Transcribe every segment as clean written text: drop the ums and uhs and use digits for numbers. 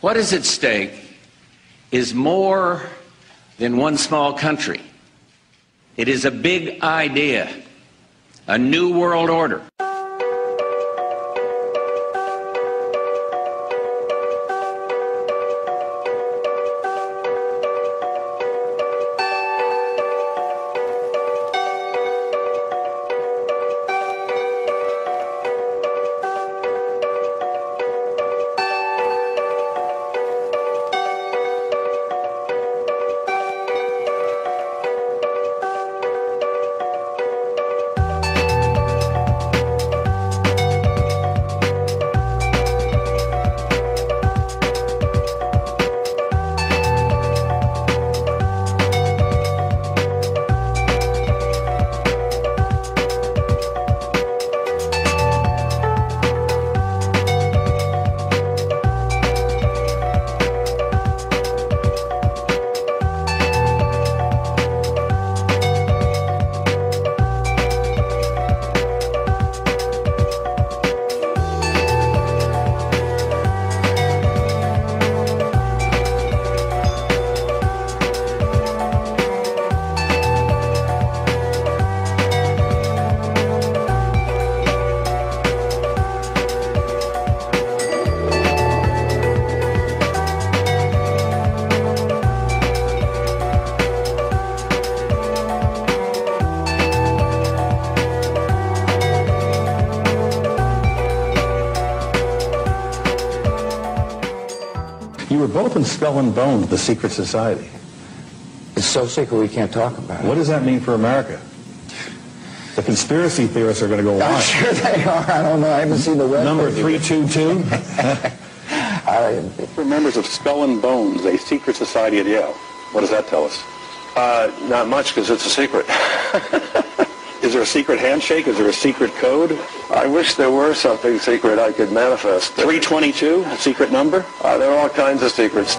What is at stake is more than one small country. It is a big idea, a new world order. You were both in Skull and Bones, the secret society. It's so secret we can't talk about it. What does that mean for America? The conspiracy theorists are going to go wild. I'm sure they are. I don't know. I haven't seen the web. Number 322? For members of Skull and Bones, a secret society at Yale. What does that tell us? Not much, because it's a secret. Is there a secret handshake? Is there a secret code? I wish there were something secret I could manifest. 322, a secret number? There are all kinds of secrets.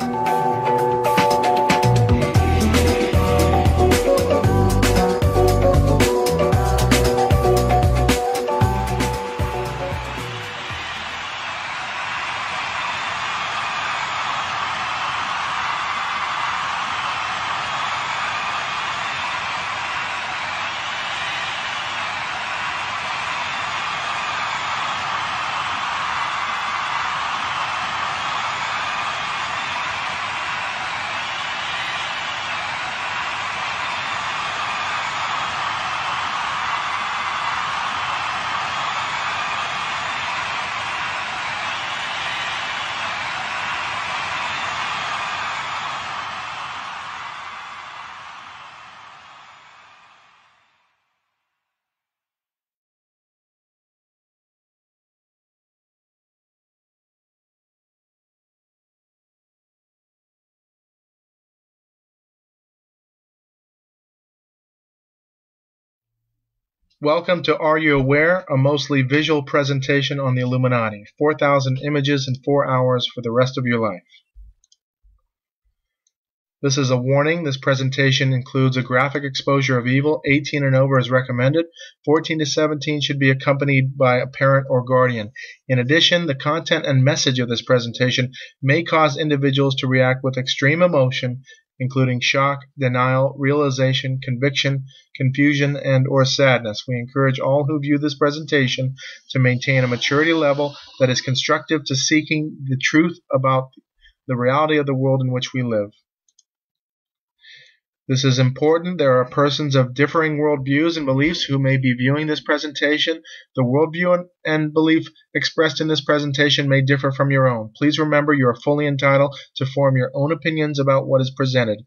Welcome to Are You Aware? A mostly visual presentation on the Illuminati. 4,000 images in 4 hours for the rest of your life. This is a warning. This presentation includes a graphic exposure of evil. 18 and over is recommended. 14 to 17 should be accompanied by a parent or guardian. In addition, the content and message of this presentation may cause individuals to react with extreme emotion, including shock, denial, realization, conviction, confusion, and or sadness. We encourage all who view this presentation to maintain a maturity level that is constructive to seeking the truth about the reality of the world in which we live. This is important. There are persons of differing worldviews and beliefs who may be viewing this presentation. The worldview and belief expressed in this presentation may differ from your own. Please remember you are fully entitled to form your own opinions about what is presented.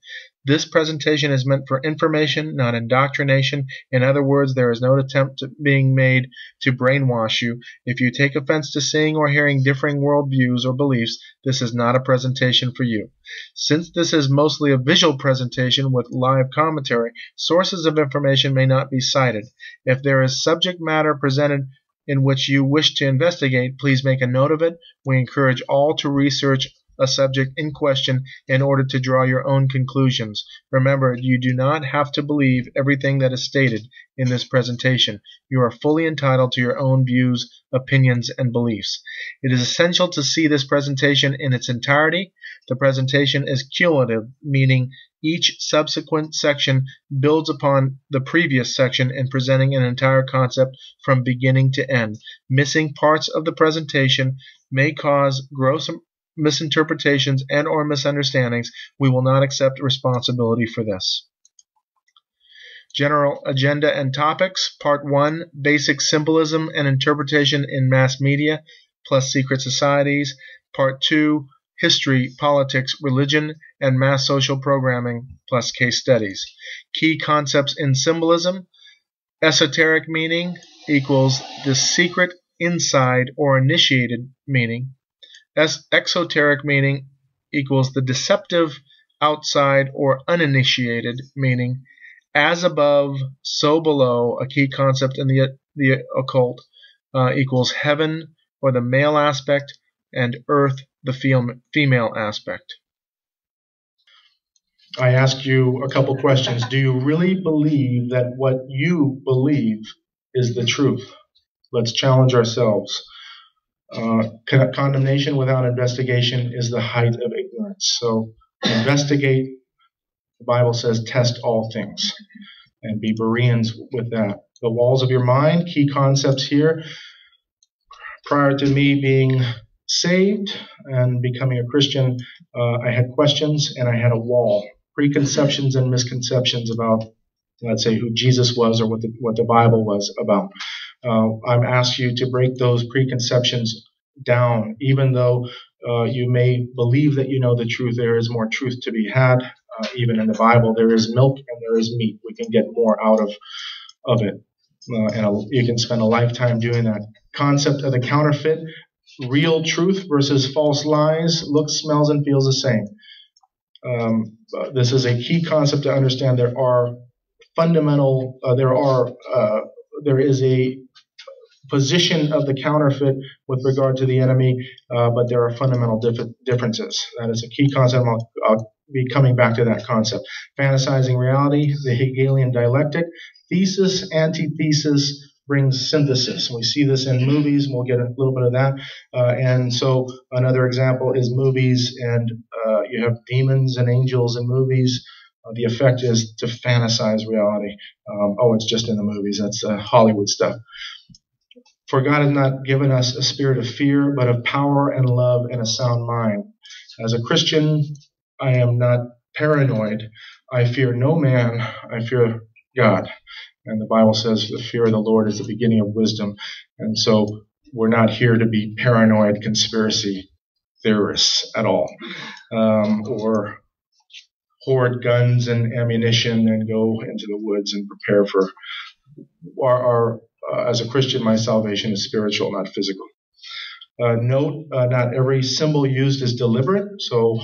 This presentation is meant for information, not indoctrination. In other words, there is no attempt being made to brainwash you. If you take offense to seeing or hearing differing worldviews or beliefs, this is not a presentation for you. Since this is mostly a visual presentation with live commentary, sources of information may not be cited. If there is subject matter presented in which you wish to investigate, please make a note of it. We encourage all to research a subject in question in order to draw your own conclusions. Remember, you do not have to believe everything that is stated in this presentation. You are fully entitled to your own views, opinions, and beliefs. It is essential to see this presentation in its entirety. The presentation is cumulative, meaning each subsequent section builds upon the previous section in presenting an entire concept from beginning to end. Missing parts of the presentation may cause gross misinterpretations and or misunderstandings. We will not accept responsibility for this. General agenda and topics. Part 1, Basic Symbolism and Interpretation in Mass Media, plus Secret Societies. Part 2, History, Politics, Religion, and Mass Social Programming, plus Case Studies. Key concepts in symbolism. Esoteric meaning equals the secret inside or initiated meaning. Exoteric meaning equals the deceptive outside or uninitiated meaning. As above, so below, a key concept in the occult, equals heaven or the male aspect and earth the female aspect. I ask you a couple questions. Do you really believe that what you believe is the truth? Let's challenge ourselves. Condemnation without investigation is the height of ignorance. So investigate. The Bible says test all things, and be Bereans with that. The walls of your mind, key concepts here. Prior to me being saved and becoming a Christian, I had questions and I had a wall. Preconceptions and misconceptions about, let's say, who Jesus was or what the Bible was about. I'm asked you to break those preconceptions down. Even though you may believe that you know the truth, there is more truth to be had. Even in the Bible, there is milk and there is meat. We can get more out of it. And you can spend a lifetime doing that. Concept of the counterfeit. Real truth versus false lies. Looks, smells, and feels the same. This is a key concept to understand. There is a position of the counterfeit with regard to the enemy, but there are fundamental differences. That is a key concept. I'll be coming back to that concept. Fantasizing reality, the Hegelian dialectic. Thesis, antithesis brings synthesis. We see this in movies. We'll get a little bit of that. And so another example is movies, and you have demons and angels in movies. The effect is to fantasize reality. It's just in the movies. That's Hollywood stuff. For God has not given us a spirit of fear, but of power and love and a sound mind. As a Christian, I am not paranoid. I fear no man. I fear God. And the Bible says the fear of the Lord is the beginning of wisdom. And so we're not here to be paranoid conspiracy theorists at all, or hoard guns and ammunition and go into the woods and prepare for as a Christian, my salvation is spiritual, not physical. Note, not every symbol used is deliberate. So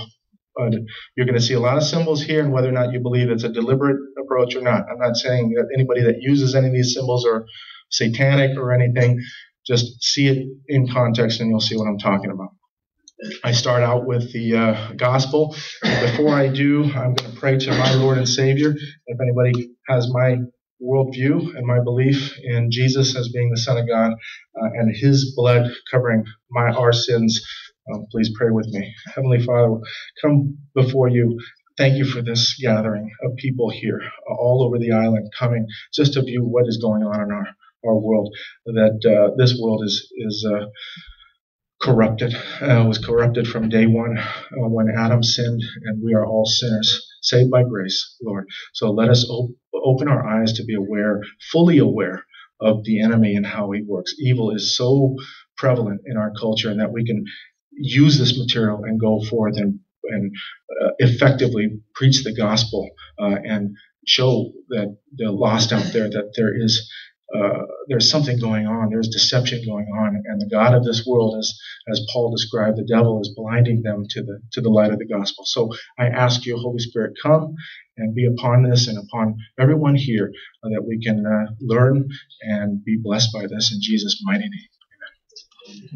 you're going to see a lot of symbols here, and whether or not you believe it's a deliberate approach or not. I'm not saying that anybody that uses any of these symbols are satanic or anything. Just see it in context, and you'll see what I'm talking about. I start out with the gospel. Before I do, I'm going to pray to my Lord and Savior. If anybody has my worldview and my belief in Jesus as being the Son of God and His blood covering our sins, please pray with me. Heavenly Father, come before you. Thank you for this gathering of people here all over the island coming just to view what is going on in our world. That this world is corrupted. Was corrupted from day one when Adam sinned, and we are all sinners, saved by grace, Lord. So let us open our eyes to be aware, fully aware of the enemy and how he works. Evil is so prevalent in our culture, and that we can use this material and go forth and effectively preach the gospel and show that the lost out there that there's something going on. There's deception going on, and the God of this world, as Paul described, the devil is blinding them to the light of the gospel. So I ask you, Holy Spirit, come and be upon this and upon everyone here, that we can learn and be blessed by this in Jesus' mighty name. Amen.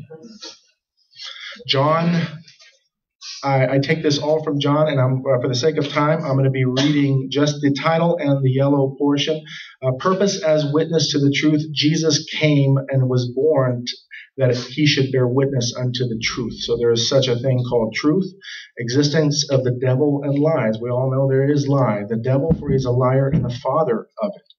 John I take this all from John, and for the sake of time, I'm going to be reading just the title and the yellow portion. Purpose as witness to the truth. Jesus came and was born that he should bear witness unto the truth. So there is such a thing called truth, existence of the devil and lies. We all know there is lie. The devil, for he's a liar and the father of it.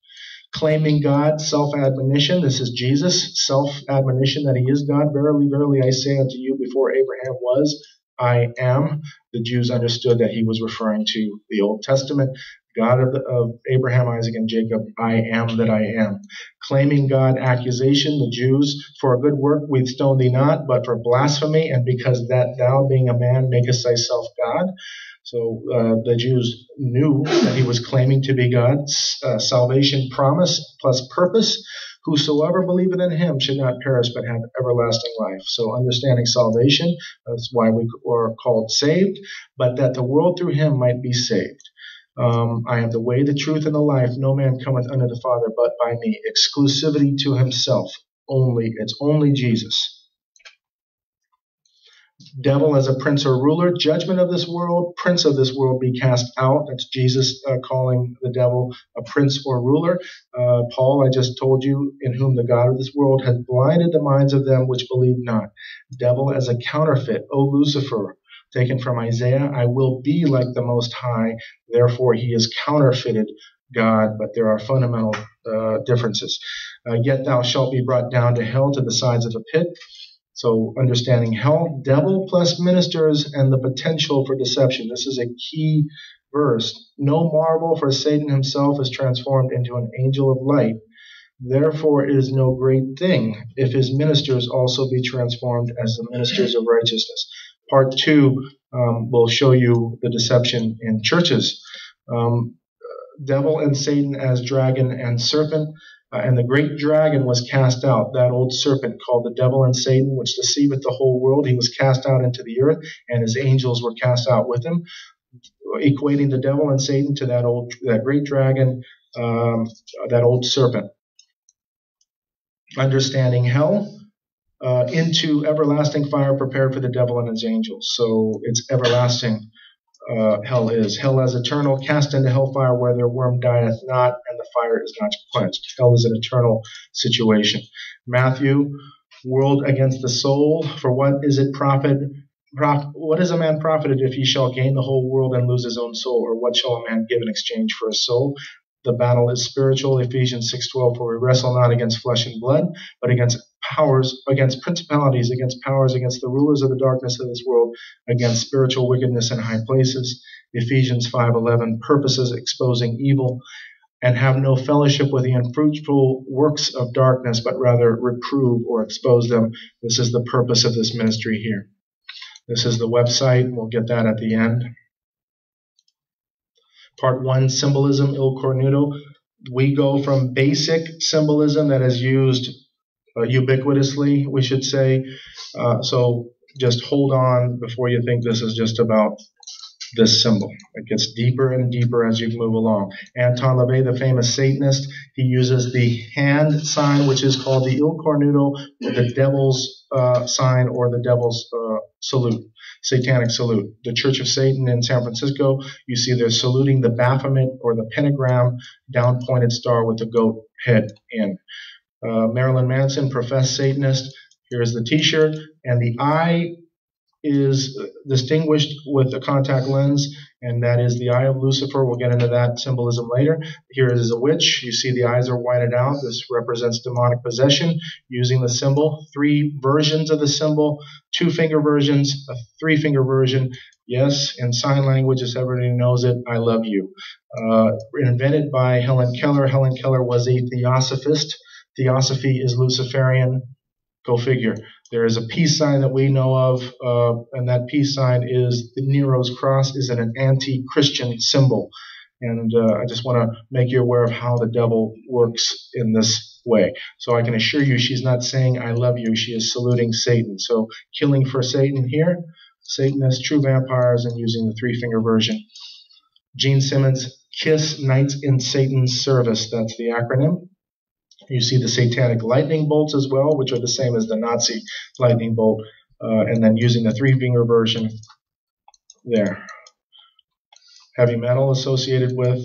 Claiming God, self-admonition. This is Jesus' self-admonition that he is God. Verily, verily, I say unto you, before Abraham was, I am. The Jews understood that he was referring to the Old Testament. God of Abraham, Isaac, and Jacob, I am that I am. Claiming God, accusation. The Jews, for a good work we've stoned thee not, but for blasphemy, and because that thou, being a man, makest thyself God. So the Jews knew that he was claiming to be God. Salvation promise plus purpose. Whosoever believeth in him should not perish but have everlasting life. So understanding salvation, that's why we are called saved, but that the world through him might be saved. I am the way, the truth, and the life. No man cometh unto the Father but by me. Exclusivity to himself. It's only Jesus. Devil as a prince or ruler, judgment of this world, prince of this world be cast out. That's Jesus calling the devil a prince or ruler. Paul, I just told you, in whom the God of this world hath blinded the minds of them which believe not. Devil as a counterfeit, O Lucifer, taken from Isaiah, I will be like the Most High. Therefore he is counterfeited God, but there are fundamental differences. Yet thou shalt be brought down to hell, to the sides of the pit. So understanding hell, devil plus ministers, and the potential for deception. This is a key verse. No marvel, for Satan himself is transformed into an angel of light. Therefore it is no great thing if his ministers also be transformed as the ministers of righteousness. Part 2 will show you the deception in churches. Devil and Satan as dragon and serpent. And the great dragon was cast out, that old serpent called the devil and Satan, which deceiveth the whole world. He was cast out into the earth, and his angels were cast out with him, equating the devil and Satan to that great dragon, that old serpent. Understanding hell, into everlasting fire prepared for the devil and his angels. So it's everlasting. Hell is. Hell as eternal, cast into hellfire where their worm dieth not, and the fire is not quenched. Hell is an eternal situation. Matthew, world against the soul. For what is it what is a man profited if he shall gain the whole world and lose his own soul? Or what shall a man give in exchange for his soul? The battle is spiritual. Ephesians 6:12. For we wrestle not against flesh and blood, but against powers, against principalities, against powers, against the rulers of the darkness of this world, against spiritual wickedness in high places. Ephesians 5:11. Purposes exposing evil, and have no fellowship with the unfruitful works of darkness, but rather reprove or expose them. This is the purpose of this ministry here. This is the website. We'll get that at the end. Part 1, symbolism, il cornuto. We go from basic symbolism that is used ubiquitously, we should say. So just hold on before you think this is just about this symbol. It gets deeper and deeper as you move along. Anton LaVey, the famous Satanist, he uses the hand sign, which is called the il cornuto, the devil's sign, or the devil's salute. Satanic salute. The Church of Satan in San Francisco, you see they're saluting the Baphomet or the pentagram, down-pointed star with the goat head in. Marilyn Manson, professed Satanist. Here's the T-shirt, and the eye is distinguished with a contact lens, and that is the eye of Lucifer. We'll get into that symbolism later. Here is a witch. You see the eyes are whited out. This represents demonic possession using the symbol. 3 versions of the symbol, 2-finger versions, a 3-finger version. Yes, in sign language, as everybody knows it, I love you. Invented by Helen Keller. Helen Keller was a theosophist. Theosophy is Luciferian. Go figure. There is a peace sign that we know of, and that peace sign is the Nero's cross, is an anti-Christian symbol. And I just want to make you aware of how the devil works in this way. So I can assure you she's not saying I love you. She is saluting Satan. So killing for Satan here, Satanists, true vampires, and using the 3-finger version. Gene Simmons, KISS, Knights in Satan's Service. That's the acronym. You see the satanic lightning bolts as well, which are the same as the Nazi lightning bolt, and then using the 3-finger version. there. Heavy metal associated with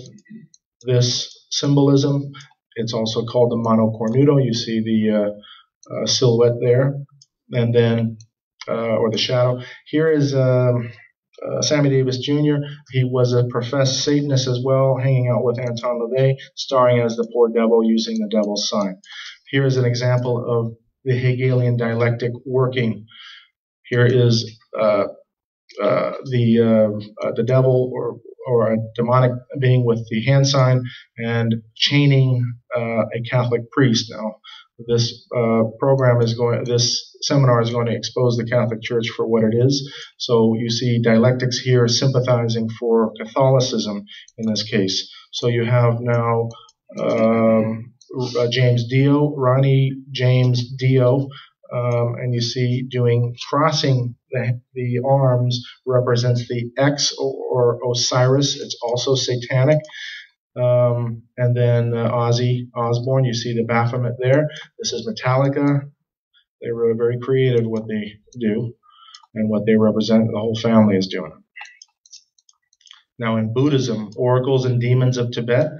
this symbolism. It's also called the monocornuto. You see the silhouette there, and then or the shadow. Here is Sammy Davis Jr. He was a professed Satanist as well, hanging out with Anton LaVey, starring as the poor devil using the devil's sign. Here is an example of the Hegelian dialectic working. Here is the devil or a demonic being with the hand sign and chaining a Catholic priest. Now, this this seminar is going to expose the Catholic Church for what it is. So you see dialectics here sympathizing for Catholicism in this case. So you have now Ronnie James Dio, and you see doing crossing the arms represents the X or Osiris. It's also satanic. And then Ozzy Osbourne, you see the Baphomet there. This is Metallica. They were very creative what they do and what they represent. The whole family is doing it. Now in Buddhism, oracles and demons of Tibet,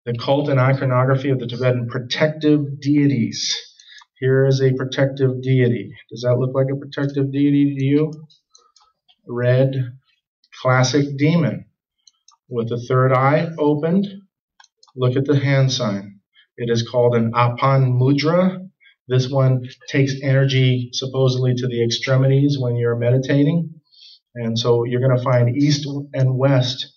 the cult and iconography of the Tibetan protective deities. Here is a protective deity. Does that look like a protective deity to you? Red, classic demon with the third eye opened. Look at the hand sign. It is called an Apan Mudra. This one takes energy supposedly to the extremities when you're meditating. And so you're going to find East and West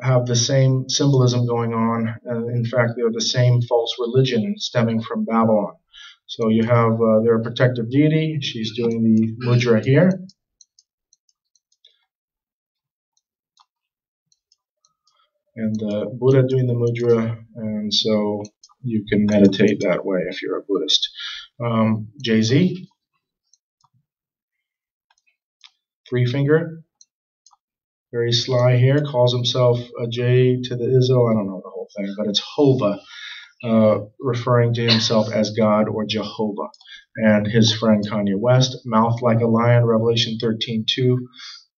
have the same symbolism going on. And in fact, they're the same false religion stemming from Babylon. So you have their protective deity. She's doing the mudra here. And Buddha doing the mudra. And so you can meditate that way if you're a Buddhist. Jay-Z. Three finger. Very sly here. Calls himself a J to the Izzo. I don't know the whole thing, but it's Hova. Referring to himself as God or Jehovah. And his friend Kanye West, mouth like a lion, Revelation 13:2.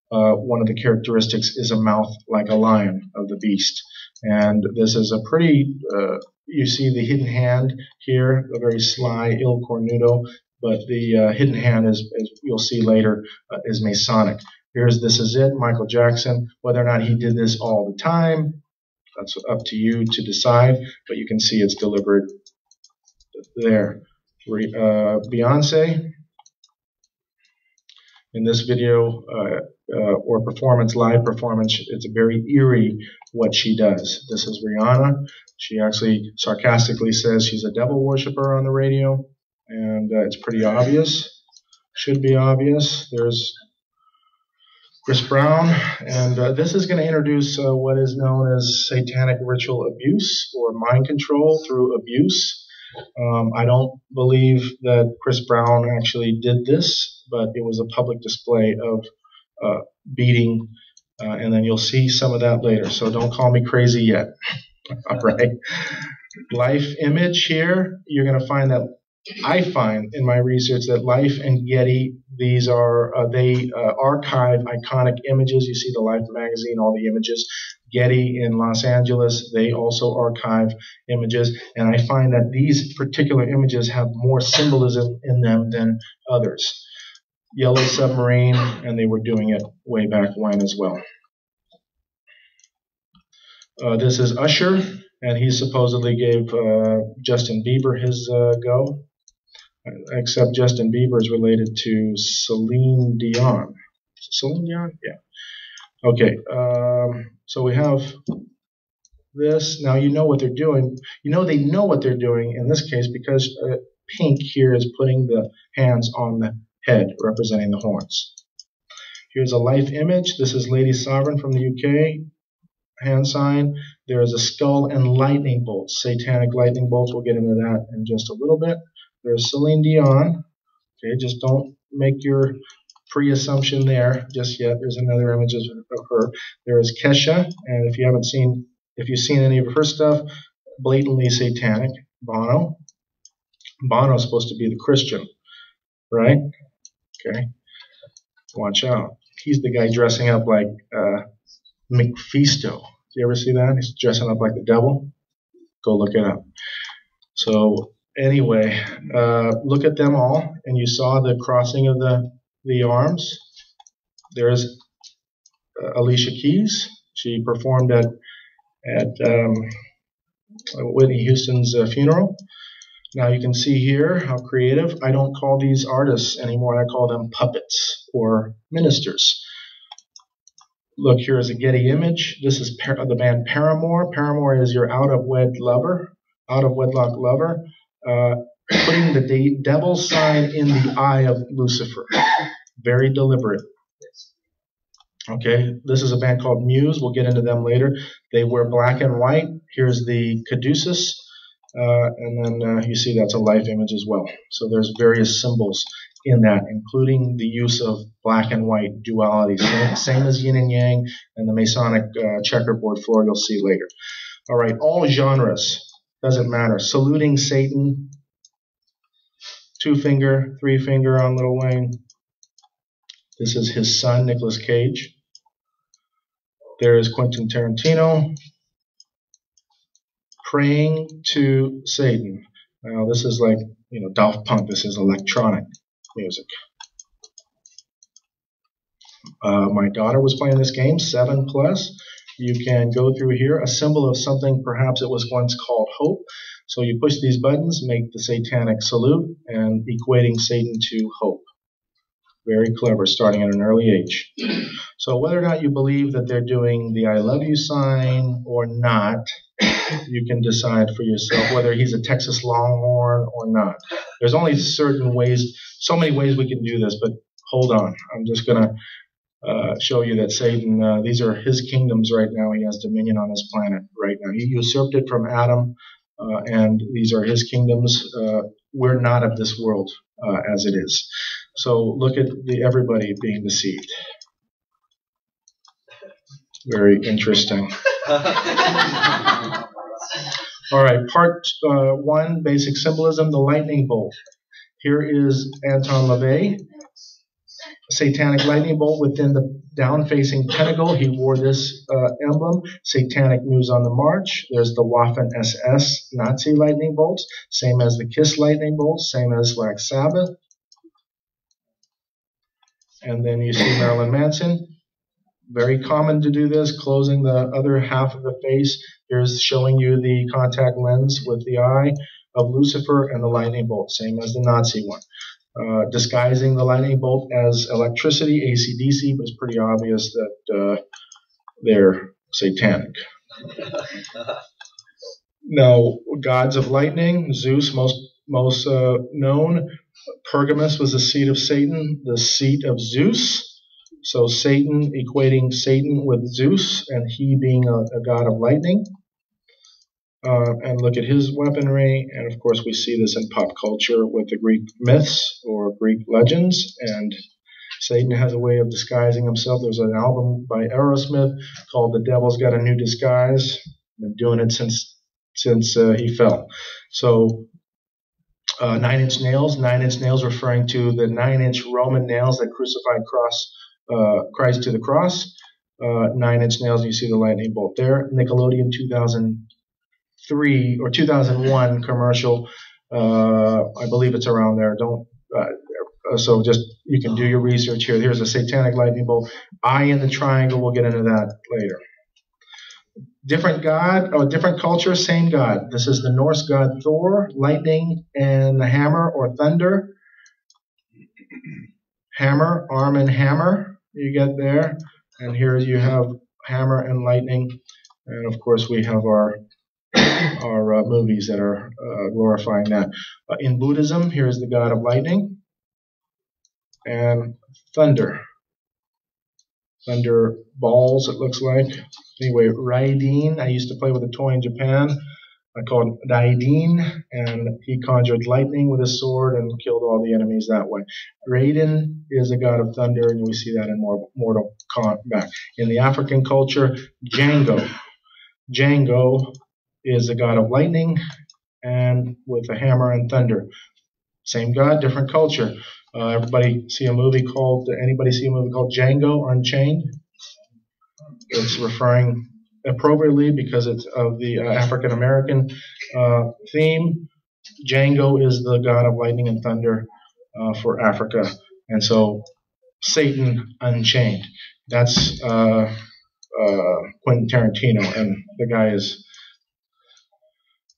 One of the characteristics is a mouth like a lion of the beast. And this is a pretty, you see the hidden hand here, a very sly Il Cornuto, but the hidden hand, as you'll see later, is Masonic. This is it, Michael Jackson. Whether or not he did this all the time, that's up to you to decide, but you can see it's deliberate there. Beyonce, in this video or performance, live performance, it's very eerie what she does. This is Rihanna. She actually sarcastically says she's a devil worshiper on the radio, and it's pretty obvious. Should be obvious. There's Chris Brown, and this is going to introduce what is known as satanic ritual abuse or mind control through abuse. I don't believe that Chris Brown actually did this, but it was a public display of beating, and then you'll see some of that later. So don't call me crazy yet. All right. Life image here, you're going to find that I find in my research that Life and Getty, these are, they archive iconic images. You see the Life magazine, all the images. Getty in Los Angeles, they also archive images. And I find that these particular images have more symbolism in them than others. Yellow Submarine, and they were doing it way back when as well. This is Usher, and he supposedly gave Justin Bieber his go. Except Justin Bieber is related to Celine Dion. Celine Dion? Yeah. Okay, so we have this. Now you know what they're doing. You know they know what they're doing in this case because pink here is putting the hands on the head, representing the horns. Here's a life image. This is Lady Sovereign from the UK. Hand sign. There is a skull and lightning bolts, satanic lightning bolts. We'll get into that in just a little bit. There's Celine Dion. Okay, just don't make your pre-assumption there just yet. There's another image of her. There is Kesha, and if you've seen any of her stuff, blatantly satanic. Bono. Bono's supposed to be the Christian, right? Okay, watch out. he's the guy dressing up like Mephisto. You ever see that? He's dressing up like the devil. Go look it up. So anyway, look at them all, and you saw the crossing of the arms. There's Alicia Keys. She performed at Whitney Houston's funeral. Now you can see here how creative. I don't call these artists anymore. I call them puppets or ministers. Look, here is a Getty image. This is the band Paramore. Paramore is your out-of-wedlock lover, putting the devil's sign in the eye of Lucifer. Very deliberate. Okay, this is a band called Muse. We'll get into them later. They wear black and white. Here's the caduceus, and then you see that's a life image as well. So there's various symbols in that, including the use of black and white duality, same as yin and yang and the Masonic checkerboard floor you'll see later. All right, all genres, doesn't matter. Saluting Satan, 2-finger, 3-finger on Lil Wayne. This is his son, Nicolas Cage. There is Quentin Tarantino praying to Satan. Now, this is like, Daft Punk. This is electronic music. My daughter was playing this game, 7+. You can go through here, a symbol of something perhaps it was once called hope. So you push these buttons, make the satanic salute, and equating Satan to hope. Very clever, starting at an early age. So whether or not you believe that they're doing the I love you sign or not, you can decide for yourself whether he's a Texas Longhorn or not. There's only certain ways, so many ways we can do this, but hold on. I'm just going to show you that Satan, these are his kingdoms right now. He has dominion on this planet right now. He usurped it from Adam, and these are his kingdoms. We're not of this world as it is. So look at everybody being deceived. Very interesting. All right, part 1, basic symbolism, the lightning bolt. Here is Anton LaVey, satanic lightning bolt within the down-facing pentacle. He wore this emblem, satanic news on the march. There's the Waffen SS Nazi lightning bolts, same as the KISS lightning bolts, same as Black Sabbath. And then you see Marilyn Manson. Very common to do this, closing the other half of the face. Here's showing you the contact lens with the eye of Lucifer and the lightning bolt, same as the Nazi one. Disguising the lightning bolt as electricity, AC/DC, but it's pretty obvious that they're satanic. Now, gods of lightning, Zeus, most known. Pergamus was the seat of Satan, the seat of Zeus. So Satan, equating Satan with Zeus, and he being a god of lightning. And look at his weaponry. And of course, we see this in pop culture with the Greek myths or Greek legends. And Satan has a way of disguising himself. There's an album by Aerosmith called "The Devil's Got a New Disguise." Been doing it since he fell. So 9 Inch Nails. 9 Inch Nails referring to the 9-inch Roman nails that crucified Christ to the cross. 9 Inch Nails, you see the lightning bolt there. Nickelodeon 2003 or 2001 commercial. I believe it's around there. So just, you can do your research here. Here's a satanic lightning bolt. Eye in the triangle. We'll get into that later. Different god, different culture, same god. This is the Norse god Thor, lightning and the hammer or thunder. Hammer, arm and hammer, you get there. And here you have hammer and lightning. And of course we have our movies that are glorifying that. In Buddhism, here's the god of lightning and thunder. Thunder balls, it looks like. Anyway, Raiden, I used to play with a toy in Japan. I called him Raiden, and he conjured lightning with his sword and killed all the enemies that way. Raiden is a god of thunder, and we see that in Mortal Kombat. In the African culture, Django. Django is a god of lightning and with a hammer and thunder. Same God, different culture. Anybody see a movie called Django Unchained? It's referring appropriately because it's of the African American theme. Django is the god of lightning and thunder for Africa, and so Satan Unchained. That's Quentin Tarantino, and the guy is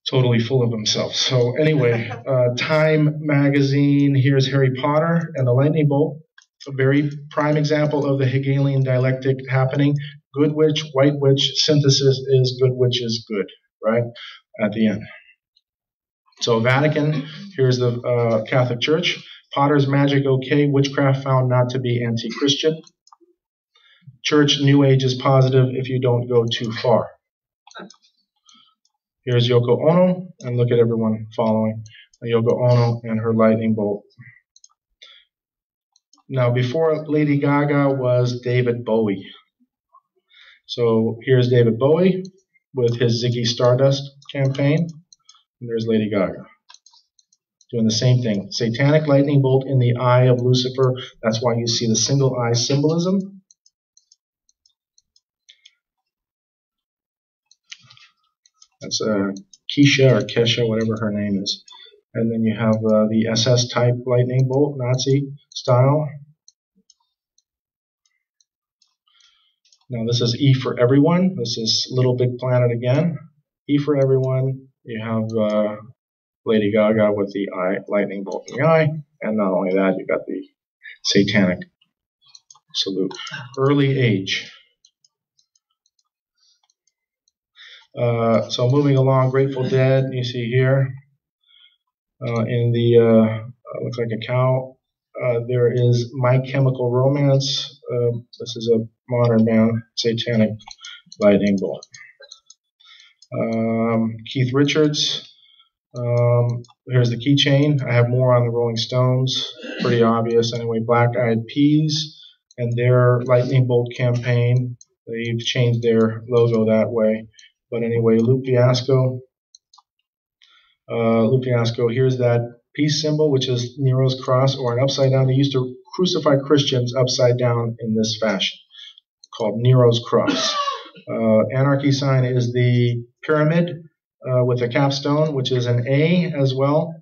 totally full of himself. So anyway, Time magazine, here's Harry Potter and the lightning bolt. A very prime example of the Hegelian dialectic happening. Good witch, white witch, synthesis is good witch is good, right? At the end. So Vatican, here's the Catholic Church. Potter's magic okay, witchcraft found not to be anti-Christian. Church, New Age is positive if you don't go too far. Here's Yoko Ono, and look at everyone following Yoko Ono and her lightning bolt. Now, before Lady Gaga was David Bowie. So here's David Bowie with his Ziggy Stardust campaign, and there's Lady Gaga doing the same thing. Satanic lightning bolt in the eye of Lucifer. That's why you see the single eye symbolism. That's Keisha or Kesha, whatever her name is. And then you have the SS type lightning bolt, Nazi style. Now this is E for everyone. This is Little Big Planet again. E for everyone. You have Lady Gaga with the eye, lightning bolt in the eye. And not only that, you got the satanic salute. Early age. So moving along, Grateful Dead, you see here in the, looks like a cow, there is My Chemical Romance. This is a modern band, satanic lightning bolt. Keith Richards, here's the keychain. I have more on the Rolling Stones, pretty obvious anyway. Black Eyed Peas and their lightning bolt campaign. They've changed their logo that way. But anyway, Luke Fiasco, here's that peace symbol, which is Nero's cross, or an upside down. They used to crucify Christians upside down in this fashion, called Nero's cross. Anarchy sign is the pyramid with a capstone, which is an A as well.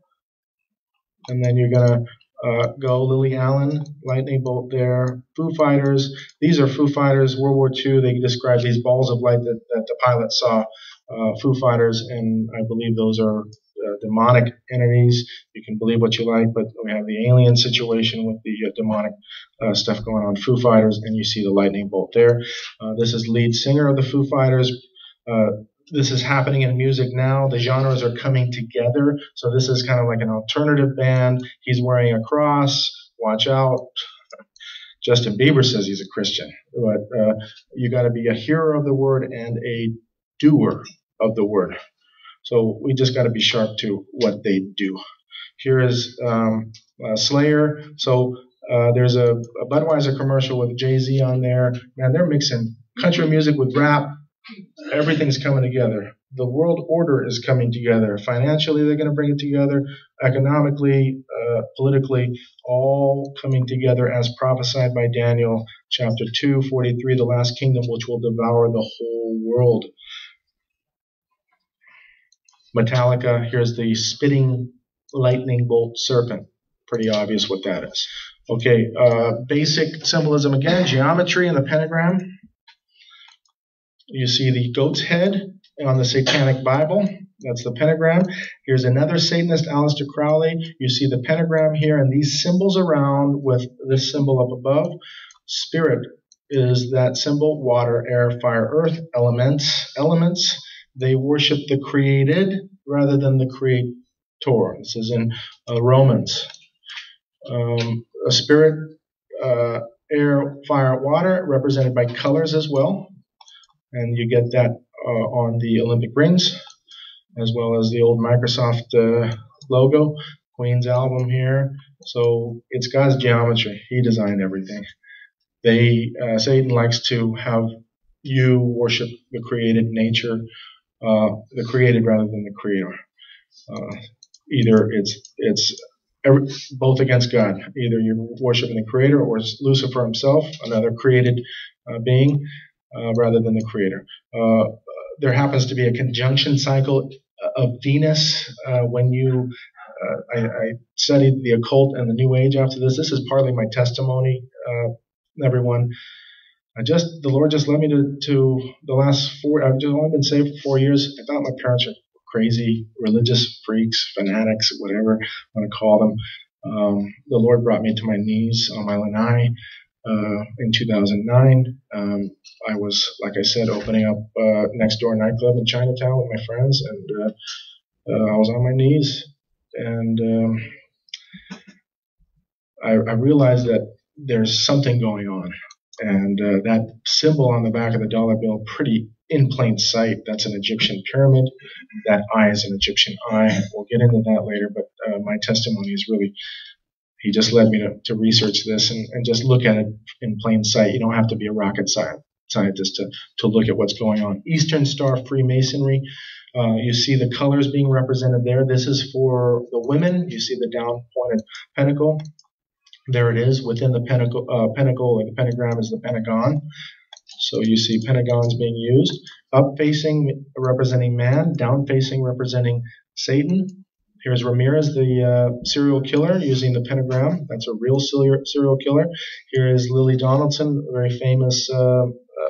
And then you're going to go Lily Allen, lightning bolt there. Foo Fighters, these are Foo Fighters, World War II. They describe these balls of light that the pilot saw. Foo Fighters, and I believe those are demonic entities. You can believe what you like, but we have the alien situation with the demonic stuff going on. Foo Fighters, and you see the lightning bolt there. This is lead singer of the Foo Fighters. This is happening in music now. The genres are coming together. So this is kind of like an alternative band. He's wearing a cross. Watch out. Justin Bieber says he's a Christian. But you got to be a hearer of the word and a doer of the word. So we just got to be sharp to what they do. Here is Slayer. So there's a Budweiser commercial with Jay-Z on there. Man, they're mixing country music with rap. Everything's coming together. The world order is coming together. Financially, they're going to bring it together. Economically, politically, all coming together as prophesied by Daniel chapter 2:43, the last kingdom which will devour the whole world. Metallica, here's the spitting lightning bolt serpent. Pretty obvious what that is. Okay, basic symbolism again, geometry and the pentagram. You see the goat's head on the Satanic Bible. That's the pentagram. Here's another Satanist, Aleister Crowley. You see the pentagram here and these symbols around with this symbol up above. Spirit is that symbol, water, air, fire, earth, elements. They worship the created rather than the creator. This is in Romans. A spirit, air, fire, water, represented by colors as well. And you get that on the Olympic rings, as well as the old Microsoft logo, Queen's album here. So it's God's geometry. He designed everything. Satan likes to have you worship the created nature, the created rather than the creator. Either it's both against God. Either you're worshiping the Creator or Lucifer himself, another created being, rather than the Creator. There happens to be a conjunction cycle of Venus when you. I studied the occult and the New Age after this. This is partly my testimony, everyone. The Lord just led me to the last 4. I've just only been saved for 4 years. I thought my parents were crazy, religious freaks, fanatics, whatever you want to call them. The Lord brought me to my knees on my lanai in 2009. I was, like I said, opening up Next Door nightclub in Chinatown with my friends, and I was on my knees, and I realized that there's something going on. And that symbol on the back of the dollar bill, pretty in plain sight, that's an Egyptian pyramid. That eye is an Egyptian eye. We'll get into that later, but my testimony is really, he just led me to research this and just look at it in plain sight. You don't have to be a rocket scientist to look at what's going on. Eastern Star Freemasonry. You see the colors being represented there. This is for the women. You see the down-pointed pentacle. There it is. Within the pentacle or the pentagram is the pentagon. So you see pentagons being used. Up facing representing man, down facing representing Satan. Here's Ramirez, the serial killer, using the pentagram. That's a real serial killer. Here is Lily Donaldson, a very famous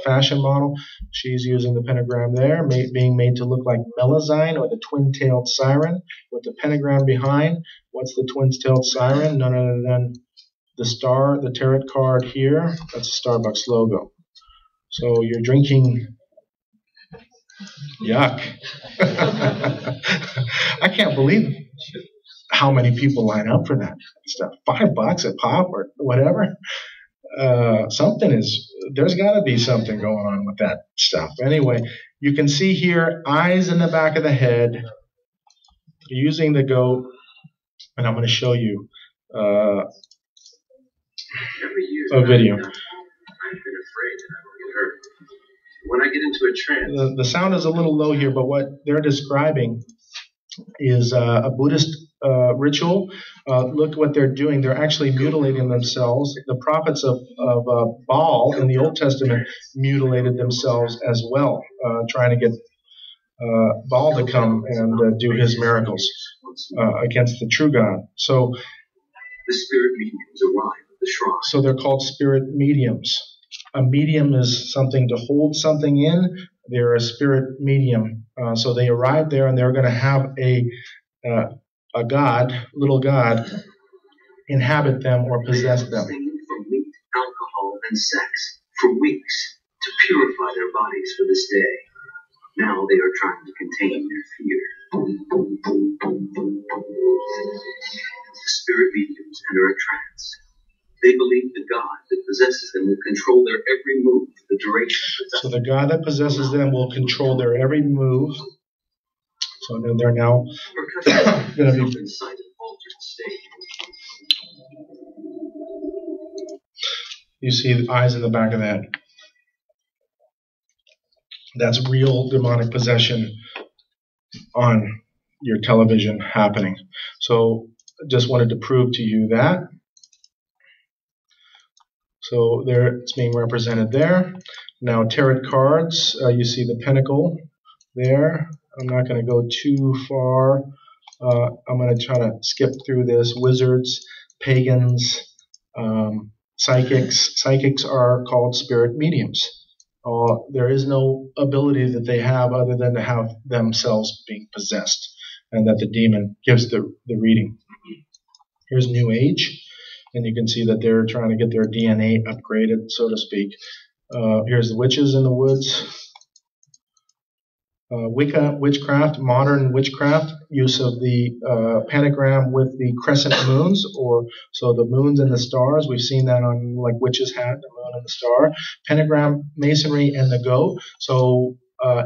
fashion model. She's using the pentagram there, being made to look like Melusine or the twin-tailed siren with the pentagram behind. What's the twin-tailed siren? None other than the star, the tarot card here, that's a Starbucks logo. So you're drinking, yuck. I can't believe how many people line up for that stuff. $5 a pop or whatever. There's got to be something going on with that stuff. Anyway, you can see here, eyes in the back of the head, using the goat, and I'm going to show you a video. I've been afraid that I will get hurt. When I get into a trance, the sound is a little low here, but what they're describing is a Buddhist ritual. Look what they're doing. They're actually mutilating themselves. The prophets of Baal in the Old Testament mutilated themselves as well, trying to get Baal to come and do his miracles against the true God. So the spirit mediums arrive at the shrine. So they're called spirit mediums. A medium is something to hold something in. They're a spirit medium. So they arrive there, and they're going to have a god, little god, inhabit them or possess them. Abstaining from meat, alcohol, and sex for weeks to purify their bodies for this day. Now they are trying to contain their fear. Spirit mediums enter a trance. They believe the God that possesses them will control their every move for the duration. So the God that possesses them will control their every move. So they're now going to be inside an altered state. You see the eyes in the back of the head. That's real demonic possession on your television happening. So just wanted to prove to you that. So there, it's being represented there. Now tarot cards, you see the pentacle there. I'm not going to go too far. I'm going to try to skip through this. Wizards, pagans, psychics. Psychics are called spirit mediums. There is no ability that they have other than to have themselves being possessed, and that the demon gives the reading. Here's New Age. And you can see that they're trying to get their DNA upgraded, so to speak. Here's the witches in the woods. Wicca, witchcraft, modern witchcraft, use of the pentagram with the crescent moons, so the moons and the stars. We've seen that on like witches' hat, the moon and the star. Pentagram, masonry, and the goat. So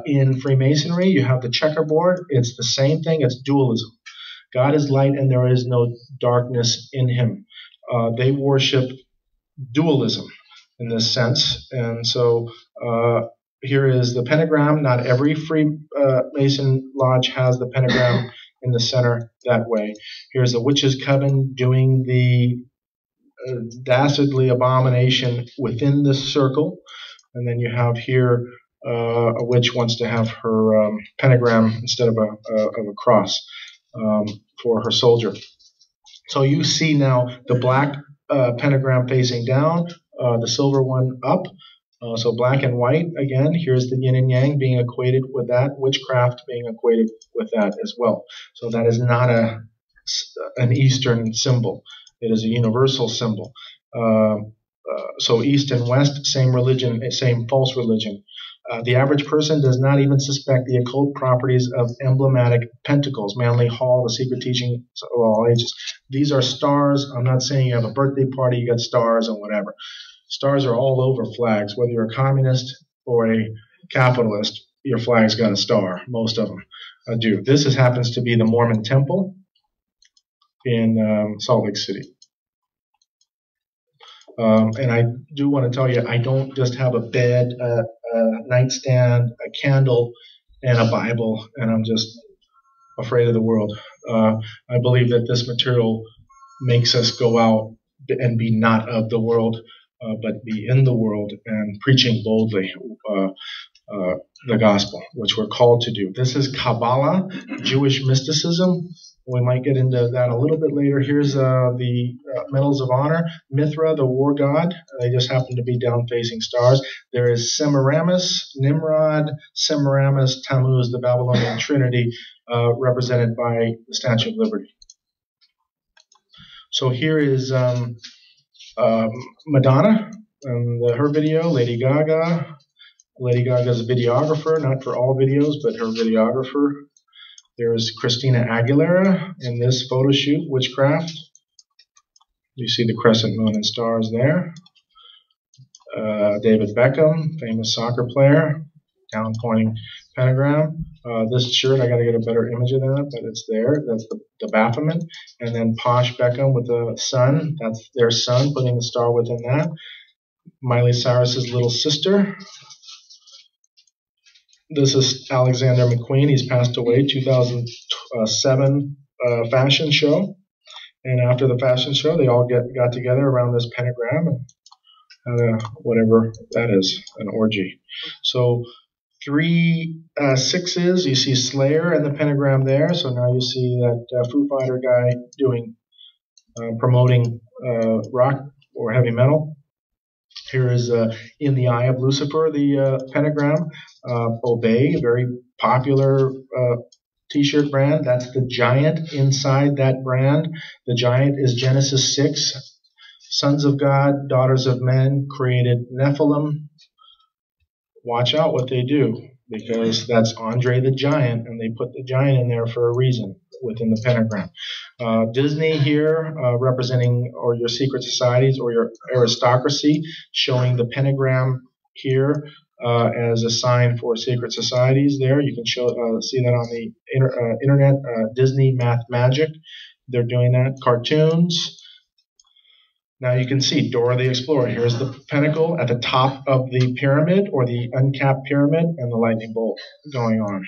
in Freemasonry, you have the checkerboard. It's the same thing. It's dualism. God is light, and there is no darkness in him. They worship dualism in this sense. And so here is the pentagram. Not every Freemason lodge has the pentagram in the center that way. Here's the witch's coven doing the dastardly abomination within this circle. And then you have here a witch wants to have her pentagram instead of a cross for her soldier. So you see now the black pentagram facing down, the silver one up. So black and white, again, here's the yin and yang being equated with that, witchcraft being equated with that as well. So that is not an Eastern symbol. It is a universal symbol. So East and West, same religion, same false religion. The average person does not even suspect the occult properties of emblematic pentacles, Manly Hall, the secret teaching of all ages. These are stars. I'm not saying you have a birthday party, you got stars and whatever. Stars are all over flags. Whether you're a communist or a capitalist, your flag's got a star. Most of them do. This happens to be the Mormon temple in Salt Lake City. And I do want to tell you, I don't just have a bed, a nightstand, a candle, and a Bible, and I'm just afraid of the world. I believe that this material makes us go out and be not of the world, but be in the world and preaching boldly the gospel, which we're called to do. This is Kabbalah, Jewish mysticism. We might get into that a little bit later. Here's the medals of honor. Mithra, the war god. They just happen to be down-facing stars. There is Semiramis, Nimrod, Semiramis, Tammuz, the Babylonian Trinity, represented by the Statue of Liberty. So here is Madonna and her video, Lady Gaga. Lady Gaga's a videographer, not for all videos, but her videographer. There's Christina Aguilera in this photo shoot, Witchcraft. You see the crescent moon and stars there. David Beckham, famous soccer player, down pointing pentagram. This shirt, I got to get a better image of that, but it's there. That's the Baphomet. And then Posh Beckham with the sun. That's their son, putting the star within that. Miley Cyrus's little sister. This is Alexander McQueen. He's passed away, 2007 fashion show. And after the fashion show, they all got together around this pentagram and had whatever that is, an orgy. So 3 6s, you see Slayer and the pentagram there. So now you see that Foo Fighter guy doing, promoting rock or heavy metal. Here is In the Eye of Lucifer, the pentagram. Obey, a very popular t-shirt brand. That's the giant inside that brand. The giant is Genesis 6. Sons of God, daughters of men, created Nephilim. Watch out what they do, because that's Andre the Giant, and they put the giant in there for a reason within the pentagram. Disney here, representing or your secret societies or your aristocracy, showing the pentagram here as a sign for secret societies there. You can see that on the internet, Disney Math Magic. They're doing that. Cartoons. Now you can see Dora the Explorer. Here's the pentacle at the top of the pyramid, or the uncapped pyramid, and the lightning bolt going on.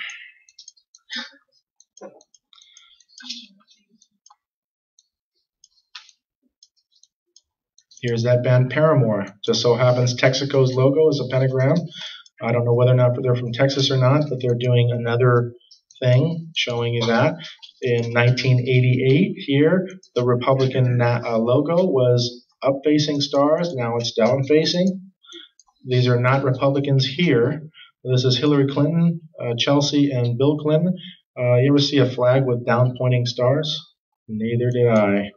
Here's that band Paramore. Just so happens Texaco's logo is a pentagram. I don't know whether or not they're from Texas or not, but they're doing another thing showing you that. In 1988 here, the Republican logo was up-facing stars. Now it's down-facing. These are not Republicans here. This is Hillary Clinton, Chelsea, and Bill Clinton. You ever see a flag with down-pointing stars? Neither did I.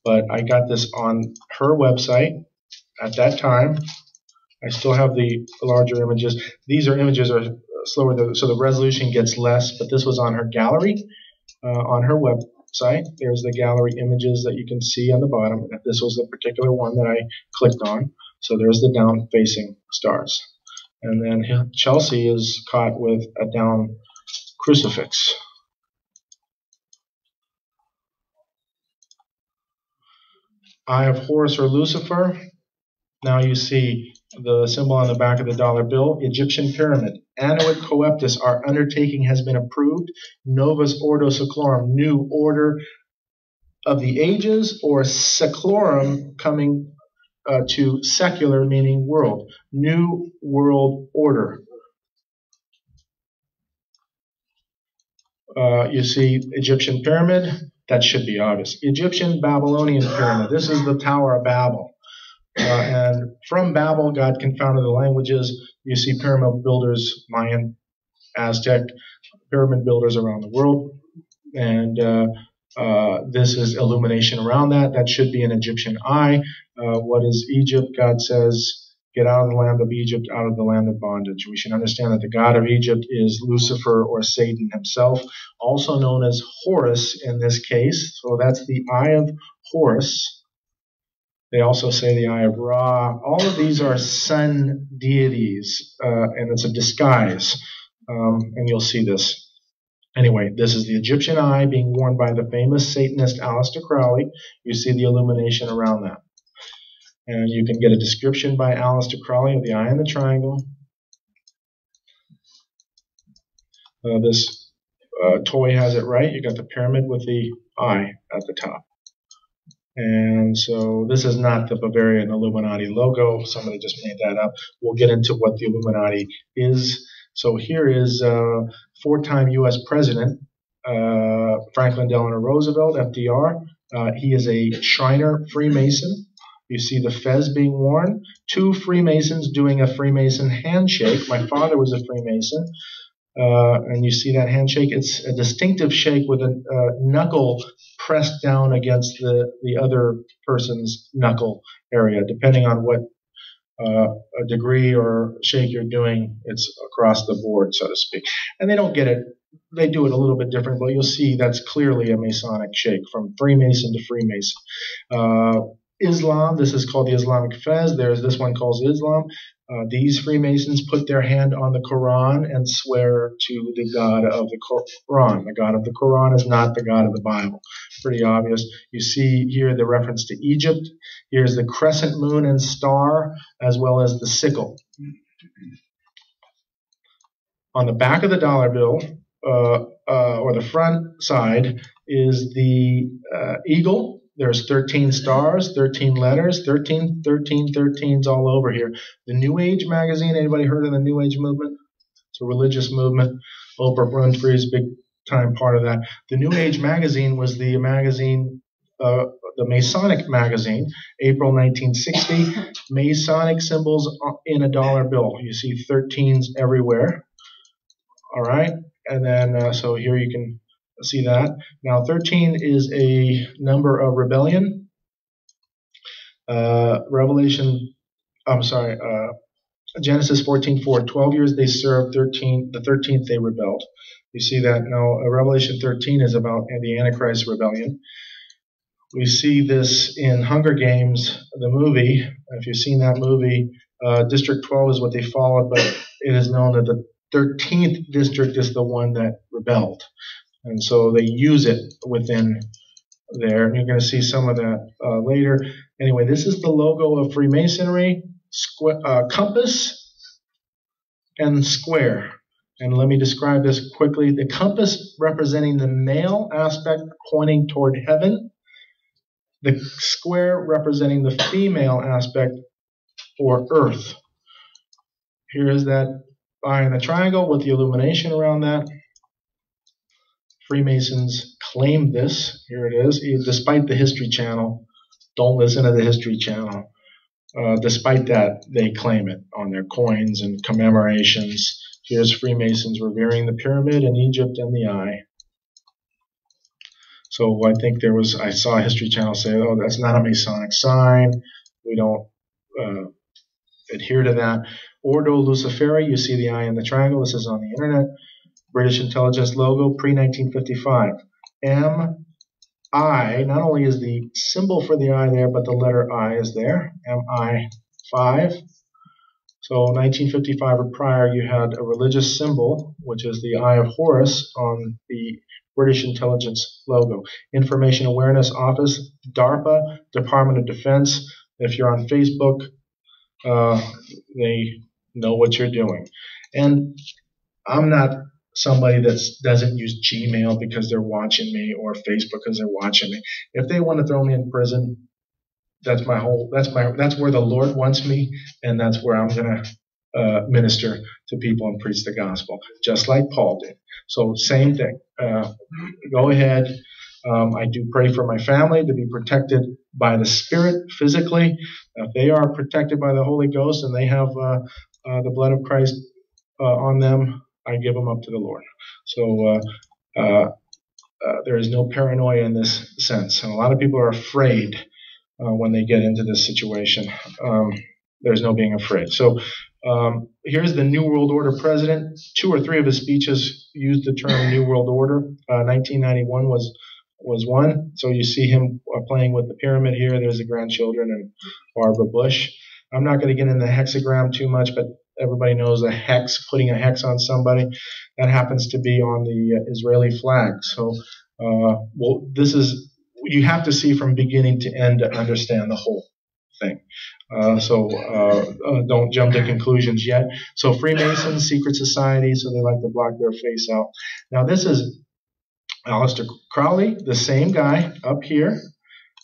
But I got this on her website at that time. I still have the larger images. These images are slower, so the resolution gets less, but this was on her gallery, on her website. There's the gallery images that you can see on the bottom. This was the particular one that I clicked on. So there's the down-facing stars. And then Chelsea is caught with a down crucifix. Eye of Horus or Lucifer. Now you see the symbol on the back of the dollar bill, Egyptian pyramid. Annuit coeptis, our undertaking has been approved. Novus Ordo Seclorum, new order of the ages, or seclorum, coming to secular, meaning world. New world order. You see Egyptian pyramid, that should be obvious. Egyptian Babylonian pyramid, this is the Tower of Babel. And from Babel, God confounded the languages. You see pyramid builders, Mayan, Aztec, pyramid builders around the world. And this is illumination around that. That should be an Egyptian eye. What is Egypt? God says, get out of the land of Egypt, out of the land of bondage. We should understand that the god of Egypt is Lucifer, or Satan himself, also known as Horus in this case. So that's the eye of Horus. They also say the eye of Ra. All of these are sun deities, and it's a disguise. And you'll see this. Anyway, this is the Egyptian eye being worn by the famous Satanist Aleister Crowley. You see the illumination around that. And you can get a description by Aleister Crowley of the eye in the triangle. This toy has it right. You got the pyramid with the eye at the top. And so this is not the Bavarian Illuminati logo. Somebody just made that up. We'll get into what the Illuminati is. So here is four-time U.S. President Franklin Delano Roosevelt, FDR. He is a Shriner Freemason. You see the fez being worn. Two Freemasons doing a Freemason handshake. My father was a Freemason. And you see that handshake. It's a distinctive shake with a knuckle pressed down against the other person's knuckle area. Depending on what a degree or shake you're doing, it's across the board, so to speak. And they don't get it. They do it a little bit different, but you'll see that's clearly a Masonic shake from Freemason to Freemason. Islam, this is called the Islamic fez. There's this one called Islam. These Freemasons put their hand on the Quran and swear to the God of the Quran. The God of the Quran is not the God of the Bible. Pretty obvious. You see here the reference to Egypt. Here's the crescent moon and star, as well as the sickle. On the back of the dollar bill, or the front side, is the eagle. There's 13 stars, 13 letters, 13, 13, 13s all over here. The New Age magazine, anybody heard of the New Age movement? It's a religious movement. Oprah Winfrey is a big time part of that. The New Age magazine was the magazine, the Masonic magazine, April 1960. Masonic symbols in a dollar bill. You see 13s everywhere. All right. And then, so here you can see that. Now, 13 is a number of rebellion. Genesis 14:4. 12 years they served, the 13th they rebelled. You see that now. Revelation 13 is about the Antichrist rebellion. We see this in Hunger Games, the movie. If you've seen that movie, District 12 is what they followed, but it is known that the 13th district is the one that rebelled. And so they use it within there. And you're going to see some of that later. Anyway, this is the logo of Freemasonry, compass and square. And let me describe this quickly. The compass representing the male aspect pointing toward heaven. The square representing the female aspect, or earth. Here is that eye in the triangle with the illumination around that. Freemasons claim this. Here it is. Despite the History Channel, don't listen to the History Channel. Despite that, they claim it on their coins and commemorations. Here's Freemasons revering the pyramid in Egypt and the eye. So I think I saw a History Channel say, oh, that's not a Masonic sign. We don't adhere to that. Ordo Luciferi, you see the eye in the triangle. This is on the internet. British intelligence logo, pre-1955. MI, not only is the symbol for the eye there, but the letter I is there, MI5. So 1955 or prior, you had a religious symbol, which is the Eye of Horus, on the British intelligence logo. Information Awareness Office, DARPA, Department of Defense. If you're on Facebook, they know what you're doing. And I'm not somebody that doesn't use Gmail because they're watching me, or Facebook because they're watching me. If they want to throw me in prison, that's where the Lord wants me, and that's where I'm going to minister to people and preach the gospel, just like Paul did. So same thing. Go ahead. I do pray for my family to be protected by the Spirit physically. If they are protected by the Holy Ghost and they have the blood of Christ on them, I give them up to the Lord. So there is no paranoia in this sense. And a lot of people are afraid when they get into this situation. There's no being afraid. So here's the New World Order president. 2 or 3 of his speeches used the term New World Order. 1991 was one. So you see him playing with the pyramid here. There's the grandchildren and Barbara Bush. I'm not going to get into the hexagram too much, but everybody knows a hex, putting a hex on somebody. That happens to be on the Israeli flag. So, this is, you have to see from beginning to end to understand the whole thing. Don't jump to conclusions yet. So Freemasons, secret society, so they like to block their face out. Now this is Aleister Crowley, the same guy up here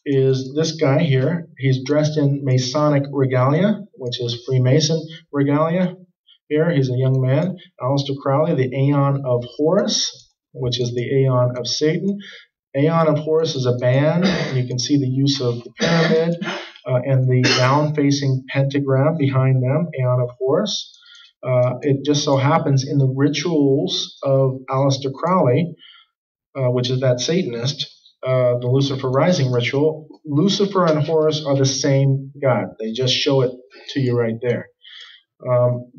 is this guy here. He's dressed in Masonic regalia, which is Freemason regalia. Here, he's a young man. Aleister Crowley, the Aeon of Horus, which is the Aeon of Satan. Aeon of Horus is a band, and you can see the use of the pyramid and the down-facing pentagram behind them, Aeon of Horus. It just so happens in the rituals of Aleister Crowley, which is that Satanist, the Lucifer Rising ritual, Lucifer and Horus are the same god. They just show it to you right there.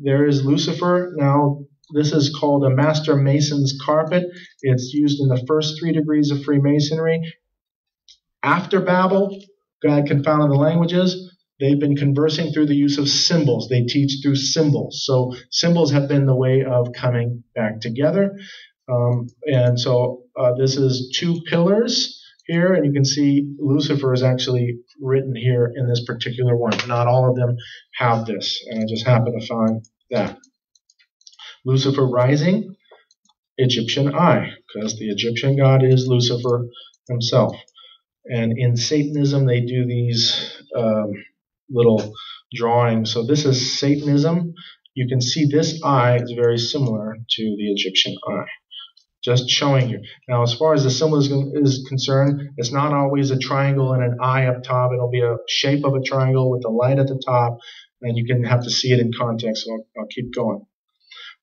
There is Lucifer. Now, this is called a Master Mason's carpet. It's used in the first 3 degrees of Freemasonry. After Babel, God confounded the languages. They've been conversing through the use of symbols. They teach through symbols. So symbols have been the way of coming back together. This is 2 pillars here, and you can see Lucifer is actually written here in this particular one. Not all of them have this, and I just happen to find that. Lucifer rising, Egyptian eye, because the Egyptian god is Lucifer himself. And in Satanism, they do these little drawings. So this is Satanism. You can see this eye is very similar to the Egyptian eye. Just showing you. Now, as far as the symbolism is concerned, it's not always a triangle and an eye up top. It'll be a shape of a triangle with the light at the top, and you can have to see it in context, so I'll keep going.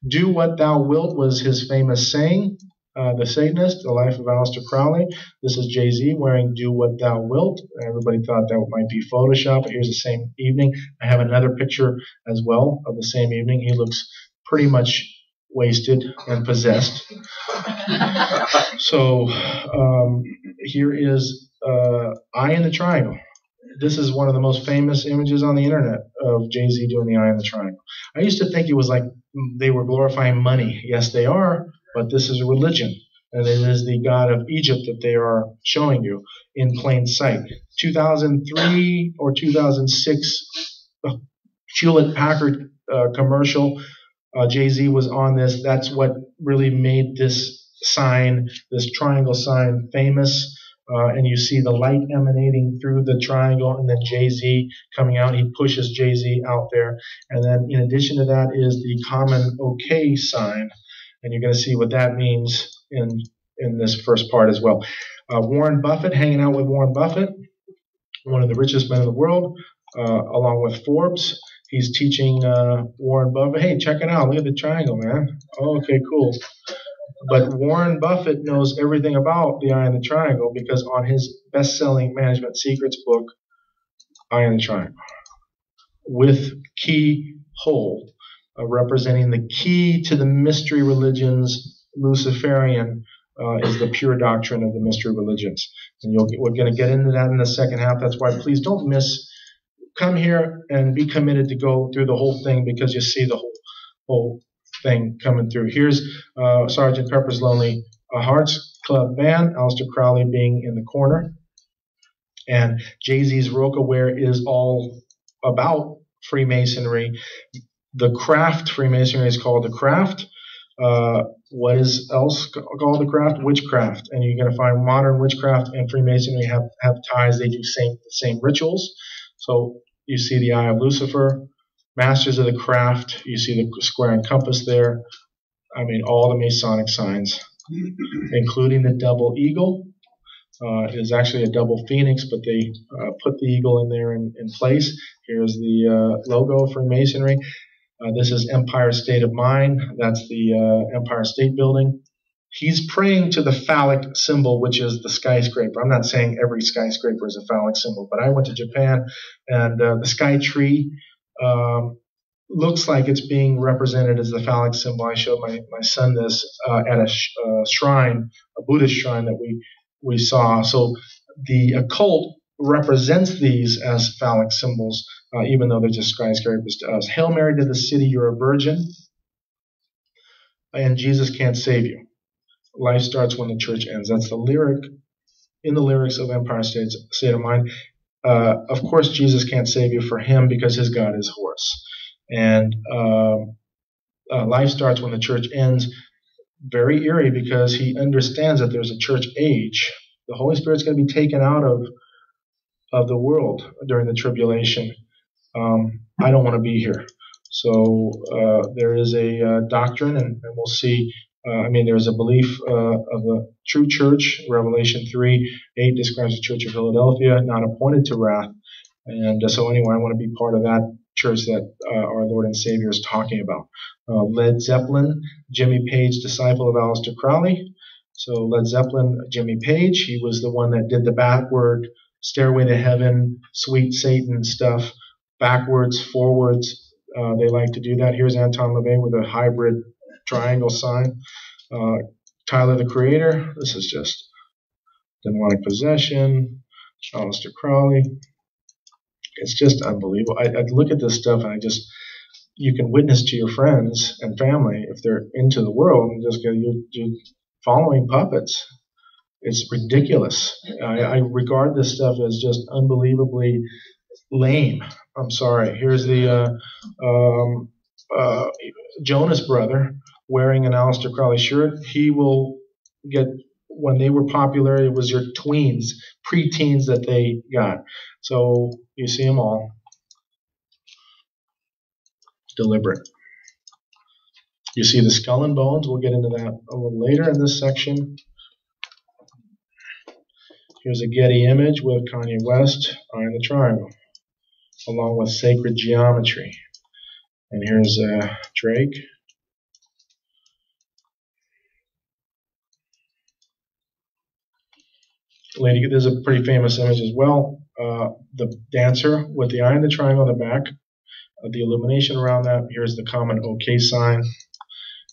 Do what thou wilt was his famous saying, the Satanist, the life of Aleister Crowley. This is Jay-Z wearing do what thou wilt. Everybody thought that might be Photoshop, but here's the same evening. I have another picture as well of the same evening. He looks pretty much wasted and possessed. So here is Eye in the Triangle. This is one of the most famous images on the internet of Jay-Z doing the Eye in the Triangle. I used to think it was like they were glorifying money. Yes, they are, but this is a religion. And it is the god of Egypt that they are showing you in plain sight. 2003 or 2006 Hewlett-Packard commercial, Jay-Z was on this. That's what really made this sign, this triangle sign, famous. And you see the light emanating through the triangle, and then Jay-Z coming out. He pushes Jay-Z out there. And then in addition to that is the common OK sign. And you're going to see what that means in this first part as well. Warren Buffett, hanging out with Warren Buffett, one of the richest men in the world, along with Forbes. He's teaching Warren Buffett, hey, check it out. Look at the triangle, man. Oh, okay, cool. But Warren Buffett knows everything about the Eye in the Triangle because on his best-selling Management Secrets book, Eye in the Triangle, with key hole, representing the key to the mystery religions, Luciferian is the pure doctrine of the mystery religions. And we're going to get into that in the second half. That's why please don't miss. Come here and be committed to go through the whole thing because you see the whole thing coming through. Here's Sgt. Pepper's Lonely Hearts Club Band, Aleister Crowley being in the corner. And Jay-Z's Roca Wear is all about Freemasonry. The craft Freemasonry is called the craft. What is else called the craft? Witchcraft. And you're going to find modern witchcraft and Freemasonry have ties. They do the same rituals. So you see the Eye of Lucifer, Masters of the Craft. You see the square and compass there. I mean, all the Masonic signs, including the double eagle. It is actually a double phoenix, but they put the eagle in there in place. Here's the logo of Freemasonry. This is Empire State of Mind. That's the Empire State Building. He's praying to the phallic symbol, which is the skyscraper. I'm not saying every skyscraper is a phallic symbol, but I went to Japan, and the sky tree looks like it's being represented as the phallic symbol. I showed my son this at a shrine, a Buddhist shrine that we saw. So the occult represents these as phallic symbols, even though they're just skyscrapers to us. Hail Mary to the city, you're a virgin, and Jesus can't save you. Life starts when the church ends. That's the lyric in the lyrics of Empire State of Mind. Of course, Jesus can't save you for him because his God is horse. And life starts when the church ends. Very eerie because he understands that there's a church age. The Holy Spirit's going to be taken out of the world during the tribulation. I don't want to be here. So there is a doctrine, and we'll see. There's a belief of the true church. Revelation 3:8 describes the Church of Philadelphia, not appointed to wrath. And so anyway, I want to be part of that church that our Lord and Savior is talking about. Led Zeppelin, Jimmy Page, disciple of Aleister Crowley. So Led Zeppelin, Jimmy Page, he was the one that did the backward Stairway to Heaven, Sweet Satan stuff, backwards, forwards. They like to do that. Here's Anton LaVey with a hybrid triangle sign. Tyler, the Creator, this is just demonic possession. Aleister Crowley. It's just unbelievable. I look at this stuff and you can witness to your friends and family if they're into the world and just go, you're following puppets. It's ridiculous. I regard this stuff as just unbelievably lame. I'm sorry. Here's the Jonas brother wearing an Aleister Crowley shirt. He will get, when they were popular, it was your tweens, pre-teens that they got. So you see them all. Deliberate. You see the skull and bones. We'll get into that a little later in this section. Here's a Getty image with Kanye West, Eye in the Triangle, along with Sacred Geometry. And here's Drake. Lady, there's a pretty famous image as well. The dancer with the eye in the triangle on the back, the illumination around that. Here's the common OK sign.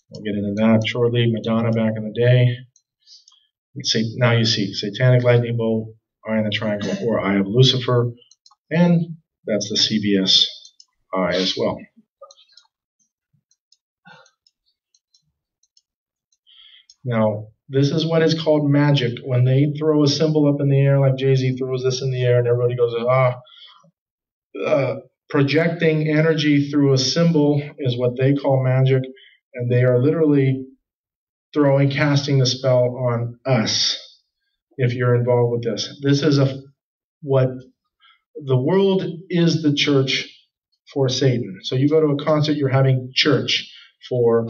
We'll get into that shortly. Madonna back in the day. Now you see Satanic Lightning Bolt, Eye in the Triangle, or Eye of Lucifer, and that's the CBS eye as well. Now, this is what is called magic. When they throw a symbol up in the air, like Jay-Z throws this in the air, and everybody goes, projecting energy through a symbol is what they call magic, and they are literally casting the spell on us if you're involved with this. This is what the world is, the church for Satan. So you go to a concert, you're having church for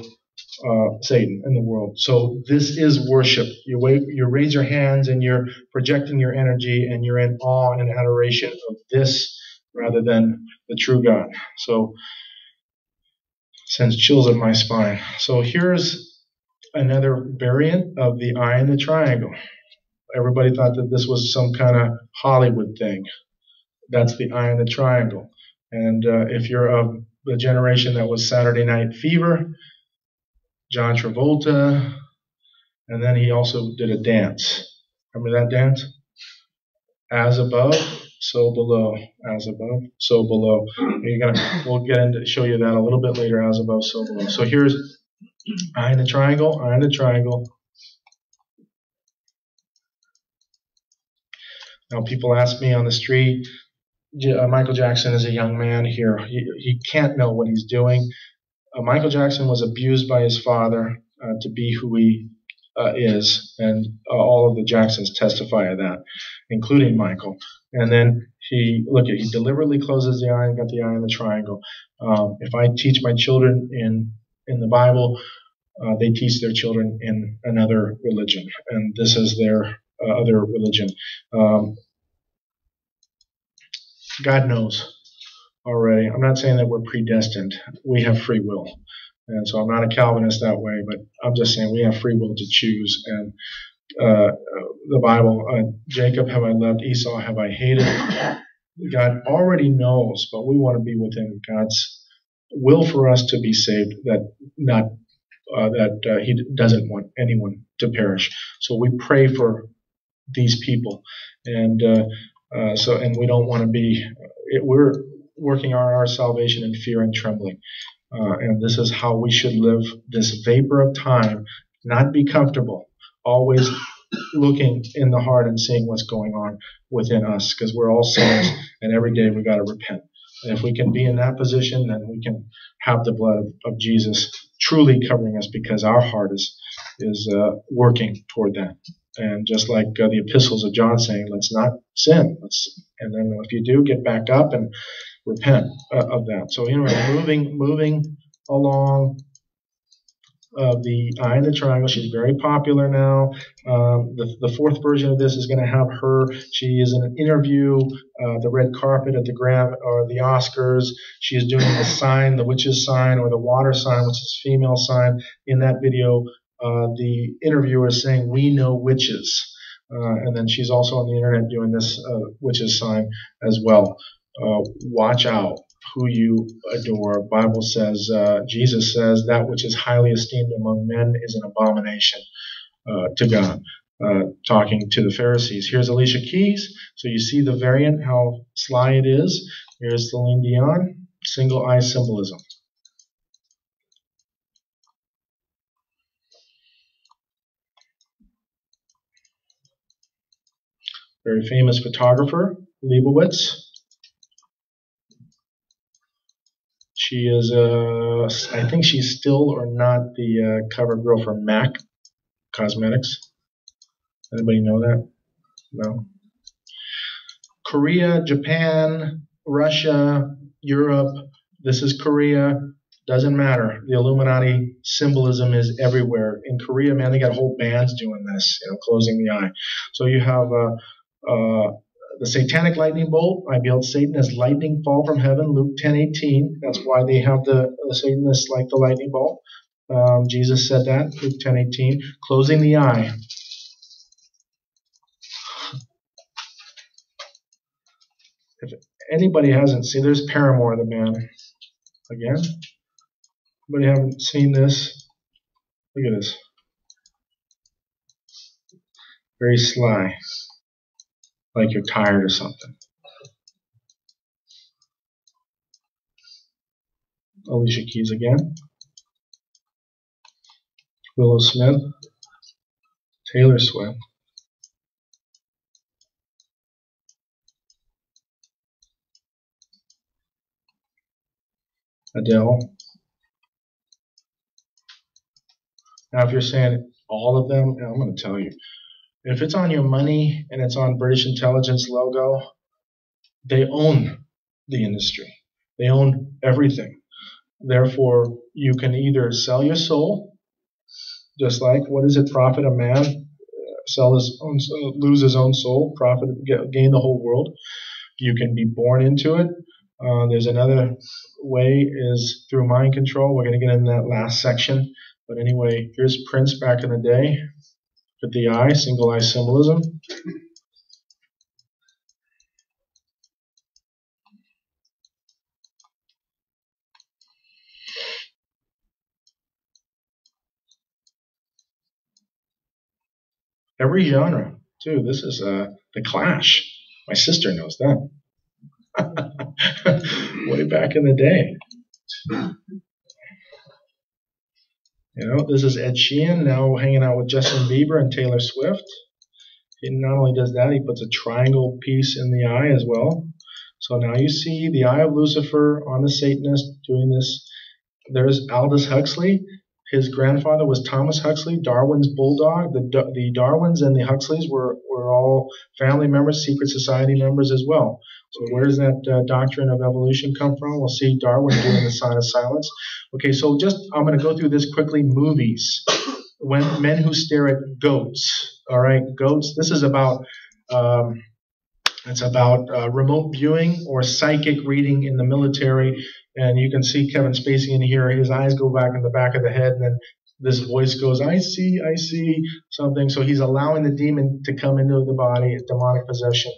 Satan in the world. So this is worship. You raise your hands and you're projecting your energy and you're in awe and adoration of this rather than the true God. So sends chills up my spine. So here's another variant of the eye in the triangle. Everybody thought that this was some kind of Hollywood thing. That's the eye in the triangle. And if you're of the generation that was Saturday Night Fever, John Travolta, and then he also did a dance. Remember that dance? As above, so below. As above, so below. We'll get into show you that a little bit later. As above, so below. So here's eye in the triangle, eye in the triangle. Now people ask me on the street, Michael Jackson is a young man here. He can't know what he's doing. Michael Jackson was abused by his father to be who he is, and all of the Jacksons testify of that, including Michael. And then he deliberately closes the eye and got the eye in the triangle. If I teach my children in the Bible, they teach their children in another religion, and this is their other religion. God knows already. I'm not saying that we're predestined. We have free will. And so I'm not a Calvinist that way, but I'm just saying we have free will to choose. And the Bible, Jacob have I loved, Esau have I hated. God already knows, but we want to be within God's will for us to be saved, that He doesn't want anyone to perish. So we pray for these people, and we don't want to be. We're working on our salvation in fear and trembling. And this is how we should live this vapor of time, not be comfortable, always looking in the heart and seeing what's going on within us, because we're all sinners, and every day we got to repent. And if we can be in that position, then we can have the blood of Jesus truly covering us, because our heart is working toward that. And just like the epistles of John saying, let's not sin. And then if you do, get back up and repent of that. So anyway, moving along the eye in the triangle. She's very popular now. The fourth version of this is going to have her. She is in an interview, the red carpet at the the Oscars. She is doing the sign, the witch's sign, or the water sign, which is female sign. In that video, the interviewer is saying, "We know witches," and then she's also on the internet doing this witch's sign as well. Watch out who you adore. Bible says, Jesus says, that which is highly esteemed among men is an abomination to God, talking to the Pharisees. Here's Alicia Keys. So you see the variant, how sly it is. Here's Celine Dion, single eye symbolism. Very famous photographer, Leibowitz. She is, I think she's still or not the cover girl for MAC Cosmetics. Anybody know that? No. Korea, Japan, Russia, Europe. This is Korea. Doesn't matter. The Illuminati symbolism is everywhere. In Korea, man, they got whole bands doing this, closing the eye. So you have the satanic lightning bolt. I beheld Satan as lightning fall from heaven, Luke 10:18. That's why they have the Satanists like the lightning bolt. Jesus said that, Luke 10:18. Closing the eye. If anybody hasn't seen, there's Paramore, the band. Again. Anybody haven't seen this? Look at this. Very sly. Like you're tired or something. Alicia Keys again. Willow Smith. Taylor Swift. Adele. Now if you're saying all of them, I'm going to tell you. If it's on your money and it's on British Intelligence logo, they own the industry. They own everything. Therefore, you can either sell your soul, just like, what does it profit a man? Lose his own soul, gain the whole world. You can be born into it. There's another way is through mind control. We're going to get in that last section. But anyway, here's Prince back in the day. With the eye, single eye symbolism. Every genre, too. This is The Clash. My sister knows that. Way back in the day. This is Ed Sheeran now hanging out with Justin Bieber and Taylor Swift. He not only does that, he puts a triangle piece in the eye as well. So now you see the eye of Lucifer on the Satanist doing this. There's Aldous Huxley. His grandfather was Thomas Huxley, Darwin's bulldog. The Darwins and the Huxleys were all family members, secret society members as well. So where does that doctrine of evolution come from? We'll see Darwin doing the sign of silence. Okay, so I'm going to go through this quickly. Movies. Men Who Stare at Goats. All right, goats. This is about remote viewing or psychic reading in the military. And you can see Kevin Spacey in here. His eyes go back in the back of the head, and then this voice goes, I see something. So he's allowing the demon to come into the body, demonic possession.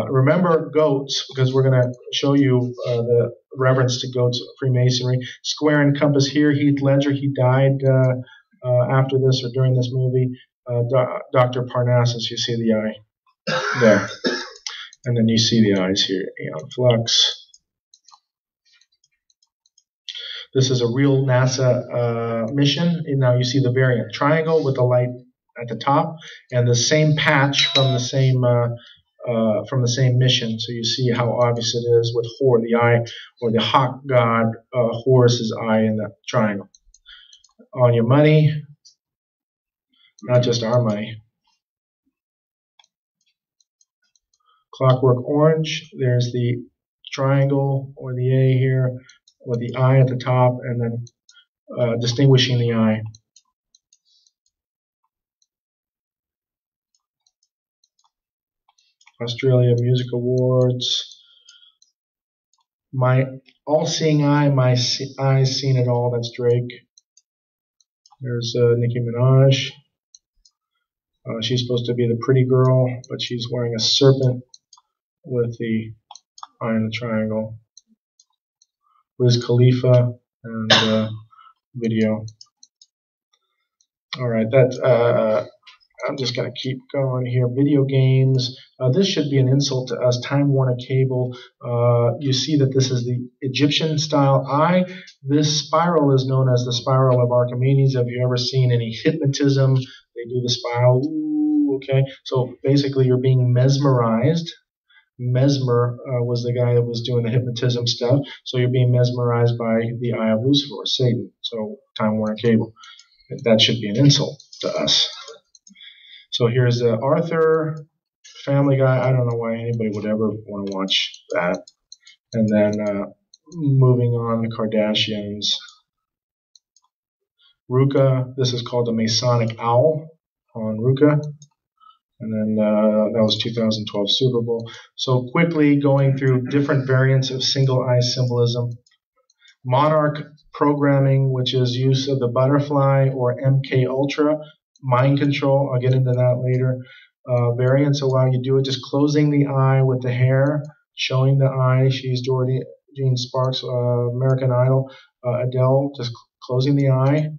Remember goats, because we're going to show you the reverence to goats, Freemasonry. Square and compass here, Heath Ledger, he died after this or during this movie. Dr. Parnassus, you see the eye there. And then you see the eyes here, Aeon Flux. This is a real NASA mission. And now you see the variant triangle with the light at the top, and the same patch from the same mission. So you see how obvious it is with Hor, the eye, or the hawk god Horus's eye in that triangle. On your money, not just our money. Clockwork Orange. There's the triangle or the A here, with the eye at the top, and then distinguishing the eye. Australia Music Awards. My all-seeing eye, my eyes seen it all. That's Drake. There's Nicki Minaj. She's supposed to be the pretty girl, but she's wearing a serpent with the eye in the triangle. Wiz Khalifa and video. All right, I'm just going to keep going here. Video games. This should be an insult to us. Time Warner Cable. You see that this is the Egyptian-style eye. This spiral is known as the spiral of Archimedes. Have you ever seen any hypnotism? They do the spiral. Ooh, okay. So basically, you're being mesmerized. Mesmer was the guy that was doing the hypnotism stuff. So you're being mesmerized by the eye of Lucifer, or Satan. So Time Warner Cable. That should be an insult to us. So here's Arthur, Family Guy. I don't know why anybody would ever want to watch that. And then moving on, the Kardashians. Ruka. This is called the Masonic Owl on Ruka. And then that was 2012 Super Bowl. So quickly going through different variants of single eye symbolism. Monarch programming, which is use of the butterfly or MK Ultra. Mind control, I'll get into that later. Variants of how you do it, just closing the eye with the hair, showing the eye. She's Jean Sparks, American Idol. Adele, just closing the eye.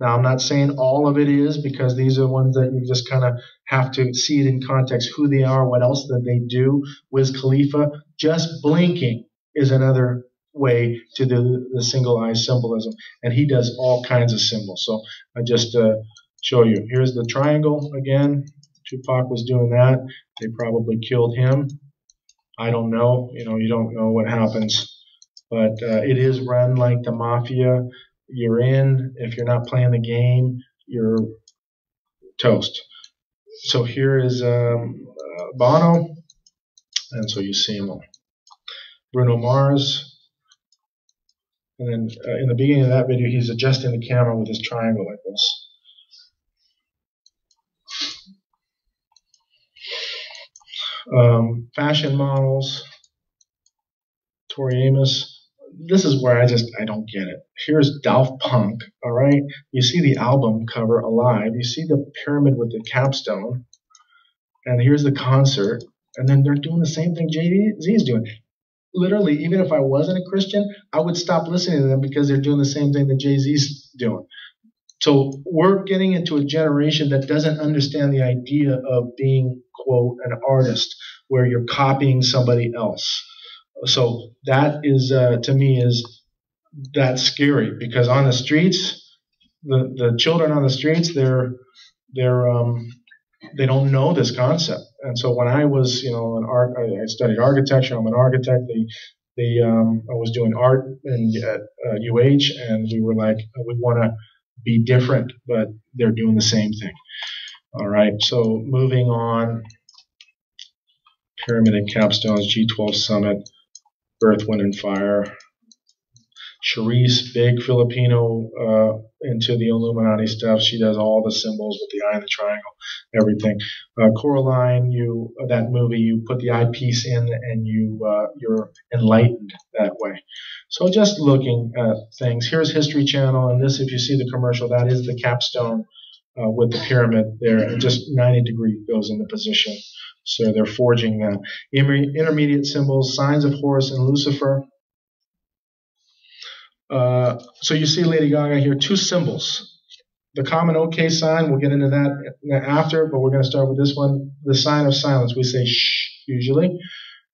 Now, I'm not saying all of it is, because these are ones that you just kind of have to see it in context, who they are, what else that they do. Wiz Khalifa, just blinking is another way to do the single eye symbolism. And he does all kinds of symbols. So I just show you. Here's the triangle again. Tupac was doing that. They probably killed him. I don't know. You don't know what happens. But it is run like the mafia. You're in. If you're not playing the game, you're toast. So here is Bono. And so you see him all. Bruno Mars. And then in the beginning of that video, he's adjusting the camera with his triangle like this. Fashion models. Tori Amos. This is where I don't get it. Here's Daft Punk, all right? You see the album cover, Alive. You see the pyramid with the capstone. And here's the concert. And then they're doing the same thing Jay-Z is doing. Literally, even if I wasn't a Christian, I would stop listening to them because they're doing the same thing that Jay-Z's doing. So we're getting into a generation that doesn't understand the idea of being, quote, an artist, where you're copying somebody else. So that is, to me, that's scary, because on the streets, the children on the streets, they're they don't know this concept. And so when I was, an art, I studied architecture. I'm an architect. I was doing art at UH, and we were like, we want to be different, but they're doing the same thing. All right. So moving on. Pyramid and capstones, G12 summit, earth, wind, and fire. Charisse, big Filipino, into the Illuminati stuff. She does all the symbols with the eye and the triangle, everything. Coraline, that movie, you put the eyepiece in and you're enlightened that way. So just looking at things. Here's History Channel, and this, if you see the commercial, that is the capstone with the pyramid there, and just 90 degree goes into position. So they're forging that. Intermediate symbols, signs of Horus and Lucifer. So you see Lady Gaga here, two symbols. The common OK sign, we'll get into that after, but we're going to start with this one. The sign of silence. We say shh usually,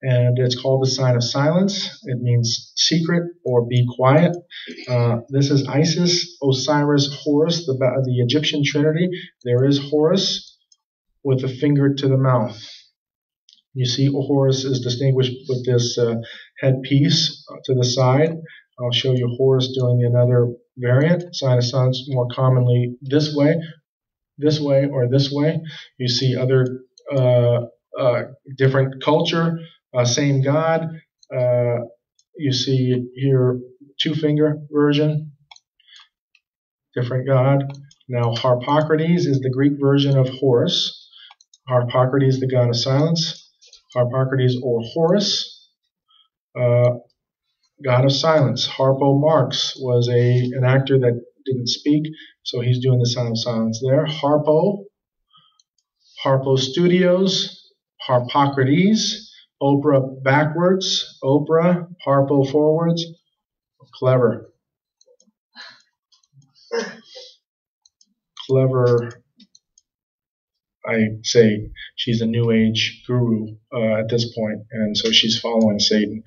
and it's called the sign of silence. It means secret or be quiet. This is Isis, Osiris, Horus, the Egyptian trinity. There is Horus with a finger to the mouth. You see Horus is distinguished with this headpiece to the side. I'll show you Horus doing another variant. Sign of silence more commonly this way, or this way. You see other different culture, same God. You see here two-finger version, different God. Now Harpocrates is the Greek version of Horus. Harpocrates, the god of silence. Harpocrates or Horus, god of silence. Harpo Marx was an actor that didn't speak, so he's doing the sign of silence there. Harpo Studios, Harpocrates, Oprah backwards, Oprah, Harpo forwards. Clever. I say she's a new age guru at this point, and so she's following Satan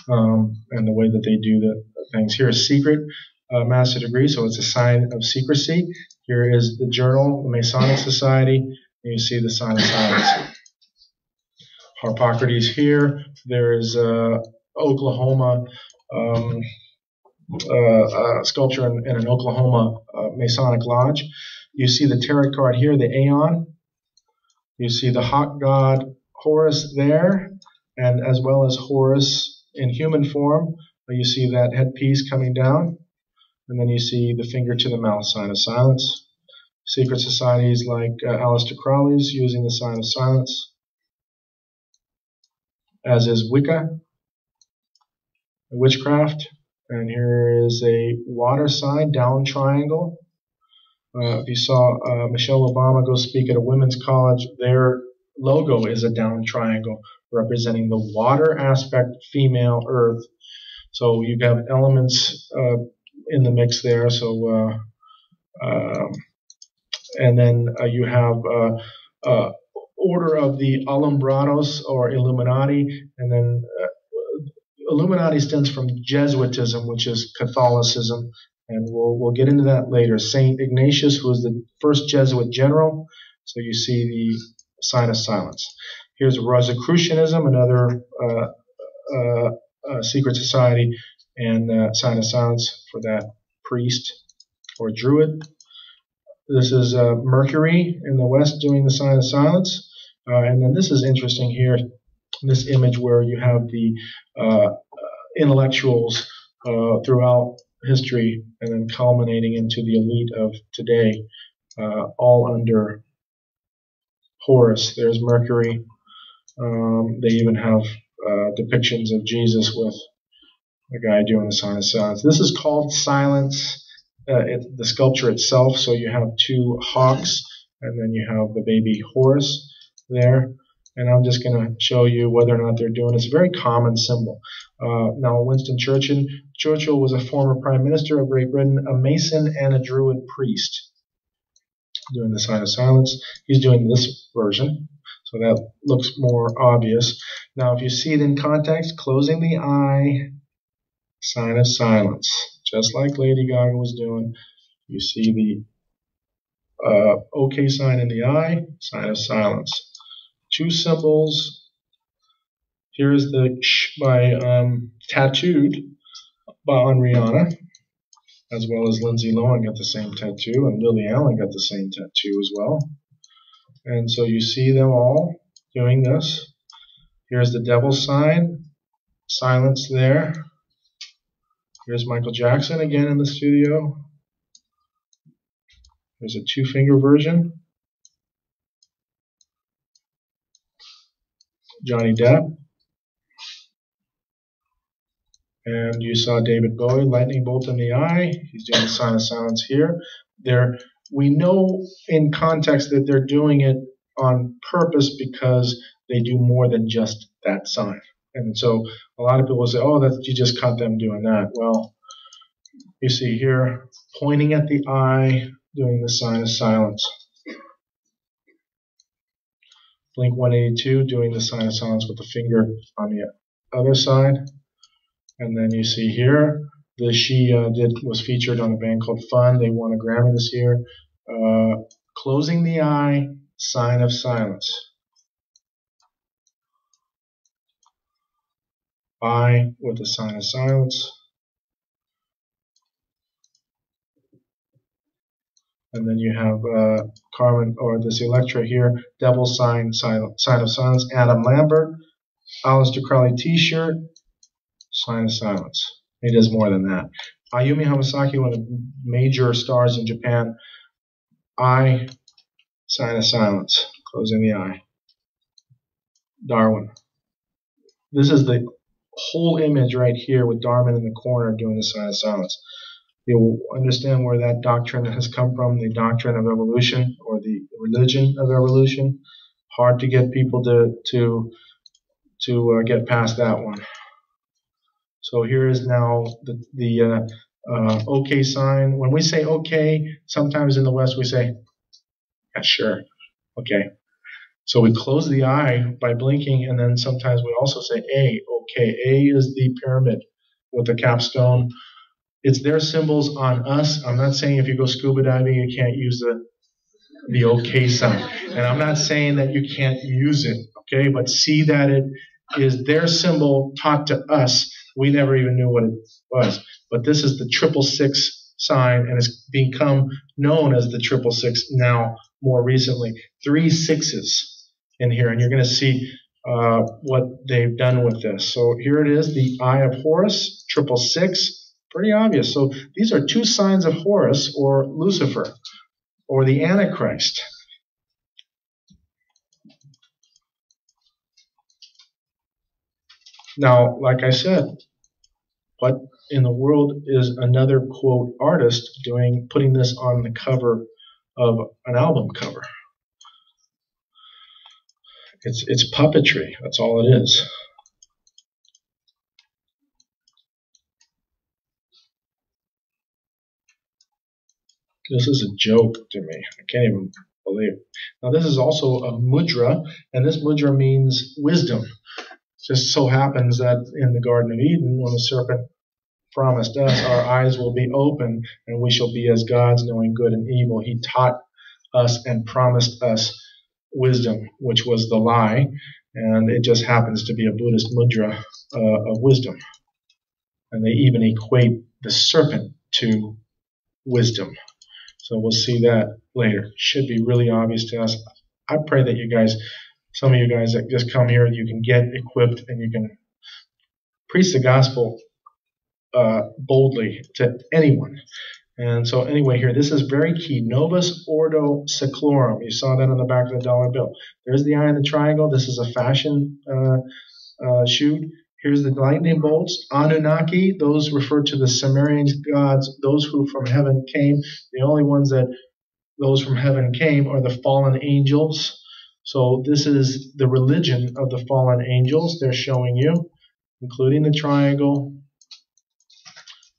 and the way that they do the things. Here is secret, master degree, so it's a sign of secrecy. Here is the journal, the Masonic Society, and you see the sign of silence. Harpocrates here. There is Oklahoma sculpture in an Oklahoma Masonic lodge. You see the tarot card here, the Aeon. You see the hawk god Horus there, and as well as Horus in human form. You see that headpiece coming down, and then you see the finger to the mouth, sign of silence. Secret societies like Aleister Crowley's using the sign of silence, as is Wicca, witchcraft. And here is a water sign, down triangle. If you saw Michelle Obama go speak at a women's college, their logo is a down triangle representing the water aspect, female, earth. So you have elements in the mix there. So, and then you have Order of the Alumbrados or Illuminati, and then Illuminati stems from Jesuitism, which is Catholicism. And we'll get into that later. Saint Ignatius was the first Jesuit general, so you see the sign of silence. Here's Rosicrucianism, another secret society, and sign of silence for that priest or druid. This is Mercury in the west doing the sign of silence. And then this is interesting here, this image where you have the intellectuals throughout history and then culminating into the elite of today, all under Horus. There's Mercury. They even have depictions of Jesus with a guy doing the sign of silence. This is called silence, the sculpture itself. So you have two hawks, and then you have the baby Horus there. And I'm just going to show you whether or not they're doing it. It's a very common symbol. Now, Winston Churchill was a former prime minister of Great Britain, a Mason and a Druid priest, doing the sign of silence. He's doing this version, so that looks more obvious. Now, if you see it in context, closing the eye, sign of silence, just like Lady Gaga was doing. You see OK sign in the eye, sign of silence. Two symbols. Here's the sh by tattooed on Rihanna, as well as Lindsay Lohan got the same tattoo, and Lily Allen got the same tattoo as well. And so you see them all doing this. Here's the devil sign, silence there. Here's Michael Jackson again in the studio. There's a two-finger version. Johnny Depp. And you saw David Bowie, lightning bolt in the eye. He's doing the sign of silence here. We know in context that they're doing it on purpose because they do more than just that sign. And so a lot of people say, oh, you just caught them doing that. Well, you see here, pointing at the eye, doing the sign of silence. Blink 182, doing the sign of silence with the finger on the other side. And then you see here, she was featured on a band called Fun. They won a Grammy this year. Closing the eye, sign of silence. Eye with the sign of silence. And then you have Carmen, or this Electra here, devil sign, sign of silence. Adam Lambert, Aleister Crowley t-shirt, sign of silence. He does more than that. Ayumi Hamasaki, one of the major stars in Japan, eye, sign of silence, closing the eye. Darwin. This is the whole image right here with Darwin in the corner doing the sign of silence. You'll understand where that doctrine has come from, the doctrine of evolution, or the religion of evolution. Hard to get people to get past that one. So here is now the OK sign. When we say OK, sometimes in the West we say, yeah, sure, okay. So we close the eye by blinking, and then sometimes we also say A, OK. A is the pyramid with the capstone. It's their symbols on us. I'm not saying if you go scuba diving you can't use the OK sign. And I'm not saying that you can't use it, okay? But see that it is their symbol taught to us. We never even knew what it was. But this is the 666 sign, and it's become known as the 666 now more recently. 3 6s in here, and you're going to see what they've done with this. So here it is, the Eye of Horus, 666. Pretty obvious. So these are two signs of Horus, or Lucifer, or the Antichrist. Now, like I said, what in the world is another, quote, artist putting this on the cover of an album cover? It's puppetry. That's all it is. This is a joke to me. I can't even believe it. Now, this is also a mudra, and this mudra means wisdom. It just so happens that in the Garden of Eden, when the serpent promised us our eyes will be open and we shall be as gods, knowing good and evil, he taught us and promised us wisdom, which was the lie, and it just happens to be a Buddhist mudra of wisdom. And they even equate the serpent to wisdom. So we'll see that later. Should be really obvious to us. I pray that you guys, some of you guys that just come here, you can get equipped and you can preach the gospel boldly to anyone. And so anyway, here, this is very key. Novus Ordo Seclorum. You saw that on the back of the dollar bill. There's the eye in the triangle. This is a fashion shoot. Here's the lightning bolts. Anunnaki, those refer to the Sumerian gods, those who from heaven came. The only ones that those from heaven came are the fallen angels. So this is the religion of the fallen angels they're showing you, including the triangle.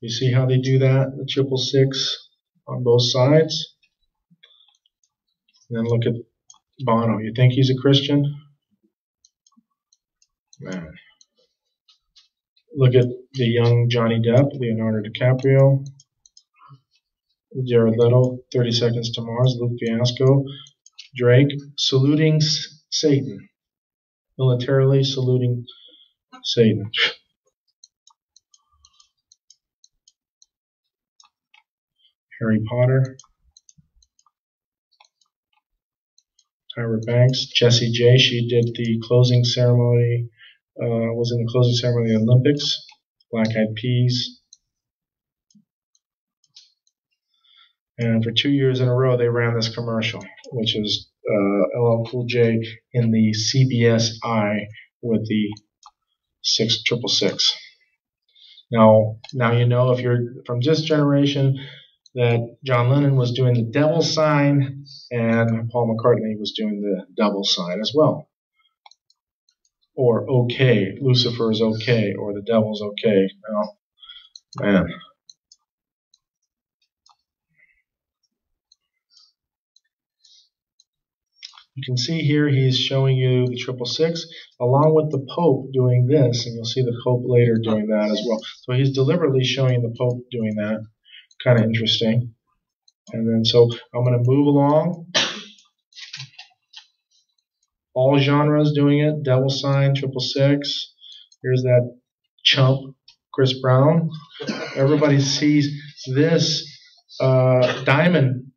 You see how they do that, the 666 on both sides. And then look at Bono. You think he's a Christian? Man. Look at the young Johnny Depp, Leonardo DiCaprio. Jared Leto, 30 Seconds to Mars, Luke Fiasco, Drake, saluting Satan, militarily saluting Satan. Harry Potter, Tyra Banks, Jessie J. She did the closing ceremony, was in the closing ceremony of the Olympics. Black Eyed Peas. And for 2 years in a row, they ran this commercial, which is LL Cool J in the CBS Eye with the 666. Now you know, if you're from this generation, that John Lennon was doing the devil sign and Paul McCartney was doing the double sign as well. Or okay, Lucifer is okay, or the devil's okay. Well, man. You can see here he's showing you the 666 along with the Pope doing this, and you'll see the Pope later doing that as well. So he's deliberately showing the Pope doing that. Kind of interesting. And then so I'm going to move along. All genres doing it. Devil sign, 666. Here's that chump, Chris Brown. Everybody sees this diamond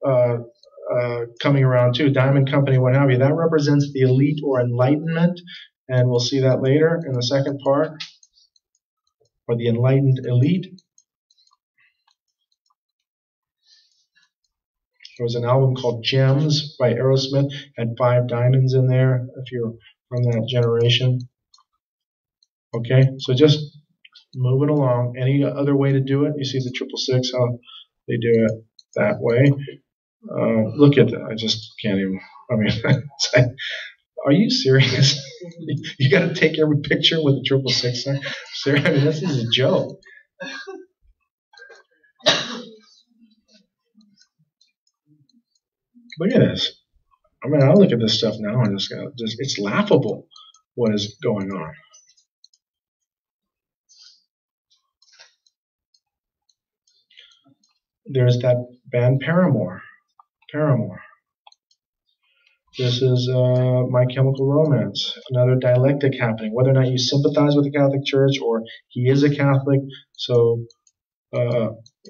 coming around too. Diamond Company, what have you. That represents the elite or enlightenment. And we'll see that later in the second part. Or the enlightened elite. There was an album called Gems by Aerosmith, had 5 diamonds in there, if you're from that generation. Okay, so just move it along. Any other way to do it? You see the 666, how they do it that way. Look at that. I just can't even. I mean, it's like, are you serious? You got to take every picture with the 666. Seriously, I mean, this is a joke. Look at this. I mean, I look at this stuff now and it's laughable what is going on. There's that band Paramore. This is My Chemical Romance. Another dialectic happening. Whether or not you sympathize with the Catholic Church or he is a Catholic, so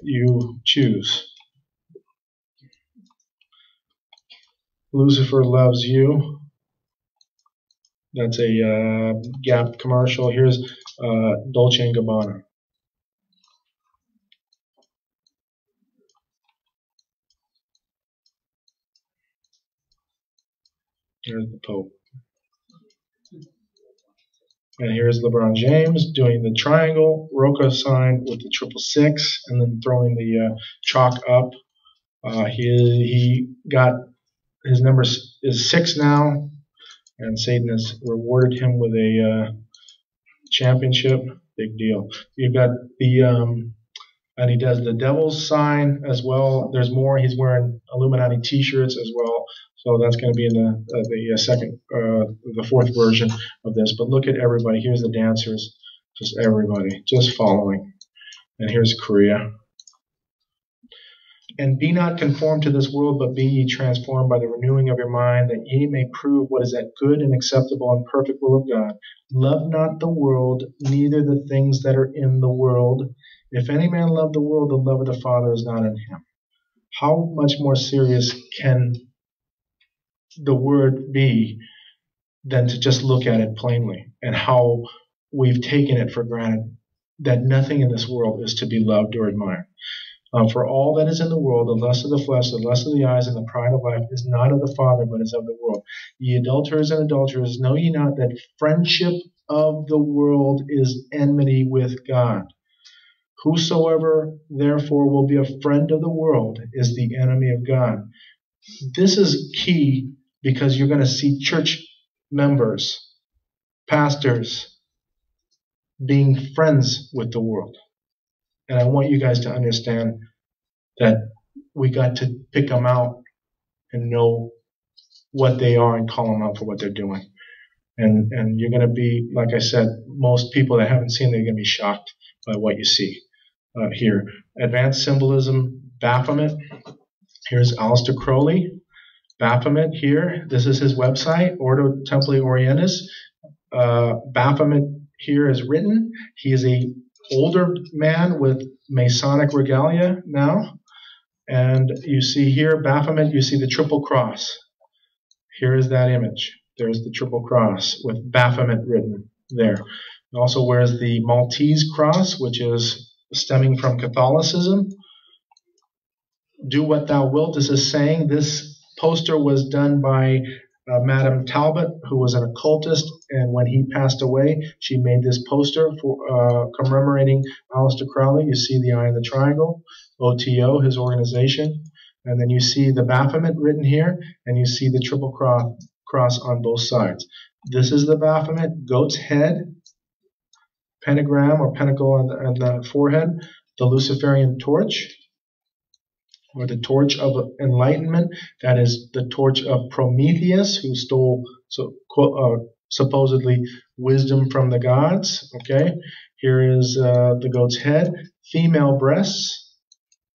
you choose. Lucifer Loves You. That's a Gap commercial. Here's Dolce & Gabbana. Here's the Pope. And here's LeBron James doing the triangle, Roca sign with the 666, and then throwing the chalk up. He got, his number is 6 now, and Satan has rewarded him with a championship. Big deal. You've got the, and he does the devil's sign as well. There's more. He's wearing Illuminati t-shirts as well. So that's going to be in the fourth version of this. But look at everybody. Here's the dancers. Just everybody. Just following. And here's Korea. And be not conformed to this world, but be ye transformed by the renewing of your mind, that ye may prove what is that good and acceptable and perfect will of God. Love not the world, neither the things that are in the world. If any man love the world, the love of the Father is not in him. How much more serious can the word be than to just look at it plainly, and how we've taken it for granted that nothing in this world is to be loved or admired. For all that is in the world, the lust of the flesh, the lust of the eyes, and the pride of life is not of the Father, but is of the world. Ye adulterers and adulterers, know ye not that friendship of the world is enmity with God? Whosoever therefore will be a friend of the world is the enemy of God. This is key, because you're going to see church members, pastors, being friends with the world. And I want you guys to understand that we got to pick them out and know what they are and call them out for what they're doing. And you're going to be, like I said, most people that haven't seen, they're going to be shocked by what you see here. Advanced symbolism, Baphomet. Here's Aleister Crowley. Baphomet here. This is his website, Ordo Templi Orientis. Baphomet here is written. He is a older man with Masonic regalia now. And you see here, Baphomet, you see the Triple Cross. Here is that image. There's the Triple Cross with Baphomet written there. He also wears the Maltese cross, which is stemming from Catholicism. Do what thou wilt is a saying. This poster was done by Madame Talbot, who was an occultist, and when he passed away, she made this poster for commemorating Aleister Crowley. You see the eye in the triangle, OTO, his organization, and then you see the Baphomet written here, and you see the Triple Cross on both sides. This is the Baphomet, goat's head, pentagram or pentacle on the forehead, the Luciferian torch, or the torch of enlightenment. That is the torch of Prometheus, who stole supposedly wisdom from the gods. Okay, here is the goat's head, female breasts,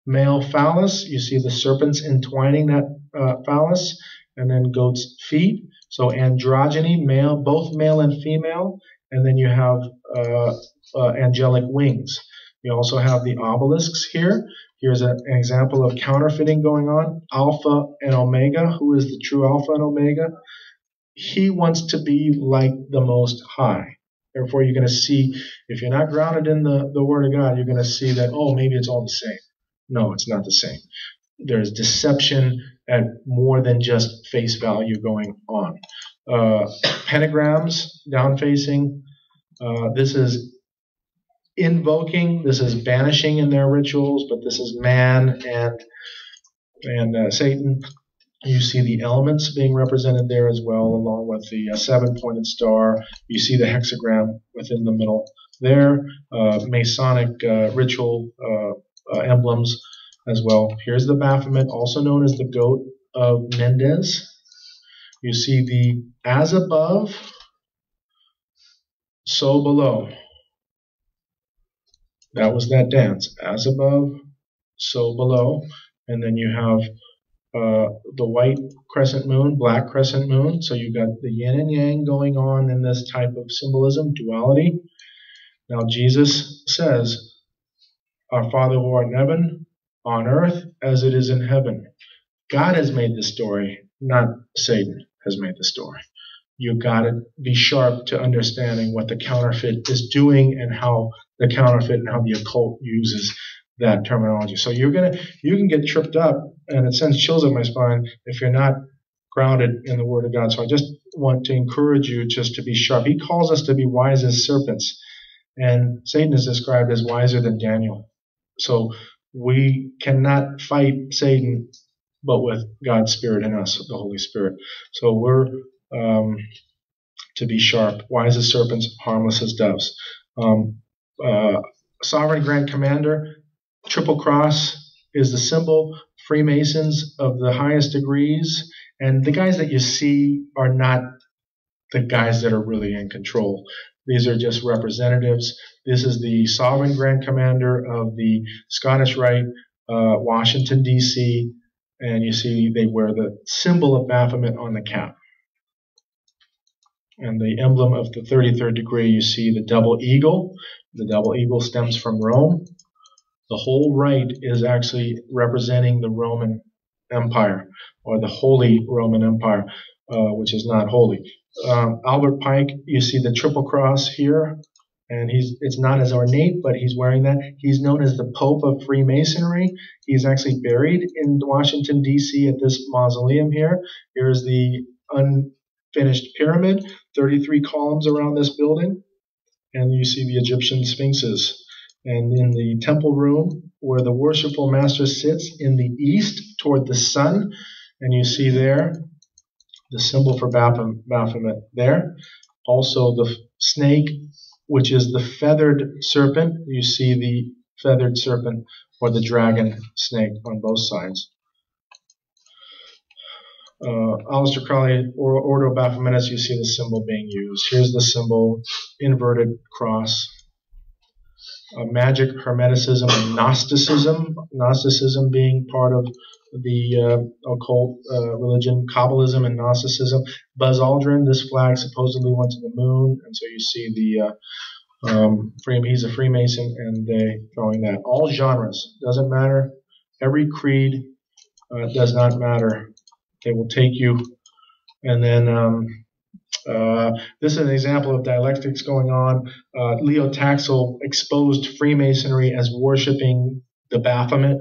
male phallus. You see the serpents entwining that phallus, and then goat's feet. So androgyny, male, both male and female, and then you have angelic wings. You also have the obelisks here. Here's an example of counterfeiting going on. Alpha and Omega. Who is the true Alpha and Omega? He wants to be like the Most High. Therefore, you're going to see, if you're not grounded in the Word of God, you're going to see that, oh, maybe it's all the same. No, it's not the same. There's deception at more than just face value going on. Pentagrams, down facing. This is invoking, this is banishing in their rituals, but this is man and Satan. You see the elements being represented there as well, along with the seven-pointed star. You see the hexagram within the middle there, Masonic ritual emblems as well. Here's the Baphomet, also known as the goat of Mendez. You see the as above, so below. That was that dance. As above, so below. And then you have the white crescent moon, black crescent moon. So you've got the yin and yang going on in this type of symbolism, duality. Now Jesus says, our Father who art in heaven, on earth as it is in heaven. God has made the story, not Satan has made the story. You've got to be sharp to understanding what the counterfeit is doing and how the counterfeit and how the occult uses that terminology. So you can get tripped up, and it sends chills up my spine if you're not grounded in the Word of God. So I just want to encourage you just to be sharp. He calls us to be wise as serpents, and Satan is described as wiser than Daniel. So we cannot fight Satan, but with God's Spirit in us, the Holy Spirit. So we're to be sharp, wise as serpents, harmless as doves. Sovereign Grand Commander, Triple Cross is the symbol. Freemasons of the highest degrees, and the guys that you see are not the guys that are really in control. These are just representatives. This is the Sovereign Grand Commander of the Scottish Rite, Washington, D.C., and you see they wear the symbol of Baphomet on the cap. And the emblem of the 33rd degree, you see the double eagle. The double eagle stems from Rome. The whole rite is actually representing the Roman Empire, or the Holy Roman Empire, which is not holy. Albert Pike, you see the Triple Cross here, and it's not as ornate, but he's wearing that. He's known as the Pope of Freemasonry. He's actually buried in Washington, D.C. at this mausoleum here. Here's the unfinished pyramid, 33 columns around this building, and you see the Egyptian sphinxes. And in the temple room where the worshipful master sits in the east toward the sun, and you see there the symbol for Baphomet there. Also the snake, which is the feathered serpent. You see the feathered serpent or the dragon snake on both sides. Aleister Crowley, Ordo Baphometus, you see the symbol being used. Here's the symbol, inverted cross. magic, Hermeticism, and Gnosticism. Gnosticism being part of the occult religion, Kabbalism and Gnosticism. Buzz Aldrin, this flag supposedly went to the moon, and so you see the he's a Freemason, and they throwing that. All genres, doesn't matter. Every creed does not matter. They will take you. And then this is an example of dialectics going on. Leo Taxil exposed Freemasonry as worshiping the Baphomet,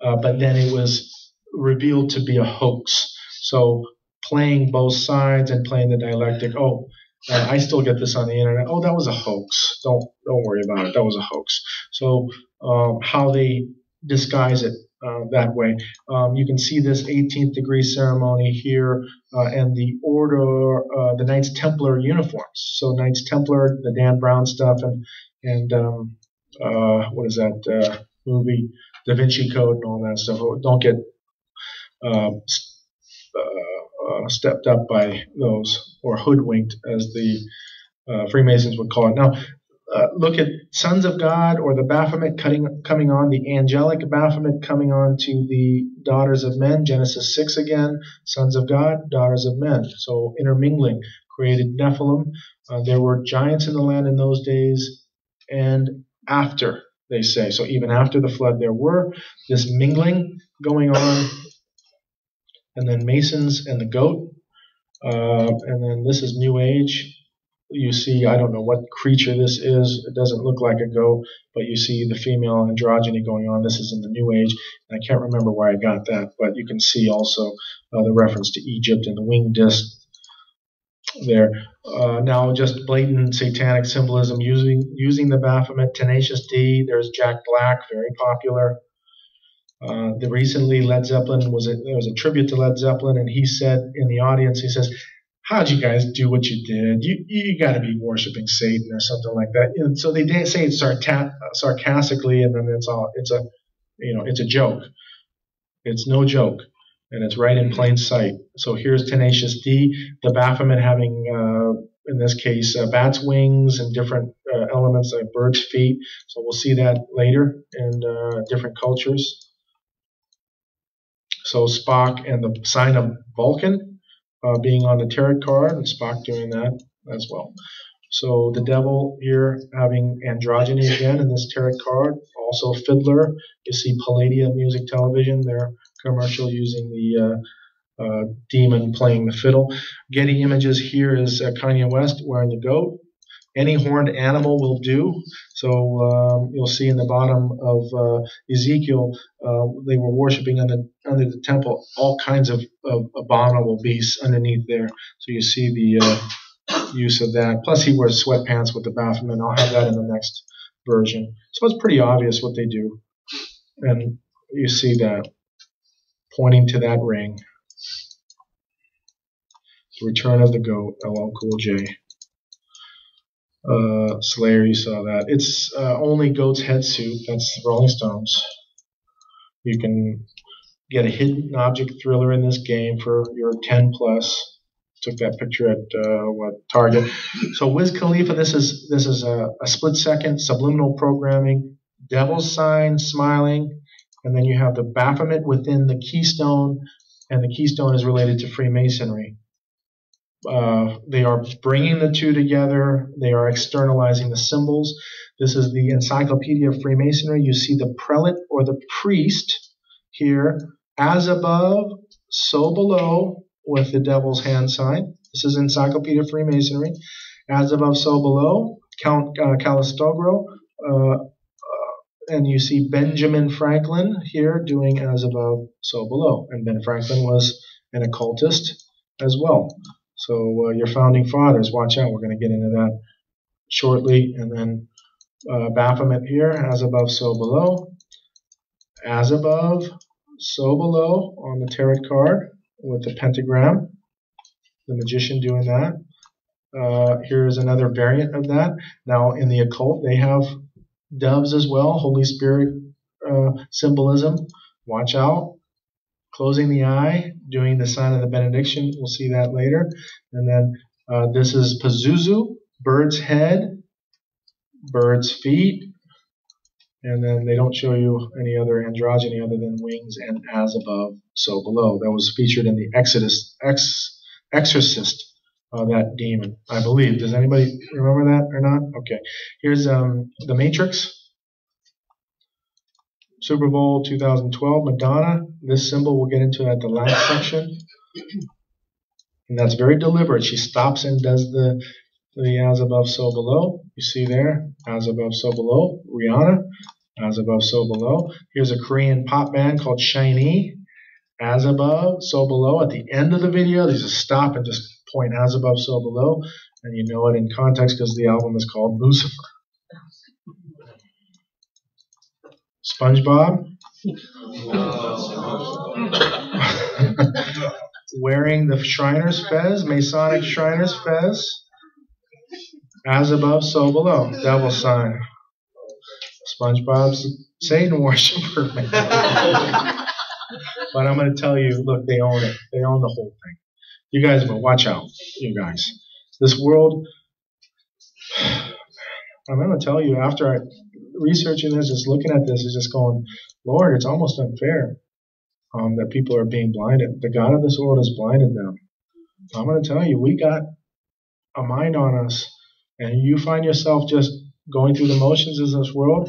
but then it was revealed to be a hoax. So playing both sides and playing the dialectic. I still get this on the internet. Oh, that was a hoax. Don't worry about it. That was a hoax. So how they disguise it that way. You can see this 18th degree ceremony here and the order, the Knights Templar uniforms. So Knights Templar, the Dan Brown stuff, and what is that movie, Da Vinci Code and all that stuff. Don't get stepped up by those, or hoodwinked, as the Freemasons would call it. Now, look at Sons of God, or the Baphomet coming on, the angelic Baphomet coming on to the daughters of men. Genesis 6 again, Sons of God, daughters of men. So intermingling created Nephilim. There were giants in the land in those days, and after, they say. So even after the flood, there were this mingling going on. And then Masons and the goat. And then this is New Age. You see, I don't know what creature this is. It doesn't look like a goat, but you see the female androgyny going on. This is in the New Age. And I can't remember where I got that, but you can see also the reference to Egypt and the winged disc there. Now, just blatant satanic symbolism using the Baphomet. Tenacious D. There's Jack Black, very popular. Recently, Led Zeppelin there was a tribute to Led Zeppelin, and he said in the audience, he says, "How'd you guys do what you did? You got to be worshiping Satan or something like that." And so they didn't say it sarcastically, and then it's a joke. It's no joke, and it's right in plain sight. So here's Tenacious D, the Baphomet having, in this case, bat's wings and different elements like bird's feet. So we'll see that later in different cultures. So Spock and the sign of Vulcan being on the tarot card, and Spock doing that as well. So the devil here having androgyny again in this tarot card. Also Fiddler. You see Palladia Music Television, their commercial using the demon playing the fiddle. Getty Images here is Kanye West wearing the goat. Any horned animal will do. So you'll see in the bottom of Ezekiel, they were worshiping under the temple all kinds of abominable beasts underneath there. So you see the use of that. Plus he wears sweatpants with the Baphomet. I'll have that in the next version. So it's pretty obvious what they do. And you see that pointing to that ring. The Return of the Goat, LL Cool J. Slayer, you saw that. It's only Goat's head suit. That's the Rolling Stones. You can get a hidden object thriller in this game for your 10 plus. Took that picture at Target. So Wiz Khalifa, this is a split second subliminal programming. Devil's sign smiling, and then you have the Baphomet within the keystone, and the keystone is related to Freemasonry. They are bringing the two together. They are externalizing the symbols. This is the Encyclopedia of Freemasonry. You see the prelate or the priest here, as above, so below, with the devil's hand sign. This is Encyclopedia of Freemasonry. As above, so below. Count Cagliostro. And you see Benjamin Franklin here doing as above, so below. And Ben Franklin was an occultist as well. So your founding fathers, watch out. We're going to get into that shortly. And then Baphomet here, as above, so below. As above, so below on the tarot card with the pentagram. The magician doing that. Here's another variant of that. Now in the occult, they have doves as well, Holy Spirit symbolism. Watch out. Closing the eye, doing the sign of the benediction. We'll see that later. And then this is Pazuzu, bird's head, bird's feet, And then they don't show you any other androgyny other than wings and as above, so below. That was featured in the Exorcist, that demon, I believe. Does anybody remember that or not? Okay. Here's The Matrix. Super Bowl 2012, Madonna. This symbol we'll get into at the last section. And that's very deliberate. She stops and does the as above, so below. You see there, as above, so below. Rihanna, as above, so below. Here's a Korean pop band called SHINee. As above, so below. At the end of the video, they just stop and just point as above, so below. And you know it in context because the album is called Lucifer. SpongeBob. Wearing the Shriner's Fez, Masonic Shriner's Fez. As above, so below. Devil sign. SpongeBob's Satan worshiper. But I'm going to tell you, look, they own it. They own the whole thing. You guys, but watch out, you guys. This world, I'm going to tell you, after researching this, just looking at this, is just going, Lord, it's almost unfair that people are being blinded. The God of this world has blinded them. I'm going to tell you, we got a mind on us, and you find yourself just going through the motions in this world,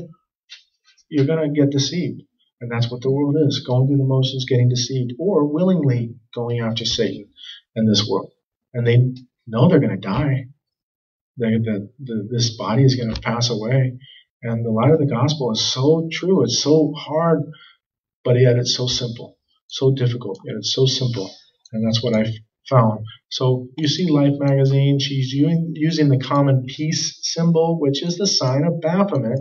you're going to get deceived. And that's what the world is, going through the motions, getting deceived, or willingly going after Satan in this world. And they know they're going to die. This body is going to pass away. And the light of the gospel is so true. It's so hard, but yet it's so simple. So difficult, yet it's so simple. And that's what I found. So you see Life magazine, she's using the common peace symbol, which is the sign of Baphomet.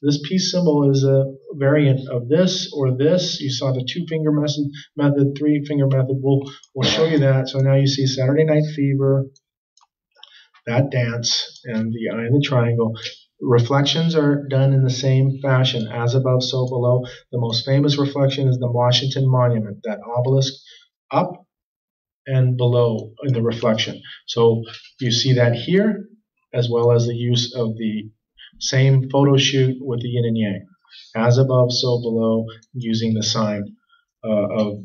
This peace symbol is a variant of this or this. You saw the 2-finger method, 3-finger method. We'll show you that. So now you see Saturday Night Fever, that dance, and the eye in the triangle. Reflections are done in the same fashion, as above, so below. The most famous reflection is the Washington Monument, that obelisk up and below in the reflection. So you see that here, as well as the use of the same photo shoot with the yin and yang. As above, so below, using the sign of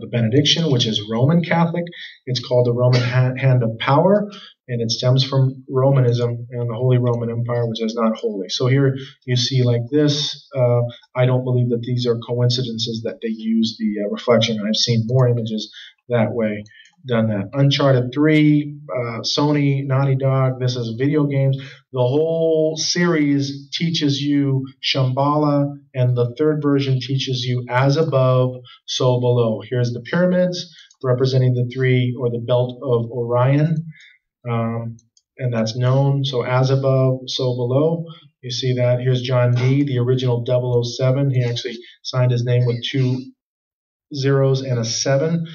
the benediction, which is Roman Catholic. It's called the Roman hand of power, and it stems from Romanism and the Holy Roman Empire, which is not holy. So here you see like this. I don't believe that these are coincidences that they use the reflection. I've seen more images that way. Done that. Uncharted 3, Sony, Naughty Dog, this is video games. The whole series teaches you Shambhala, and the third version teaches you as above, so below. Here's the pyramids representing the 3, or the belt of Orion, and that's known. So as above, so below. You see that. Here's John Dee, the original 007. He actually signed his name with 2 zeros and a 7.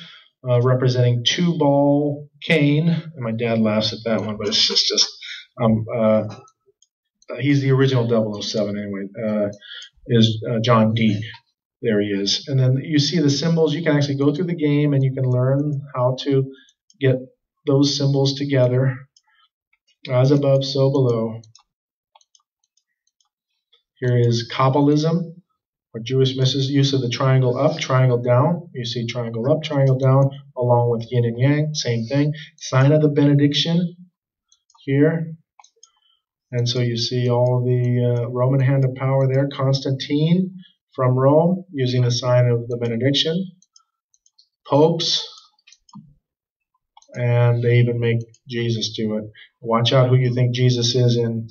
Representing 2-ball cane, and my dad laughs at that one, but it's just he's the original 007 anyway, is John Dee. There he is. And then you see the symbols. You can actually go through the game and you can learn how to get those symbols together. As above, so below. Here is Kabbalism, or Jewish use of the triangle up, triangle down. You see triangle up, triangle down, along with yin and yang, same thing. Sign of the benediction here. And so you see all the Roman hand of power there. Constantine from Rome, using the sign of the benediction. Popes, and they even make Jesus do it. Watch out who you think Jesus is in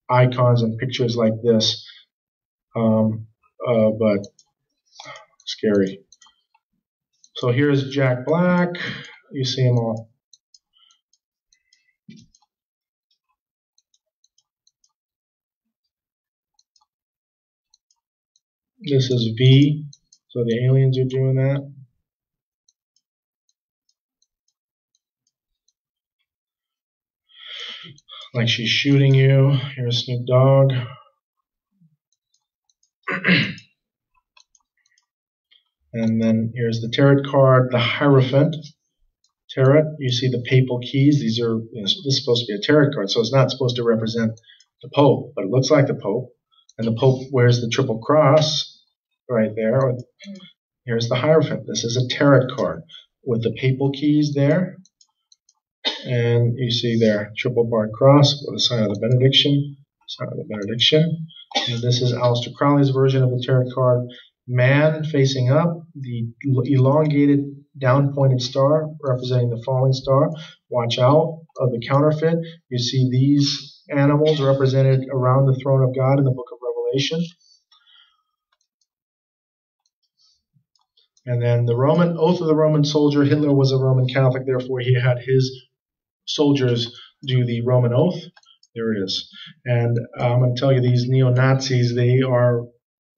icons and pictures like this. But scary. So here's Jack Black. You see them all. This is V. So the aliens are doing that. Like she's shooting you. Here's Snoop Dogg. And then here's the tarot card, the Hierophant. Tarot, you see the papal keys. These are, this is supposed to be a tarot card, so it's not supposed to represent the Pope, but it looks like the Pope. And the Pope wears the triple cross right there. Here's the Hierophant. This is a tarot card with the papal keys there. And you see there, triple barred cross with a sign of the benediction. Sign of the benediction. And this is Aleister Crowley's version of the tarot card. Man facing up, the elongated down-pointed star representing the falling star. Watch out of the counterfeit. You see these animals represented around the throne of God in the book of Revelation. And then the Roman oath of the Roman soldier. Hitler was a Roman Catholic, therefore he had his soldiers do the Roman oath. There it is. And I'm going to tell you, these neo-Nazis, they are,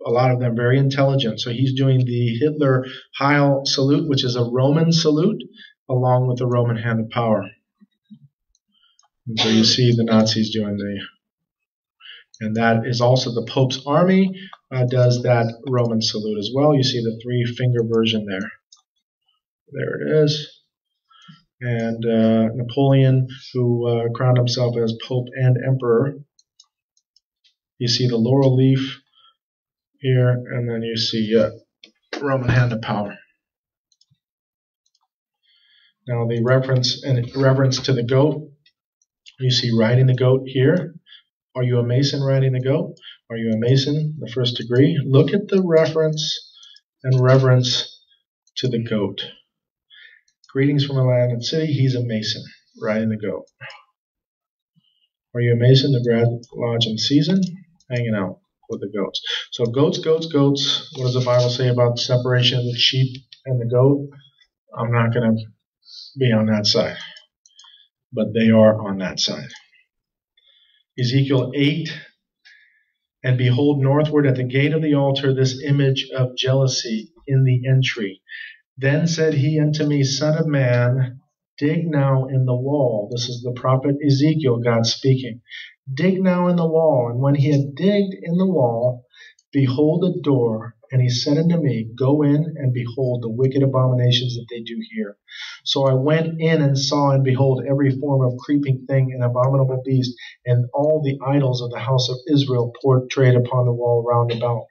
a lot of them, very intelligent. So he's doing the Hitler Heil salute, which is a Roman salute, along with the Roman hand of power. And so you see the Nazis doing and that is also the Pope's army does that Roman salute as well. You see the 3-finger version there. There it is. And Napoleon, who crowned himself as Pope and Emperor. You see the laurel leaf here, and then you see Roman hand of power. Now the reference to the goat. You see riding the goat here. Are you a Mason riding the goat? Are you a Mason, the first degree? Look at the reference and reverence to the goat. Greetings from Atlantic City. He's a Mason riding the goat. Are you a Mason, the grad lodge in season? Hanging out with the goats. So goats, goats, goats. What does the Bible say about the separation of the sheep and the goat? I'm not going to be on that side, but they are on that side. Ezekiel 8, and behold northward at the gate of the altar this image of jealousy in the entry. Then said he unto me, Son of man, dig now in the wall. This is the prophet Ezekiel, God speaking. Dig now in the wall. And when he had digged in the wall, behold a door. And he said unto me, Go in and behold the wicked abominations that they do here. So I went in and saw, and behold, every form of creeping thing and abominable beast, and all the idols of the house of Israel portrayed upon the wall round about.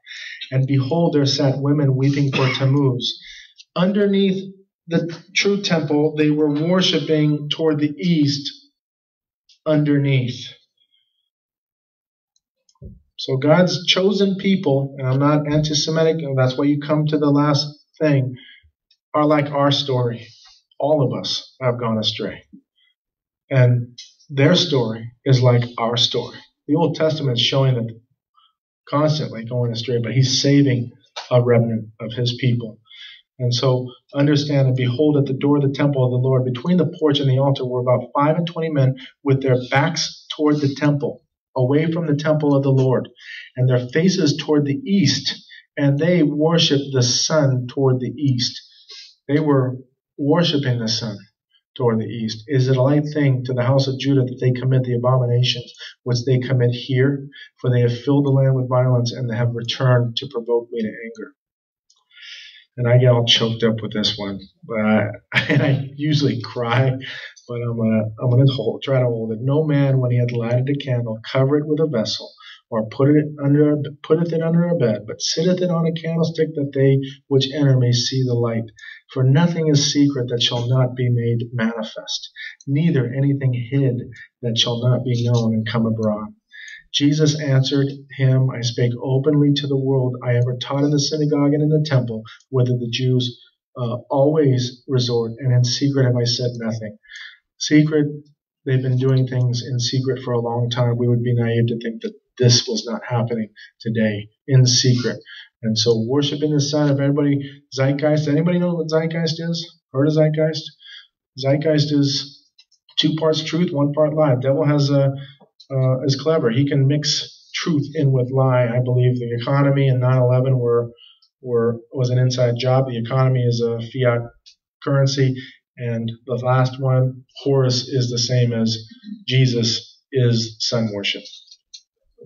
And behold, there sat women weeping for Tammuz. Underneath the true temple, they were worshiping toward the east underneath. So God's chosen people, and I'm not anti-Semitic, and that's why you come to the last thing, are like our story. All of us have gone astray. And their story is like our story. The Old Testament is showing them constantly going astray, but he's saving a remnant of his people. And so understand, and behold, at the door of the temple of the Lord, between the porch and the altar, were about 25 men with their backs toward the temple, away from the temple of the Lord, and their faces toward the east, and they worshiped the sun toward the east. They were worshiping the sun toward the east. Is it a light thing to the house of Judah that they commit the abominations which they commit here? For they have filled the land with violence, and they have returned to provoke me to anger. And I get all choked up with this one, but I usually cry, but I'm going to try to hold it. No man, when he hath lighted a candle, cover it with a vessel, or putteth it under a bed, but sitteth it on a candlestick, that they which enter may see the light. For nothing is secret that shall not be made manifest, neither anything hid that shall not be known and come abroad. Jesus answered him, I spake openly to the world. I ever taught in the synagogue and in the temple, whither the Jews always resort, and in secret have I said nothing. Secret, they've been doing things in secret for a long time. We would be naive to think that this was not happening today, in secret. And so worshiping the sun, if everybody, zeitgeist, anybody know what zeitgeist is? Heard of zeitgeist? Zeitgeist is 2 parts truth, 1 part lie. Devil is clever. He can mix truth in with lie. I believe the economy and 9/11 was an inside job. The economy is a fiat currency, and the last one, Horus, is the same as Jesus is sun worship.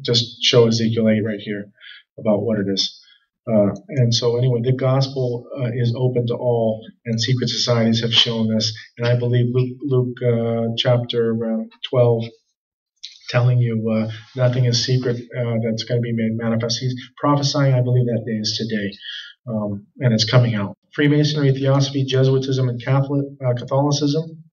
Just show Ezekiel 8 right here about what it is. And so anyway, the gospel is open to all, and secret societies have shown this. And I believe Luke chapter 12 telling you nothing is secret that's going to be made manifest. He's prophesying, I believe that day is today, and it's coming out. Freemasonry, Theosophy, Jesuitism, and Catholicism.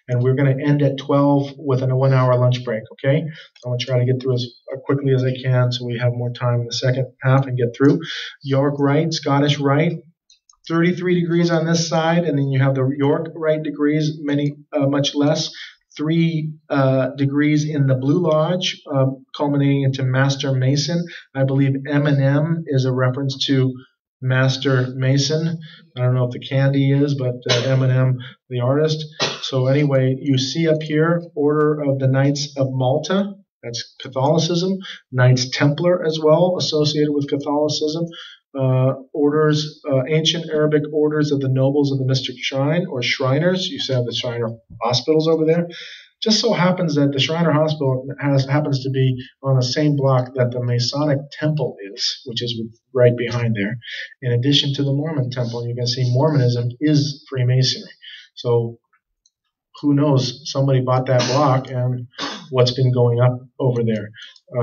And we're going to end at 12 with a 1 hour lunch break, okay? I'm going to try to get through as quickly as I can so we have more time in the second half and get through. York Rite, Scottish Rite, 33 degrees on this side, and then you have the York Rite degrees, much less. 3 degrees in the Blue Lodge, culminating into Master Mason. I believe M&M is a reference to Master Mason. I don't know if the candy is, but M&M, the artist. So anyway, you see up here, Order of the Knights of Malta. That's Catholicism. Knights Templar as well, associated with Catholicism. Orders, ancient Arabic orders of the nobles of the mystic shrine, or Shriners. You have the Shriner hospitals over there. Just so happens that the Shriner Hospital happens to be on the same block that the Masonic Temple is, which is right behind there. In addition to the Mormon Temple, you can see Mormonism is Freemasonry. So who knows? Somebody bought that block and what's been going up over there.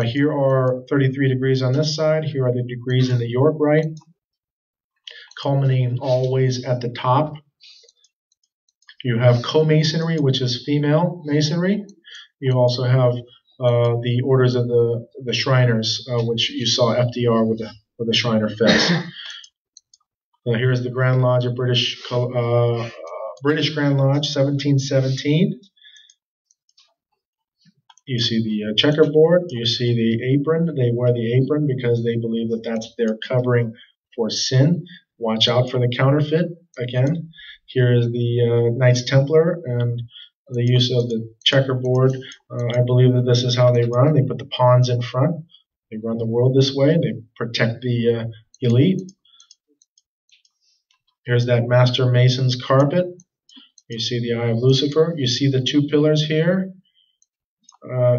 Here are 33 degrees on this side. Here are the degrees in the York Rite, culminating always at the top. You have co-masonry, which is female masonry. You also have the orders of the Shriners, which you saw FDR with the Shriner Fest. Here's the Grand Lodge of British Grand Lodge, 1717. You see the checkerboard. You see the apron. They wear the apron because they believe that that's their covering for sin. Watch out for the counterfeit. Again, here is the Knights Templar and the use of the checkerboard. I believe that this is how they run. They put the pawns in front. They run the world this way. They protect the elite. Here's that Master Mason's carpet. You see the Eye of Lucifer. You see the 2 pillars here.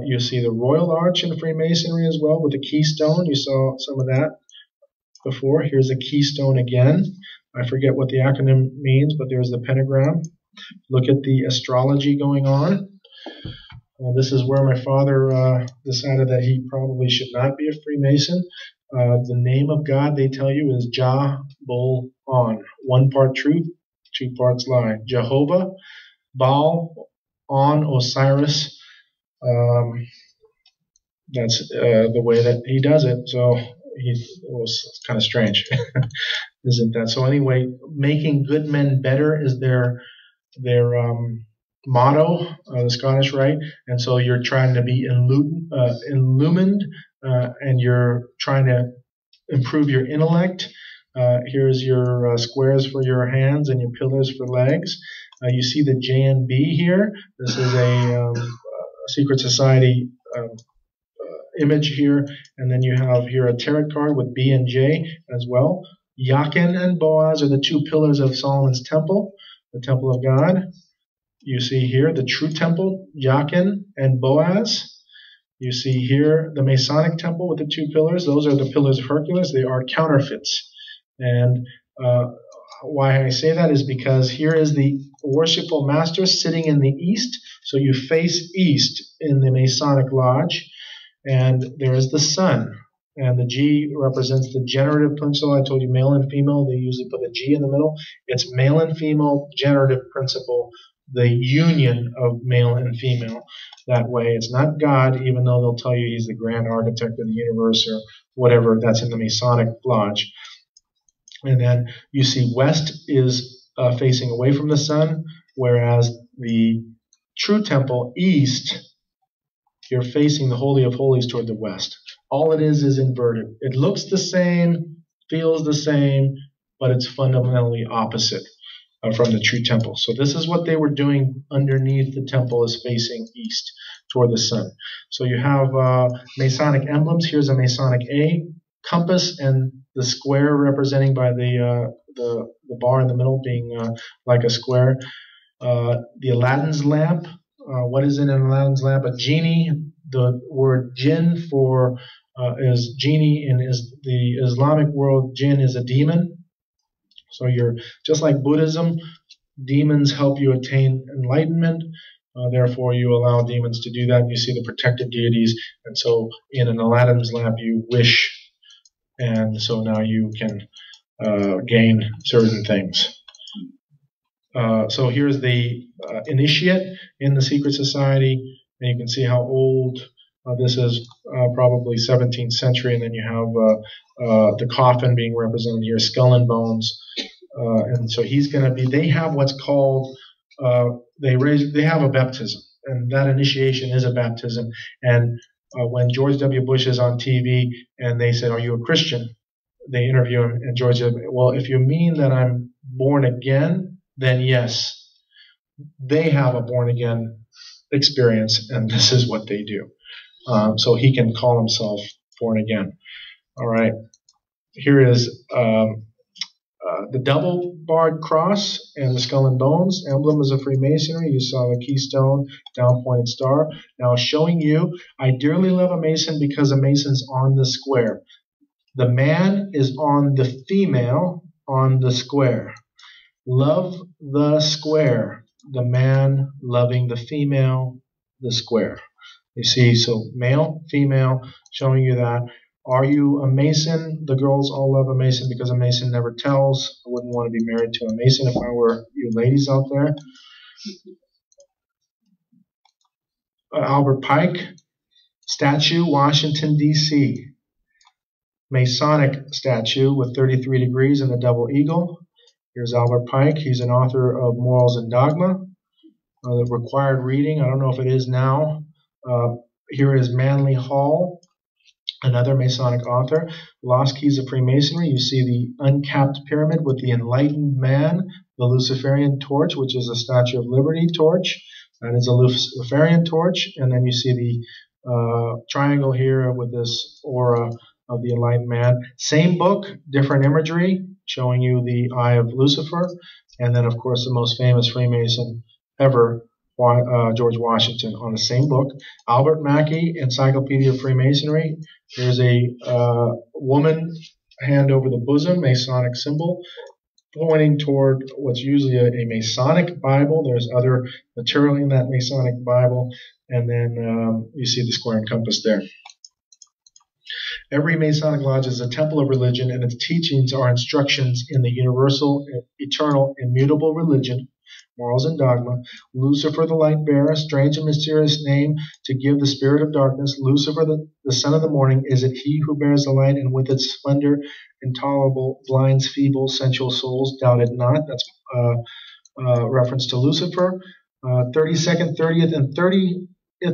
You see the Royal Arch in Freemasonry as well with the keystone. You saw some of that before. Here's the keystone again. I forget what the acronym means, but there's the pentagram. Look at the astrology going on. This is where my father decided that he probably should not be a Freemason. The name of God, they tell you, is Jah-Bul-On. 1 part truth, 2 parts lie. Jehovah, Baal, On, Osiris. That's the way that he does it. So it was kind of strange, isn't that? So anyway, making good men better is their motto, the Scottish Rite. And so you're trying to be illumined, and you're trying to improve your intellect. Here's your squares for your hands and your pillars for legs. You see the JNB here. This is a secret society image here, and then you have here a tarot card with B and J as well. Jachin and Boaz are the 2 pillars of Solomon's temple, the temple of God. You see here the true temple, Jachin and Boaz. You see here the Masonic temple with the 2 pillars. Those are the pillars of Hercules. They are counterfeits. And why I say that is because here is the worshipful master sitting in the east. So you face east in the Masonic Lodge, and there is the sun. And the G represents the generative principle. I told you male and female. They usually put a G in the middle. It's male and female generative principle, the union of male and female. That way, it's not God, even though they'll tell you he's the grand architect of the universe or whatever. That's in the Masonic Lodge. And then you see west is facing away from the sun, whereas the true temple, east, you're facing the Holy of Holies toward the west. All it is inverted. It looks the same, feels the same, but it's fundamentally opposite from the true temple. So this is what they were doing underneath the temple, is facing east toward the sun. So you have Masonic emblems. Here's a Masonic A, compass, and the square representing by the bar in the middle being like a square. The Aladdin's lamp. What is in an Aladdin's lamp? A genie. The word jinn for is genie in the Islamic world. Jinn is a demon. So you're just like Buddhism. Demons help you attain enlightenment. Therefore, you allow demons to do that. You see the protective deities, and so in an Aladdin's lamp, you wish, and so now you can gain certain things. So here's the initiate in the secret society, and you can see how old this is, probably 17th century, and then you have the coffin being represented here, skull and bones, and so he's going to be. They have what's called they have a baptism, and that initiation is a baptism. And when George W. Bush is on TV and they said, "Are you a Christian?" They interview him, and George said, "Well, if you mean that I'm born again, then yes." They have a born again experience, and this is what they do. So he can call himself born again. All right. Here is the double-barred cross and the skull and bones, emblems of Freemasonry. You saw the keystone, down-pointed star. Now showing you, I dearly love a Mason because a Mason's on the square. The man is on the female on the square. Love the square. The man loving the female, the square. You see, so male, female, showing you that. Are you a Mason? The girls all love a Mason because a Mason never tells. I wouldn't want to be married to a Mason if I were you ladies out there. Albert Pike, statue, Washington, D.C. Masonic statue with 33 degrees and the double eagle. Here's Albert Pike. He's an author of Morals and Dogma. The required reading, I don't know if it is now. Here is Manly Hall, another Masonic author. Lost Keys of Freemasonry. You see the uncapped pyramid with the enlightened man, the Luciferian torch, which is a Statue of Liberty torch. That is a Luciferian torch. And then you see the triangle here with this aura of the enlightened man. Same book, different imagery, showing you the eye of Lucifer. And then, of course, the most famous Freemason ever, George Washington, on the same book. Albert Mackey, Encyclopedia of Freemasonry. There's a woman, hand over the bosom, Masonic symbol, pointing toward what's usually a Masonic Bible. There's other material in that Masonic Bible. And then you see the square and compass there. Every Masonic lodge is a temple of religion, and its teachings are instructions in the universal, eternal, immutable religion, Morals and Dogma. Lucifer the light bearer, strange and mysterious name to give the spirit of darkness. Lucifer the son of the morning, is it he who bears the light, and with its splendor intolerable blinds feeble sensual souls? Doubt it not. That's reference to Lucifer. 32nd, 30th, and 30th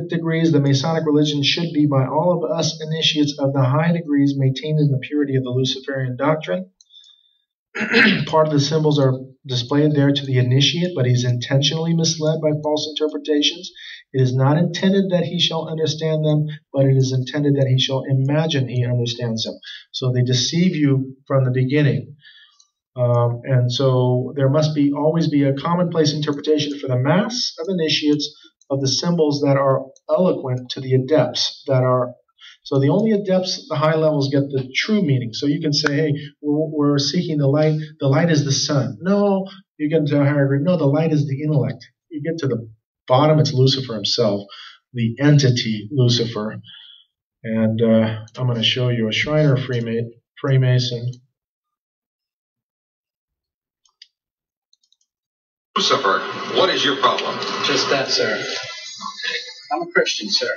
degrees. The Masonic religion should be by all of us initiates of the high degrees maintained in the purity of the Luciferian doctrine. Part of the symbols are displayed there to the initiate, but he's intentionally misled by false interpretations. It is not intended that he shall understand them, but it is intended that he shall imagine he understands them. So they deceive you from the beginning. And so there must always be a commonplace interpretation for the mass of initiates of the symbols that are eloquent to the adepts that are. So the only adepts, the high levels, get the true meaning. So you can say, hey, we're seeking the light. The light is the sun. No, you get to a higher grade. No, the light is the intellect. You get to the bottom, it's Lucifer himself, the entity Lucifer. And I'm going to show you a Shriner Freemason. Lucifer, what is your problem? Just that, sir. Okay. I'm a Christian, sir.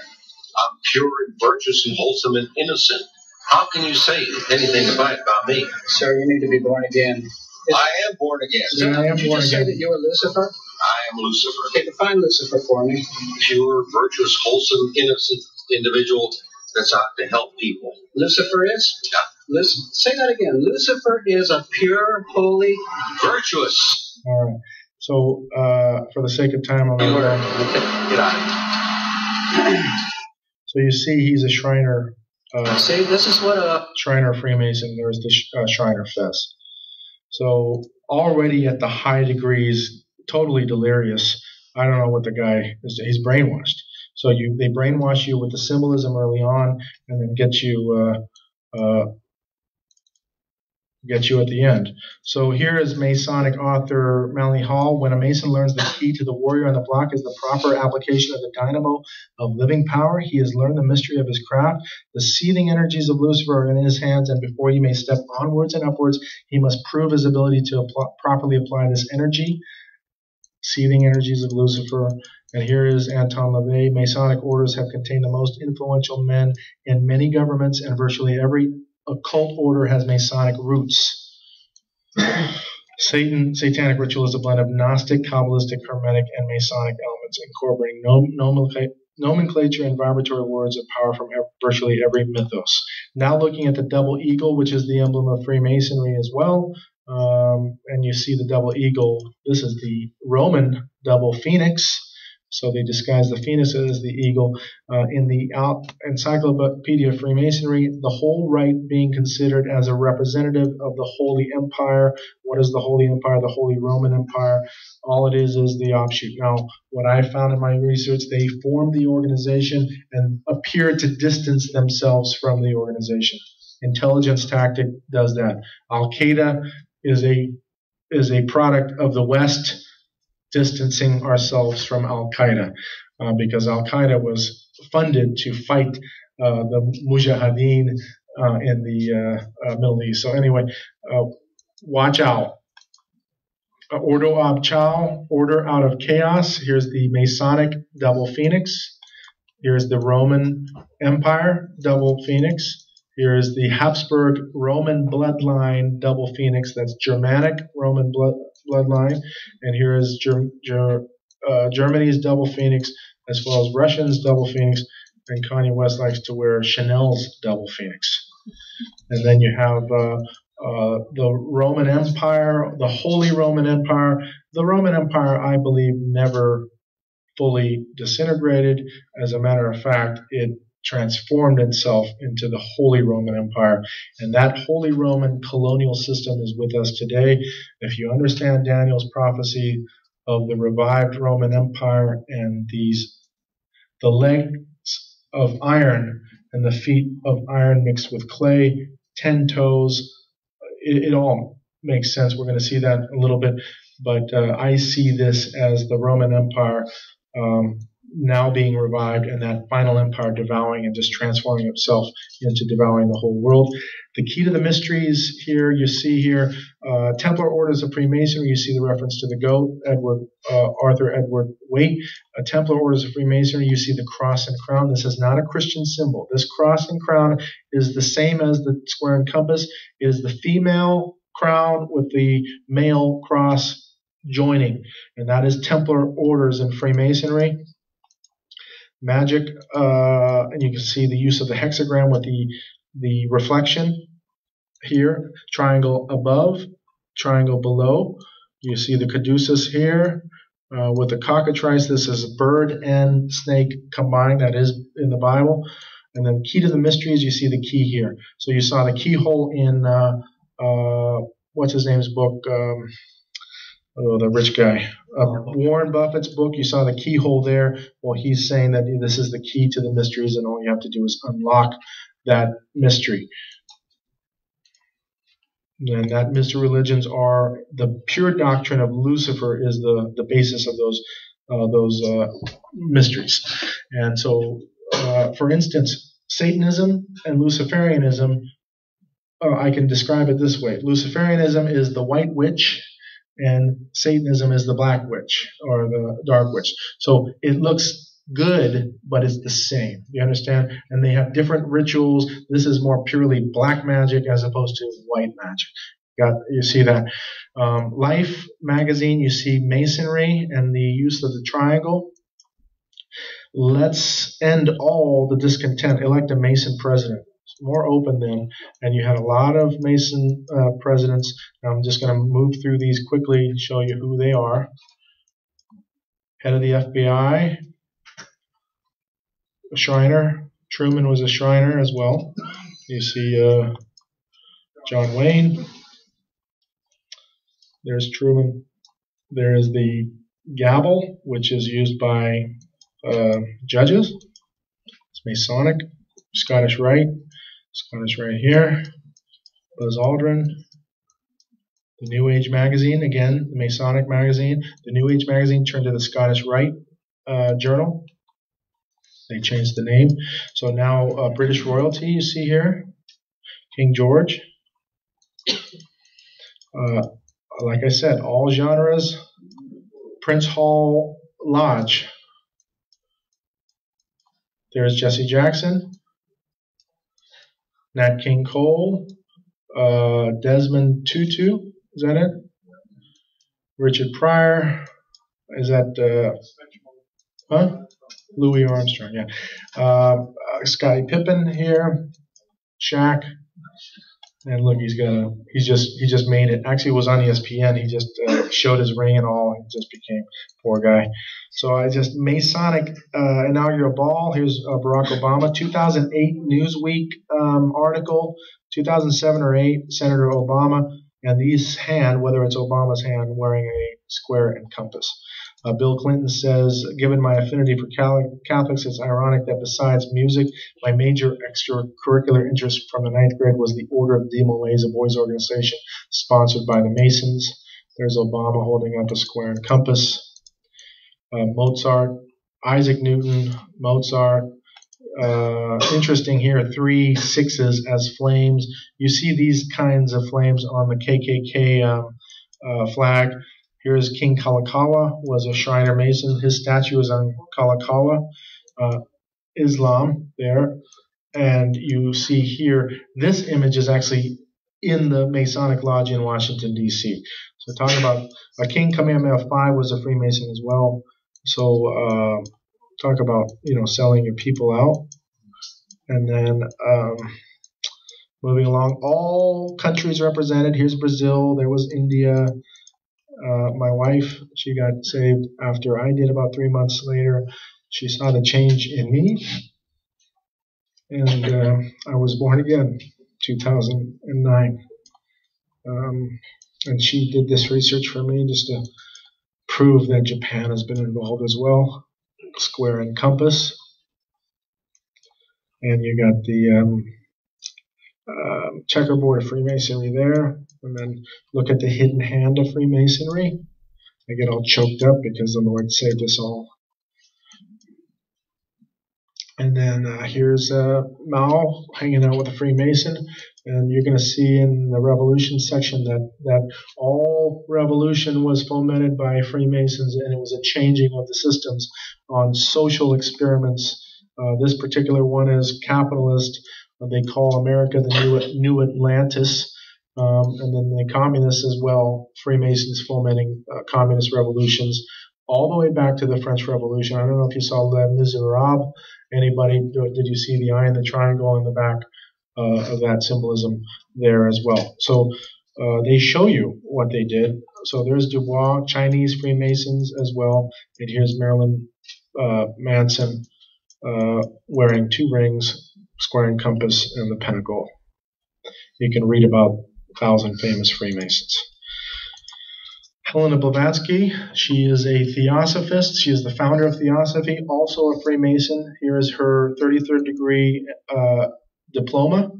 I'm pure and virtuous and wholesome and innocent. How can you say anything about me? Sir, you need to be born again. I am born again. So did you just say that you were Lucifer? I am Lucifer. Okay, define Lucifer for me. Pure, virtuous, wholesome, innocent individual that's out to help people. Lucifer is? Yeah. Say that again. Lucifer is a pure, holy, virtuous. All right. So for the sake of time, I'm going to get out of here. So you see, he's a Shriner. See, this is what a Shriner Freemason. There's the Shriner Fest. So already at the high degrees, totally delirious. I don't know what the guy is. He's brainwashed. So they brainwash you with the symbolism early on, and then get you get you at the end. So here is Masonic author Manly Hall. When a Mason learns the key to the warrior on the block is the proper application of the dynamo of living power, he has learned the mystery of his craft. The seething energies of Lucifer are in his hands, and before he may step onwards and upwards, he must prove his ability to properly apply this energy. Seething energies of Lucifer. And here is Anton LaVey. Masonic orders have contained the most influential men in many governments, and virtually every occult order has Masonic roots. Satanic ritual is a blend of Gnostic, Kabbalistic, Hermetic, and Masonic elements, incorporating nomenclature and vibratory words of power from virtually every mythos. Now looking at the double eagle, which is the emblem of Freemasonry as well, and you see the double eagle. This is the Roman double phoenix. So they disguise the phoenix as the eagle. In the Encyclopedia of Freemasonry, the whole rite being considered as a representative of the Holy Empire. What is the Holy Empire? The Holy Roman Empire. All it is the offshoot. Now, what I found in my research, they formed the organization and appeared to distance themselves from the organization. Intelligence tactic does that. Al-Qaeda is a product of the West, distancing ourselves from Al-Qaeda, because Al-Qaeda was funded to fight the Mujahideen in the Middle East. So anyway, watch out. Ordo ab Chao, order out of chaos. Here's the Masonic double phoenix. Here's the Roman Empire double phoenix. Here is the Habsburg Roman bloodline double phoenix. That's Germanic Roman bloodline. And here is Germany's double phoenix, as well as Russian's double phoenix. And Kanye West likes to wear Chanel's double phoenix. And then you have the Roman Empire, the Holy Roman Empire. The Roman Empire, I believe, never fully disintegrated. As a matter of fact, it transformed itself into the Holy Roman Empire. And that Holy Roman colonial system is with us today. If you understand Daniel's prophecy of the revived Roman Empire and the legs of iron and the feet of iron mixed with clay, 10 toes, it all makes sense. We're going to see that a little bit. But I see this as the Roman Empire now being revived, and that final empire devouring and just transforming itself into devouring the whole world. The key to the mysteries here, you see here, Templar Orders of Freemasonry, you see the reference to the goat, Arthur Edward Waite. Templar Orders of Freemasonry, you see the cross and crown. This is not a Christian symbol. This cross and crown is the same as the square and compass. It is the female crown with the male cross joining, and that is Templar Orders in Freemasonry. Magic, and you can see the use of the hexagram with the reflection here, triangle above, triangle below. You see the caduceus here with the cockatrice. This is bird and snake combined. That is in the Bible. And then key to the mysteries, you see the key here. So you saw the keyhole in, what's his name's book? The rich guy. Warren Buffett's book, you saw the keyhole there. Well, he's saying that this is the key to the mysteries, and all you have to do is unlock that mystery. And that mystery religions are the pure doctrine of Lucifer is the basis of those mysteries. And so, for instance, Satanism and Luciferianism, I can describe it this way. Luciferianism is the white witch, and Satanism is the black witch or the dark witch. So it looks good, but it's the same. You understand? And they have different rituals. This is more purely black magic as opposed to white magic. You see that. Life magazine, you see masonry and the use of the triangle. Let's end all the discontent. Elect a Mason president. It's more open then, and you had a lot of Mason presidents. I'm just going to move through these quickly and show you who they are. Head of the FBI, a Shriner. Truman was a Shriner as well. You see John Wayne. There's Truman. There is the gavel, which is used by judges. It's Masonic. Scottish Rite. Scottish Rite here. Buzz Aldrin. The New Age magazine, again, the Masonic magazine. The New Age magazine turned to the Scottish Rite journal. They changed the name. So now British royalty, you see here. King George. Like I said, all genres. Prince Hall Lodge. There's Jesse Jackson. Nat King Cole. Desmond Tutu. Is that it? Richard Pryor. Is that Louis Armstrong? Yeah. Scottie Pippen here. Shaq. And look, he just made it. Actually, it was on ESPN. He just showed his ring and all. He just became poor guy. So Masonic inaugural ball. Here's Barack Obama. 2008 Newsweek article. 2007 or 8 Senator Obama. And his hand, whether it's Obama's hand, wearing a square and compass. Bill Clinton says, given my affinity for Catholics, it's ironic that besides music, my major extracurricular interest from the 9th grade was the Order of the Malays, a boys' organization sponsored by the Masons. There's Obama holding up a square and compass. Mozart, Isaac Newton, Mozart. Interesting here, 3 6s as flames. You see these kinds of flames on the KKK flag. Here's King Kalakaua, was a Shriner Mason. His statue is on Kalakaua, Islam there. And you see here, this image is actually in the Masonic Lodge in Washington, D.C. So talking about King Kamehameha V was a Freemason as well. So talk about, selling your people out. And then moving along, all countries represented. Here's Brazil. There was India. My wife, she got saved after I did about 3 months later. She saw the change in me. And I was born again, 2009. And she did this research for me just to prove that Japan has been involved as well. Square and compass. And you got the checkerboard of Freemasonry there. And then look at the hidden hand of Freemasonry. I get all choked up because the Lord saved us all. And then here's Mao hanging out with a Freemason. And you're going to see in the revolution section that all revolution was fomented by Freemasons, and it was a changing of the systems on social experiments. This particular one is capitalist. They call America the New Atlantis. And then the communists as well, Freemasons fomenting communist revolutions all the way back to the French Revolution. I don't know if you saw Les Miserables. Anybody, did you see the eye and the triangle on the back of that symbolism there as well? So they show you what they did. So there's Dubois, Chinese Freemasons as well. And here's Marilyn Manson wearing 2 rings, square and compass, and the pentacle. You can read about 1,000 famous Freemasons. Helena Blavatsky, she is a Theosophist. She is the founder of Theosophy, also a Freemason. Here is her 33rd degree diploma.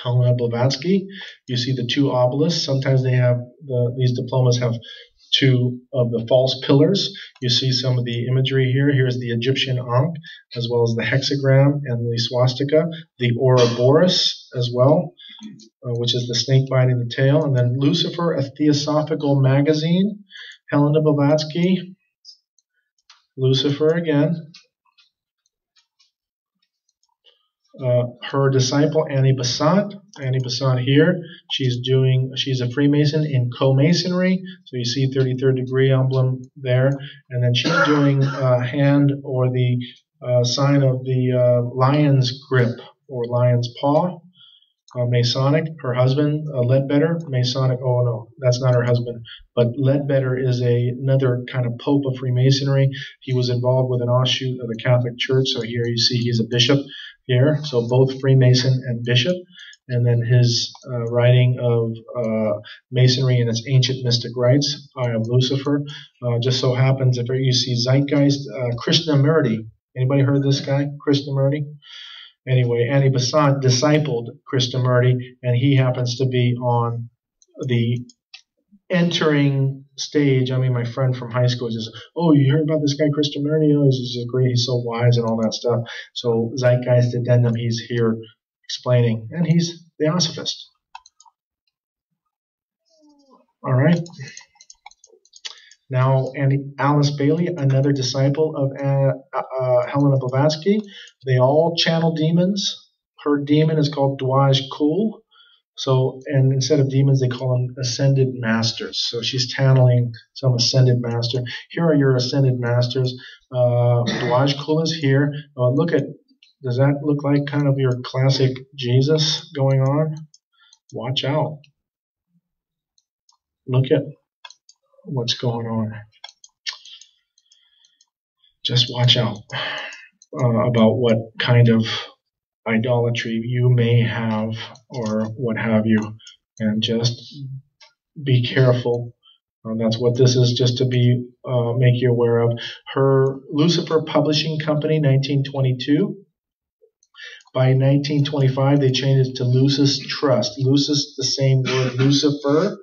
Helena Blavatsky. You see the 2 obelisks. Sometimes they have these diplomas have 2 of the false pillars. You see some of the imagery here. Here's the Egyptian Ankh, as well as the hexagram and the swastika. The Ouroboros as well, which is the snake biting the tail. And then Lucifer, a Theosophical magazine. Helena Blavatsky. Lucifer again. Her disciple Annie Besant. Annie Besant here. She's a Freemason in co-masonry. So you see 33rd degree emblem there. And then she's doing hand or the sign of the lion's grip or lion's paw. Masonic. Her husband, Ledbetter, Masonic. Oh no, that's not her husband. But Ledbetter is another kind of pope of Freemasonry. He was involved with an offshoot of the Catholic Church. So here you see he's a bishop here. So both Freemason and bishop. And then his writing of Masonry and its ancient mystic rites, Eye of Lucifer. Just so happens, if you see Zeitgeist, Krishnamurti. Anybody heard of this guy, Krishnamurti? Anyway, Annie Besant discipled Krishnamurti, and he happens to be on the entering stage. I mean, my friend from high school just, oh, you heard about this guy Krishnamurti? Oh, he's just great. He's so wise and all that stuff. So Zeitgeist Addendum, he's here explaining, and he's Theosophist. All right. Now, Alice Bailey, another disciple of Helena Blavatsky, they all channel demons. Her demon is called Dwaj Kul. So, and instead of demons, they call them ascended masters. So she's channeling some ascended master. Here are your ascended masters. Dwaj Kul is here. Look at, does that look like kind of your classic Jesus going on? Watch out. Look at what's going on. Just watch out about what kind of idolatry you may have or what have you, and just be careful. That's what this is, just to be make you aware of. Her Lucifer Publishing Company, 1922. By 1925, they changed it to Lucis Trust. Lucis, the same word Lucifer,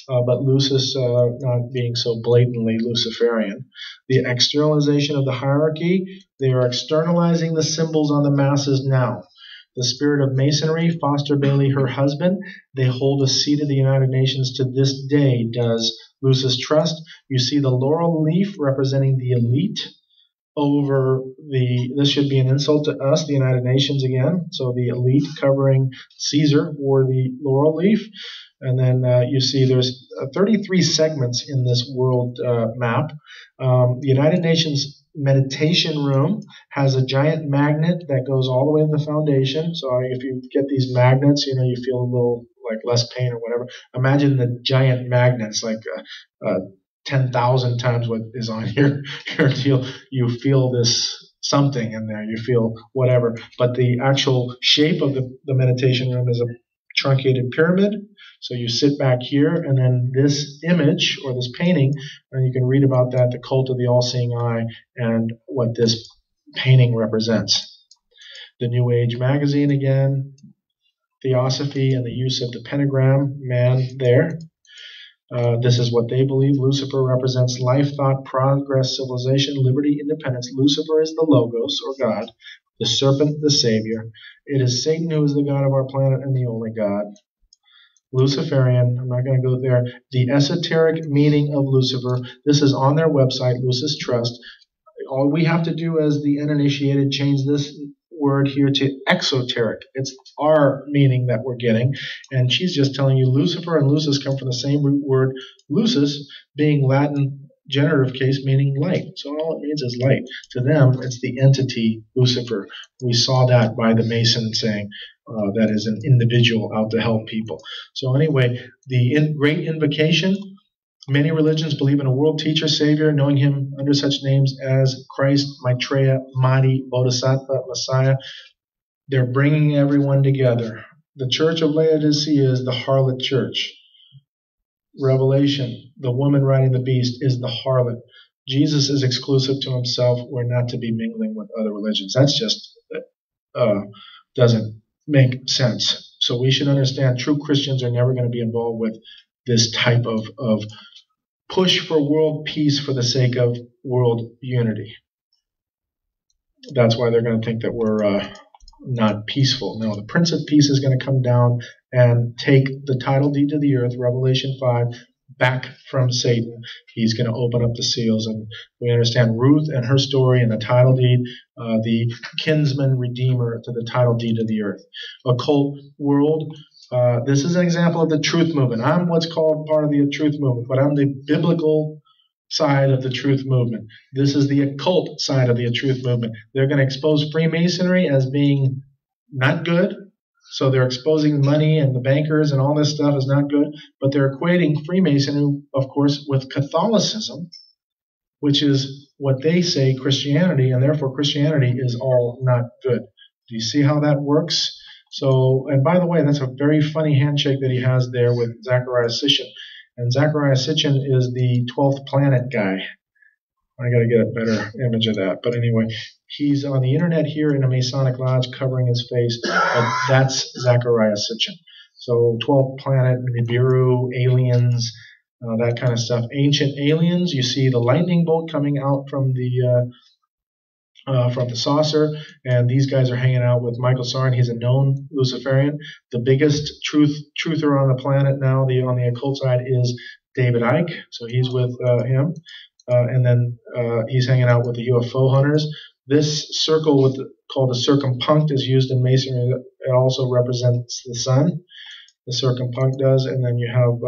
but Lucis not being so blatantly Luciferian. The externalization of the hierarchy, they are externalizing the symbols on the masses now. The spirit of Masonry, Foster Bailey, her husband, they hold a seat at the United Nations to this day, does Lucis Trust. You see the laurel leaf representing the elite over this should be an insult to us, the United Nations again. So the elite covering Caesar wore the laurel leaf. And then you see there's 33 segments in this world map. The United Nations meditation room has a giant magnet that goes all the way to the foundation. So if you get these magnets, you feel a little like less pain or whatever. Imagine the giant magnets, like 10,000 times what is on your deal. You feel this something in there. You feel whatever. But the actual shape of the meditation room is a truncated pyramid. So you sit back here, and then this image or this painting, and you can read about that, the cult of the all-seeing eye, and what this painting represents. The New Age magazine again, Theosophy and the use of the pentagram, man there. This is what they believe. Lucifer represents life, thought, progress, civilization, liberty, independence. Lucifer is the Logos, or God, the serpent, the savior. It is Satan who is the god of our planet and the only God. Luciferian, I'm not going to go there. The esoteric meaning of Lucifer, this is on their website, Lucis Trust. All we have to do as the uninitiated, change this word here to exoteric. It's our meaning that we're getting. And she's just telling you Lucifer and Lucis come from the same root word, lucis, being Latin generative case meaning light. So all it means is light. To them, it's the entity Lucifer. We saw that by the Mason saying that is an individual out to help people. So anyway, the Great Invocation, many religions believe in a world teacher, savior, knowing him under such names as Christ, Maitreya, Mahdi, Bodhisattva, Messiah. They're bringing everyone together. The Church of Laodicea is the harlot church. Revelation, the woman riding the beast, is the harlot. Jesus is exclusive to himself. We're not to be mingling with other religions. That's just doesn't make sense. So we should understand true Christians are never going to be involved with this type of push for world peace for the sake of world unity. That's why they're going to think that we're not peaceful. No, the Prince of Peace is going to come down and take the title deed to the earth, Revelation 5, back from Satan. He's going to open up the seals, and we understand Ruth and her story and the title deed, the kinsman redeemer to the title deed of the earth. Occult world. This is an example of the truth movement. I'm what's called part of the truth movement, but I'm the biblical side of the truth movement. This is the occult side of the truth movement. They're going to expose Freemasonry as being not good. So they're exposing money and the bankers and all this stuff is not good. But they're equating Freemasonry, of course, with Catholicism, which is what they say Christianity, and therefore Christianity is all not good. Do you see how that works? So, and by the way, that's a very funny handshake that he has there with Zachariah Sitchin. And Zachariah Sitchin is the 12th planet guy. I got to get a better image of that. But anyway, he's on the internet here in a Masonic lodge covering his face. But that's Zachariah Sitchin. So 12th planet, Nibiru, aliens, that kind of stuff. Ancient aliens, you see the lightning bolt coming out from the saucer, and these guys are hanging out with Michael Sarn. He's a known Luciferian. The biggest truther on the planet now, on the occult side, is David Icke. So he's with him, and then he's hanging out with the UFO hunters. This circle called the circumpunct is used in Masonry. It also represents the sun. The circumpunct does, and then you have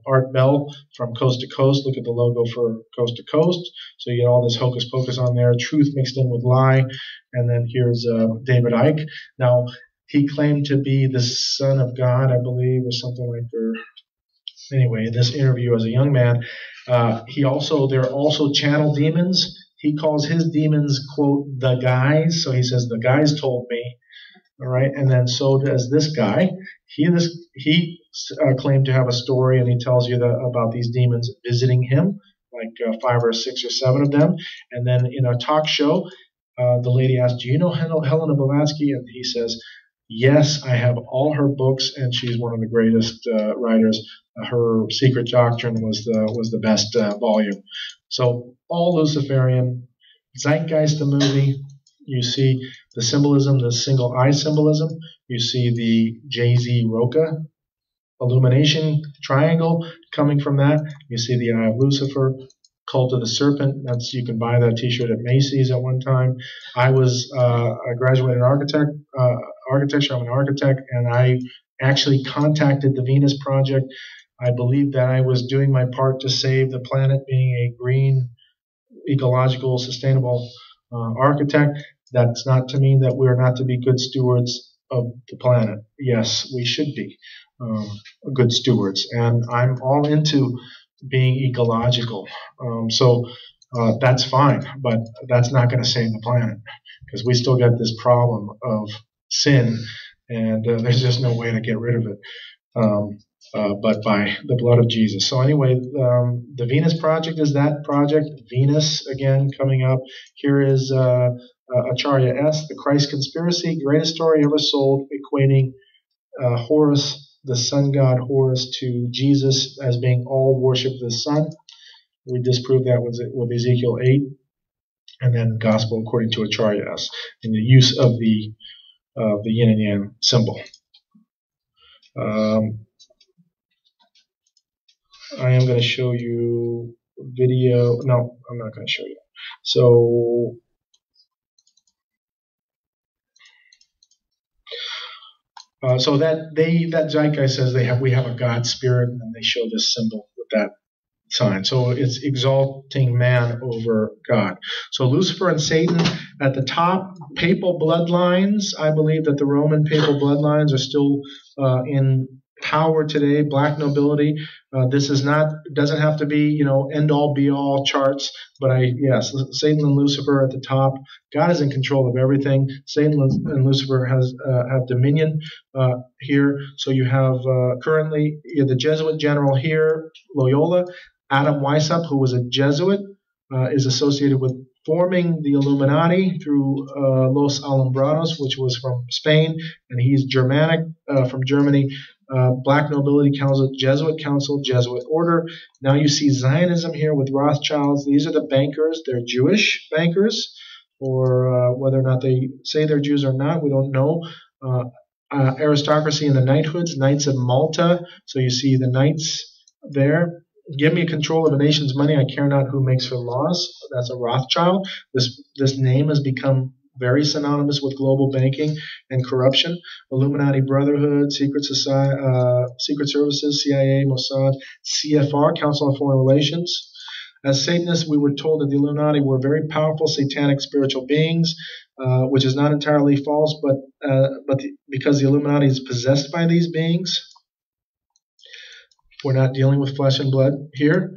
Art Bell from Coast to Coast. Look at the logo for Coast to Coast. So you get all this hocus pocus on there, truth mixed in with lie. And then here's David Icke. Now, he claimed to be the son of God, I believe, or something like that. Anyway, in this interview as a young man, there are also channel demons. He calls his demons, quote, the guys. So he says, the guys told me. All right, and then so does this guy. He claimed to have a story, and he tells you about these demons visiting him, like 5 or 6 or 7 of them. And then in a talk show, the lady asked, "Do you know Helena Blavatsky?" And he says, "Yes, I have all her books, and she's one of the greatest writers. Her Secret Doctrine was the best volume." So all Luciferian. Zeitgeist, the movie. You see the symbolism, the single eye symbolism. You see the Jay-Z Roca illumination triangle coming from that. You see the Eye of Lucifer, Cult of the Serpent. You can buy that T-shirt at Macy's at one time. I graduated architecture. I'm an architect, and I actually contacted the Venus Project. I believed that I was doing my part to save the planet, being a green, ecological, sustainable architect. That's not to mean that we're not to be good stewards of the planet. Yes, we should be good stewards, and I'm all into being ecological. So that's fine, but that's not going to save the planet, because we still got this problem of sin, and there's just no way to get rid of it but by the blood of Jesus. So anyway, the Venus Project is that project. Venus, again, coming up. Here is Acharya S., The Christ Conspiracy, greatest story ever sold, equating Horus, the sun god Horus, to Jesus as being all worship the sun. We disproved that with Ezekiel 8, and then Gospel according to Acharya S., in the use of the yin and yang symbol. I am going to show you video. No, I'm not going to show you. So that zeitgeist says we have a God spirit, and then they show this symbol with that sign. So it's exalting man over God. So Lucifer and Satan at the top. Papal bloodlines. I believe that the Roman papal bloodlines are still in power today. Black nobility. This doesn't have to be end all be all charts, but Satan and Lucifer at the top. God is in control of everything. Satan and Lucifer have dominion here. So you have currently the Jesuit general here, Loyola. Adam Weishaupt, who was a Jesuit, is associated with forming the Illuminati through Los Alumbrados, which was from Spain, and he's Germanic from Germany. Black Nobility Council, Jesuit Order. Now you see Zionism here with Rothschilds. These are the bankers. They're Jewish bankers, or whether or not they say they're Jews or not, we don't know. Aristocracy and the knighthoods, Knights of Malta. So you see the knights there. Give me control of a nation's money. I care not who makes for laws. That's a Rothschild. This name has become very synonymous with global banking and corruption. Illuminati Brotherhood, Secret Services, CIA, Mossad, CFR, Council on Foreign Relations. As Satanists, we were told that the Illuminati were very powerful satanic spiritual beings, which is not entirely false, but because the Illuminati is possessed by these beings, we're not dealing with flesh and blood here.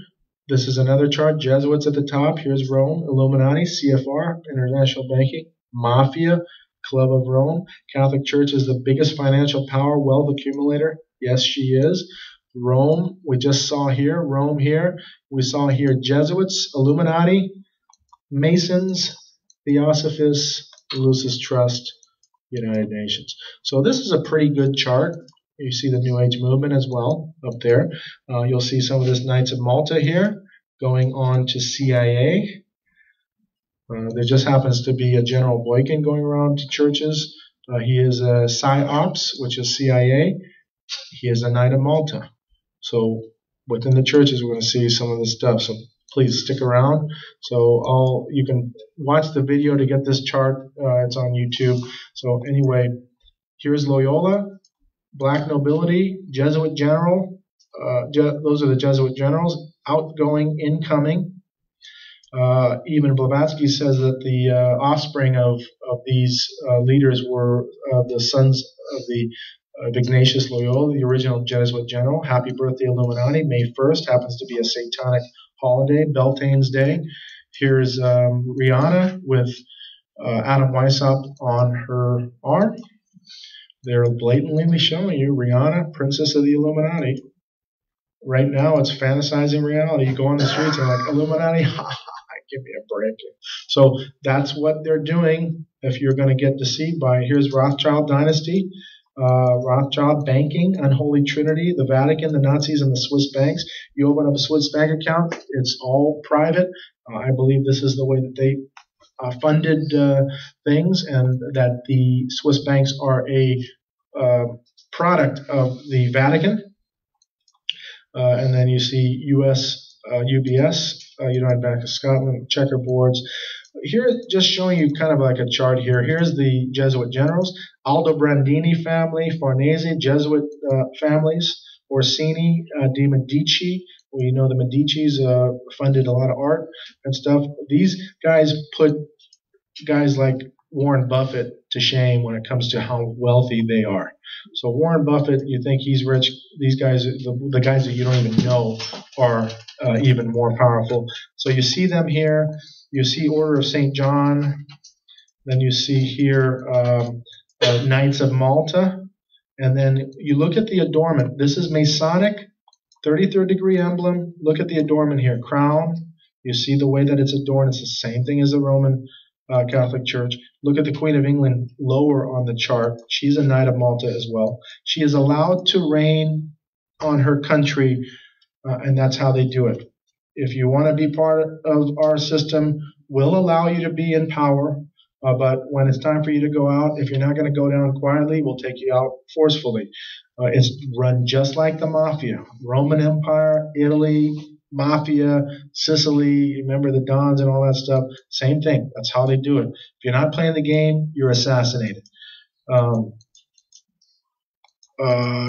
This is another chart. Jesuits at the top. Here's Rome, Illuminati, CFR, International Banking, Mafia, Club of Rome. Catholic Church is the biggest financial power, wealth accumulator. Yes, she is. Rome, we just saw here. Rome here. We saw here Jesuits, Illuminati, Masons, Theosophists, Lucis Trust, United Nations. So this is a pretty good chart. You see the New Age movement as well up there. You'll see some of this Knights of Malta here going on to CIA. There just happens to be a General Boykin going around to churches. He is a PsyOps, which is CIA. He is a Knight of Malta. So within the churches, we're going to see some of this stuff. So please stick around. So you can watch the video to get this chart. It's on YouTube. So anyway, here's Loyola, Black Nobility, Jesuit General. Those are the Jesuit generals, outgoing, incoming. Even Blavatsky says that the offspring of these leaders were the sons of of Ignatius Loyola, the original Jesuit general. Happy birthday, Illuminati. May 1st happens to be a satanic holiday, Beltane's Day. Here's Rihanna with Adam Weishaupt on her arm. They're blatantly showing you Rihanna, princess of the Illuminati. Right now, it's fantasizing reality. You go on the streets and like, Illuminati, give me a break. So that's what they're doing if you're going to get deceived by. Here's Rothschild dynasty, Rothschild banking, unholy trinity, the Vatican, the Nazis, and the Swiss banks. You open up a Swiss bank account, it's all private. I believe this is the way that they funded things, and that the Swiss banks are a product of the Vatican. And then you see U.S. UBS, United Bank of Scotland, checkerboards. Here, just showing you kind of like a chart here. Here's the Jesuit generals, Aldobrandini family, Farnese, Jesuit families, Orsini, de Medici. We know the Medicis funded a lot of art and stuff. These guys put guys like Warren Buffett to shame when it comes to how wealthy they are. So Warren Buffett, you think he's rich. These guys, the guys that you don't even know, are even more powerful. So you see them here. You see Order of St. John. Then you see here Knights of Malta. And then you look at the adornment. This is Masonic, 33rd degree emblem. Look at the adornment here. Crown. You see the way that it's adorned. It's the same thing as the Roman Catholic Church. Look at the Queen of England lower on the chart. She's a Knight of Malta as well. She is allowed to reign on her country, and that's how they do it. If you want to be part of our system, we'll allow you to be in power, but when it's time for you to go out, if you're not going to go down quietly, we'll take you out forcefully. It's run just like the mafia. Roman Empire, Italy, Mafia, Sicily, remember the Dons and all that stuff? Same thing. That's how they do it. If you're not playing the game, you're assassinated.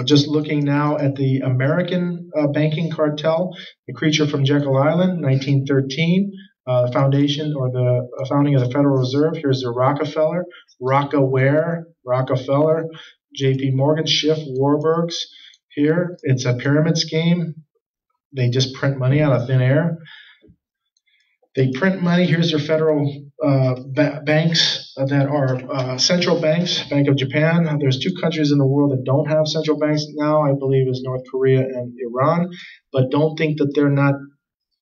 Just looking now at the American banking cartel, the creature from Jekyll Island, 1913, foundation or the founding of the Federal Reserve. Here's the Rockefeller, Rockefeller, J.P. Morgan, Schiff, Warburgs. Here, it's a pyramid scheme. They just print money out of thin air. They print money. Here's their federal banks that are central banks. Bank of Japan. There's 2 countries in the world that don't have central banks now. I believe is North Korea and Iran. But don't think that they're not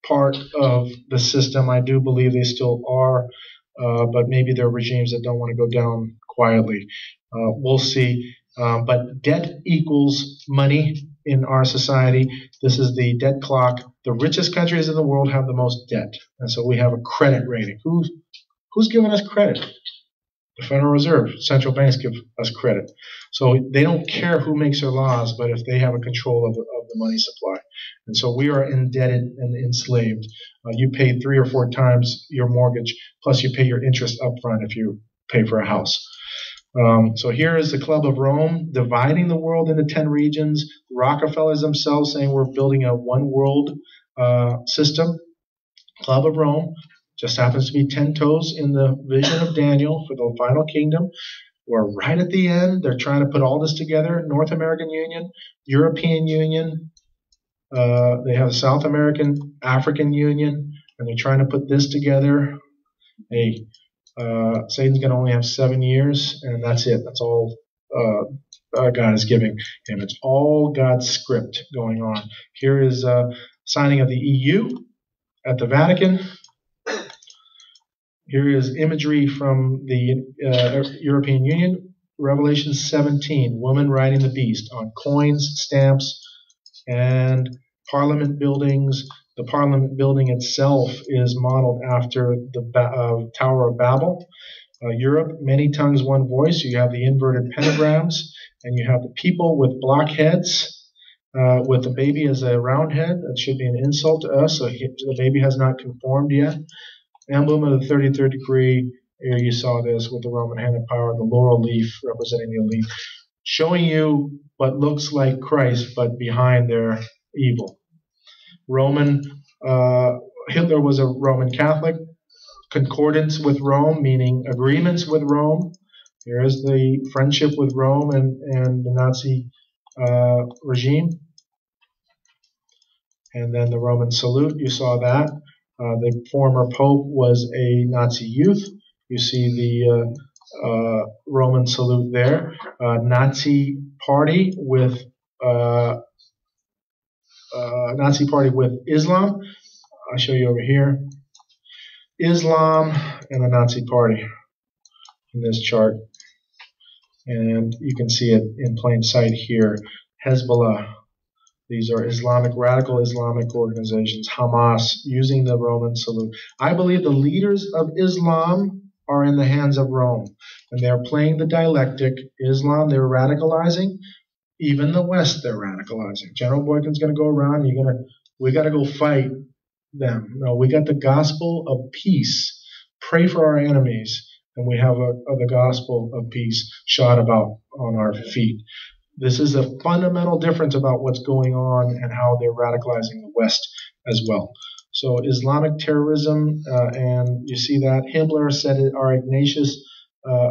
part of the system. I do believe they still are. But maybe they're regimes that don't want to go down quietly. We'll see. But debt equals money in our society. This is the debt clock. The richest countries in the world have the most debt. And so we have a credit rating. Who's giving us credit? The Federal Reserve. Central banks give us credit. So they don't care who makes their laws, but if they have a control of the money supply. And so we are indebted and enslaved. You pay 3 or 4 times your mortgage, plus you pay your interest up front if you pay for a house. So here is the Club of Rome dividing the world into 10 regions. The Rockefellers themselves saying we're building a one world system. Club of Rome just happens to be 10 toes in the vision of Daniel for the final kingdom. We're right at the end. They're trying to put all this together. North American Union, European Union. They have South American, African Union, and they're trying to put this together. Satan's going to only have 7 years, and that's it. That's all God is giving him. It's all God's script going on. Here is signing of the EU at the Vatican. Here is imagery from the European Union. Revelation 17, woman riding the beast, on coins, stamps, and parliament buildings. The parliament building itself is modeled after the Tower of Babel. Europe, many tongues, one voice. You have the inverted pentagrams, and you have the people with block heads, with the baby as a round head. That should be an insult to us. So the baby has not conformed yet. Emblem of the 33rd degree. Here you saw this with the Roman hand of power, the laurel leaf representing the elite, showing you what looks like Christ, but behind their evil. Hitler was a Roman Catholic. Concordance with Rome, meaning agreements with Rome. Here is the friendship with Rome and the Nazi regime. And then the Roman salute, you saw that. The former pope was a Nazi youth. You see the Roman salute there. Nazi party with Islam. I'll show you over here. Islam and the Nazi party in this chart. And you can see it in plain sight here. Hezbollah. These are radical Islamic organizations. Hamas, using the Roman salute. I believe the leaders of Islam are in the hands of Rome. And they're playing the dialectic. Islam, they're radicalizing. Even the West, they're radicalizing. General Boykin's going to go around. We got to go fight them. No, we got the gospel of peace. Pray for our enemies. And we have the gospel of peace shot about on our feet. This is a fundamental difference about what's going on and how they're radicalizing the West as well. So Islamic terrorism, and you see that Himmler said it,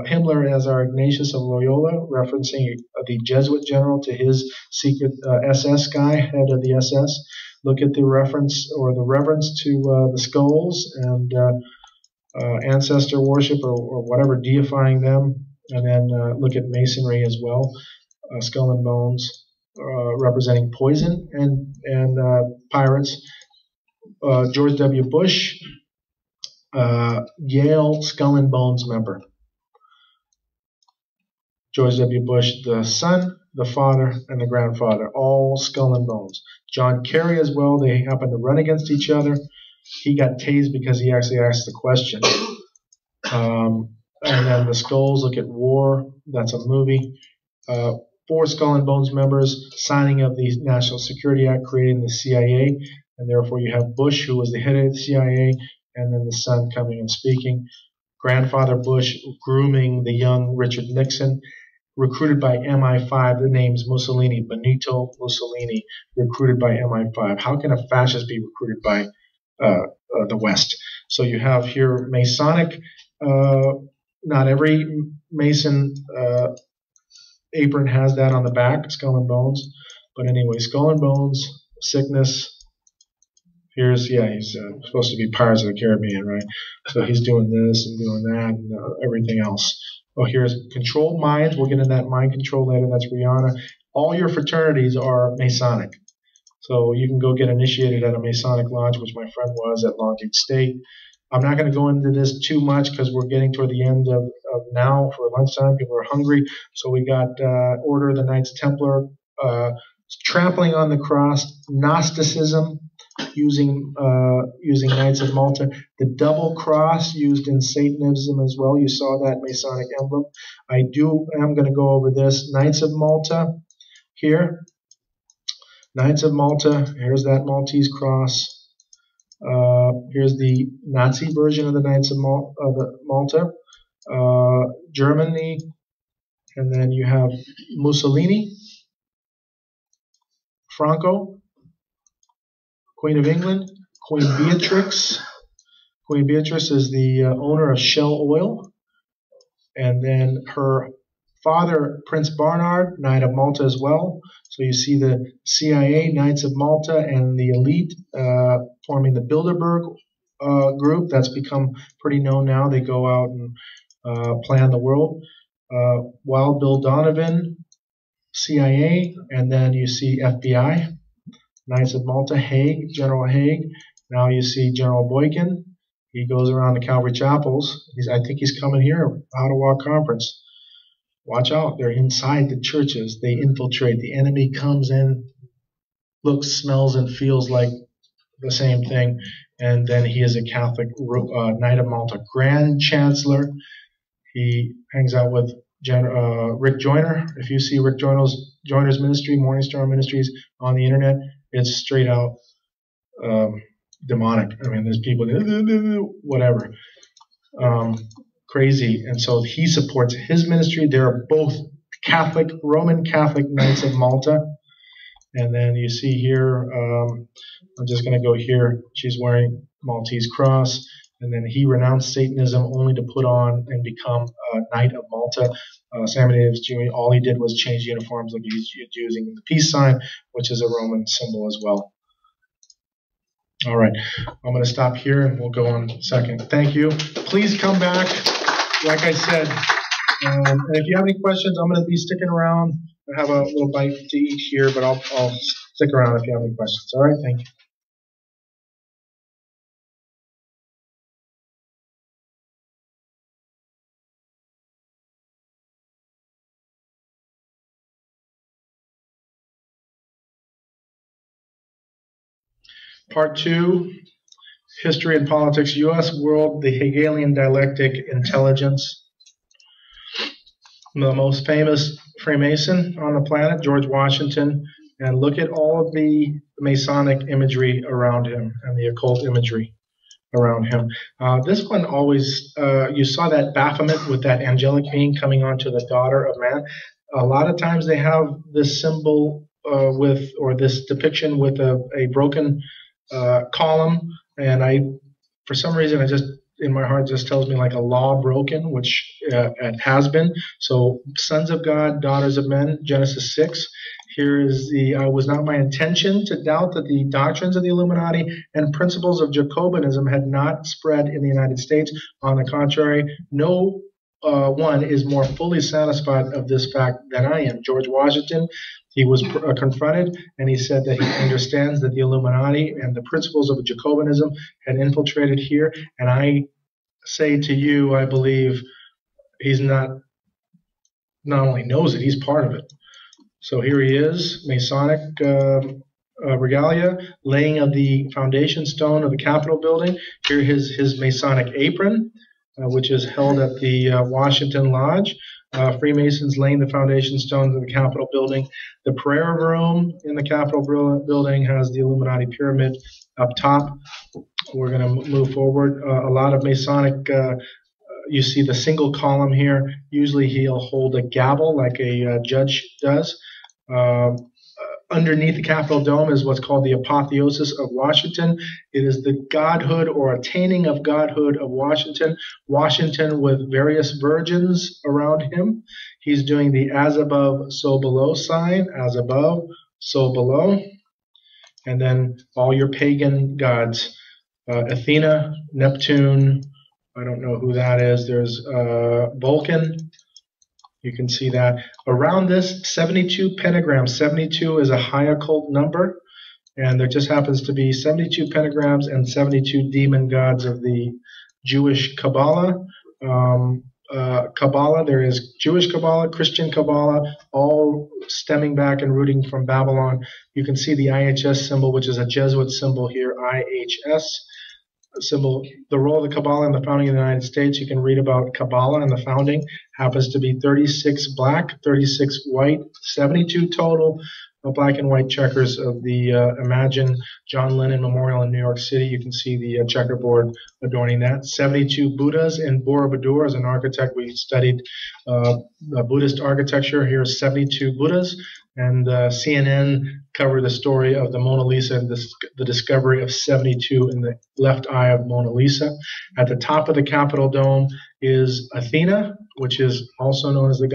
Himmler as our Ignatius of Loyola, referencing the Jesuit general to his secret SS guy, head of the SS. Look at the reference or the reverence to the skulls and ancestor worship or whatever, deifying them, and then look at Masonry as well. Skull and bones representing poison and pirates. George W. Bush, Yale Skull and Bones member. George W. Bush, the son, the father, and the grandfather, all Skull and Bones. John Kerry as well, they happened to run against each other. He got tased because he actually asked the question. And then the skulls, look at War, that's a movie. 4 Skull and Bones members, signing of the National Security Act, creating the CIA, and therefore you have Bush, who was the head of the CIA, and then the son coming and speaking. Grandfather Bush grooming the young Richard Nixon, recruited by MI5. The name's Mussolini, Benito Mussolini, recruited by MI5. How can a fascist be recruited by the West? So you have here Masonic. Not every Mason apron has that on the back, Skull and Bones. But anyway, Skull and Bones, sickness. He's supposed to be Pirates of the Caribbean, right? So he's doing this and doing that and everything else. Oh, here's Controlled Minds. We'll get into that mind control later. That's Rihanna. All your fraternities are Masonic. So you can go get initiated at a Masonic lodge, which my friend was at Longgate State. I'm not going to go into this too much because we're getting toward the end of now for lunchtime. People are hungry. So we got Order of the Knights Templar, trampling on the cross, Gnosticism, using Knights of Malta, the double cross used in Satanism as well. You saw that Masonic emblem. I'm going to go over this. Knights of Malta here. Knights of Malta. Here's that Maltese cross. Here's the Nazi version of the Knights of Malta. Germany. And then you have Mussolini, Franco, Queen of England, Queen Beatrix. Queen Beatrix is the owner of Shell Oil. And then her father, Prince Bernhard, Knight of Malta as well. So you see the CIA, Knights of Malta, and the elite forming the Bilderberg group. That's become pretty known now. They go out and plan the world. Wild Bill Donovan, CIA, and then you see FBI. Knights of Malta, Haig, General Haig. Now you see General Boykin. He goes around the Calvary Chapels. I think he's coming here, How to Walk Conference. Watch out. They're inside the churches. They infiltrate. The enemy comes in, looks, smells, and feels like the same thing. And then he is a Catholic Knight of Malta Grand Chancellor. He hangs out with Rick Joyner. If you see Rick Joyner's ministry, Morningstar Ministries, on the internet, it's straight out demonic. I mean, there's people, whatever, crazy. And so he supports his ministry. They're both Catholic, Roman Catholic Knights of Malta. And then you see here, I'm just going to go here. She's wearing Maltese cross. And then he renounced Satanism only to put on and become a Knight of Malta. Sammy Davis Jr., all he did was change uniforms, like he's using the peace sign, which is a Roman symbol as well. All right, I'm going to stop here and we'll go on second. Thank you. Please come back, like I said. And if you have any questions, I'm going to be sticking around. I have a little bite to eat here, but I'll stick around if you have any questions. All right, thank you. Part 2, History and Politics, U.S. World, the Hegelian Dialectic, Intelligence. The most famous Freemason on the planet, George Washington, and look at all of the Masonic imagery around him and the occult imagery around him. This one always, you saw that Baphomet with that angelic being coming onto the daughter of man. A lot of times they have this symbol or this depiction with a broken column, and for some reason, in my heart just tells me like a law broken, which it has been. So sons of God, daughters of men, Genesis 6. Here is it was not my intention to doubt that the doctrines of the Illuminati and principles of Jacobinism had not spread in the United States. On the contrary, no one is more fully satisfied of this fact than I am. George Washington, he was confronted, and he said that he understands that the Illuminati and the principles of Jacobinism had infiltrated here. And I say to you, I believe he's not only knows it, he's part of it. So here he is, Masonic regalia, laying of the foundation stone of the Capitol building. Here his Masonic apron, which is held at the Washington Lodge. Freemasons laying the foundation stones of the Capitol building. The prayer room in the Capitol building has the Illuminati pyramid up top. We're going to move forward. A lot of Masonic, you see the single column here. Usually he'll hold a gavel like a judge does. Underneath the Capitol dome is what's called the apotheosis of Washington. It is the godhood or attaining of godhood of Washington. Washington with various virgins around him. He's doing the as above, so below sign. As above, so below. And then all your pagan gods. Athena, Neptune, I don't know who that is. There's Vulcan. You can see that. Around this, 72 pentagrams. 72 is a high occult number, and there just happens to be 72 pentagrams and 72 demon gods of the Jewish Kabbalah. Kabbalah, there is Jewish Kabbalah, Christian Kabbalah, all stemming back and rooting from Babylon. You can see the IHS symbol, which is a Jesuit symbol here, IHS symbol. The role of the Kabbalah in the founding of the United States, you can read about Kabbalah and the founding. Happens to be 36 black, 36 white, 72 total black and white checkers of the Imagine John Lennon Memorial in New York City. You can see the checkerboard adorning that. 72 Buddhas in Borobudur. As an architect, we studied Buddhist architecture. Here's 72 Buddhas. And CNN covered the story of the Mona Lisa and the discovery of 72 in the left eye of Mona Lisa. At the top of the Capitol dome is Athena, which is also known as the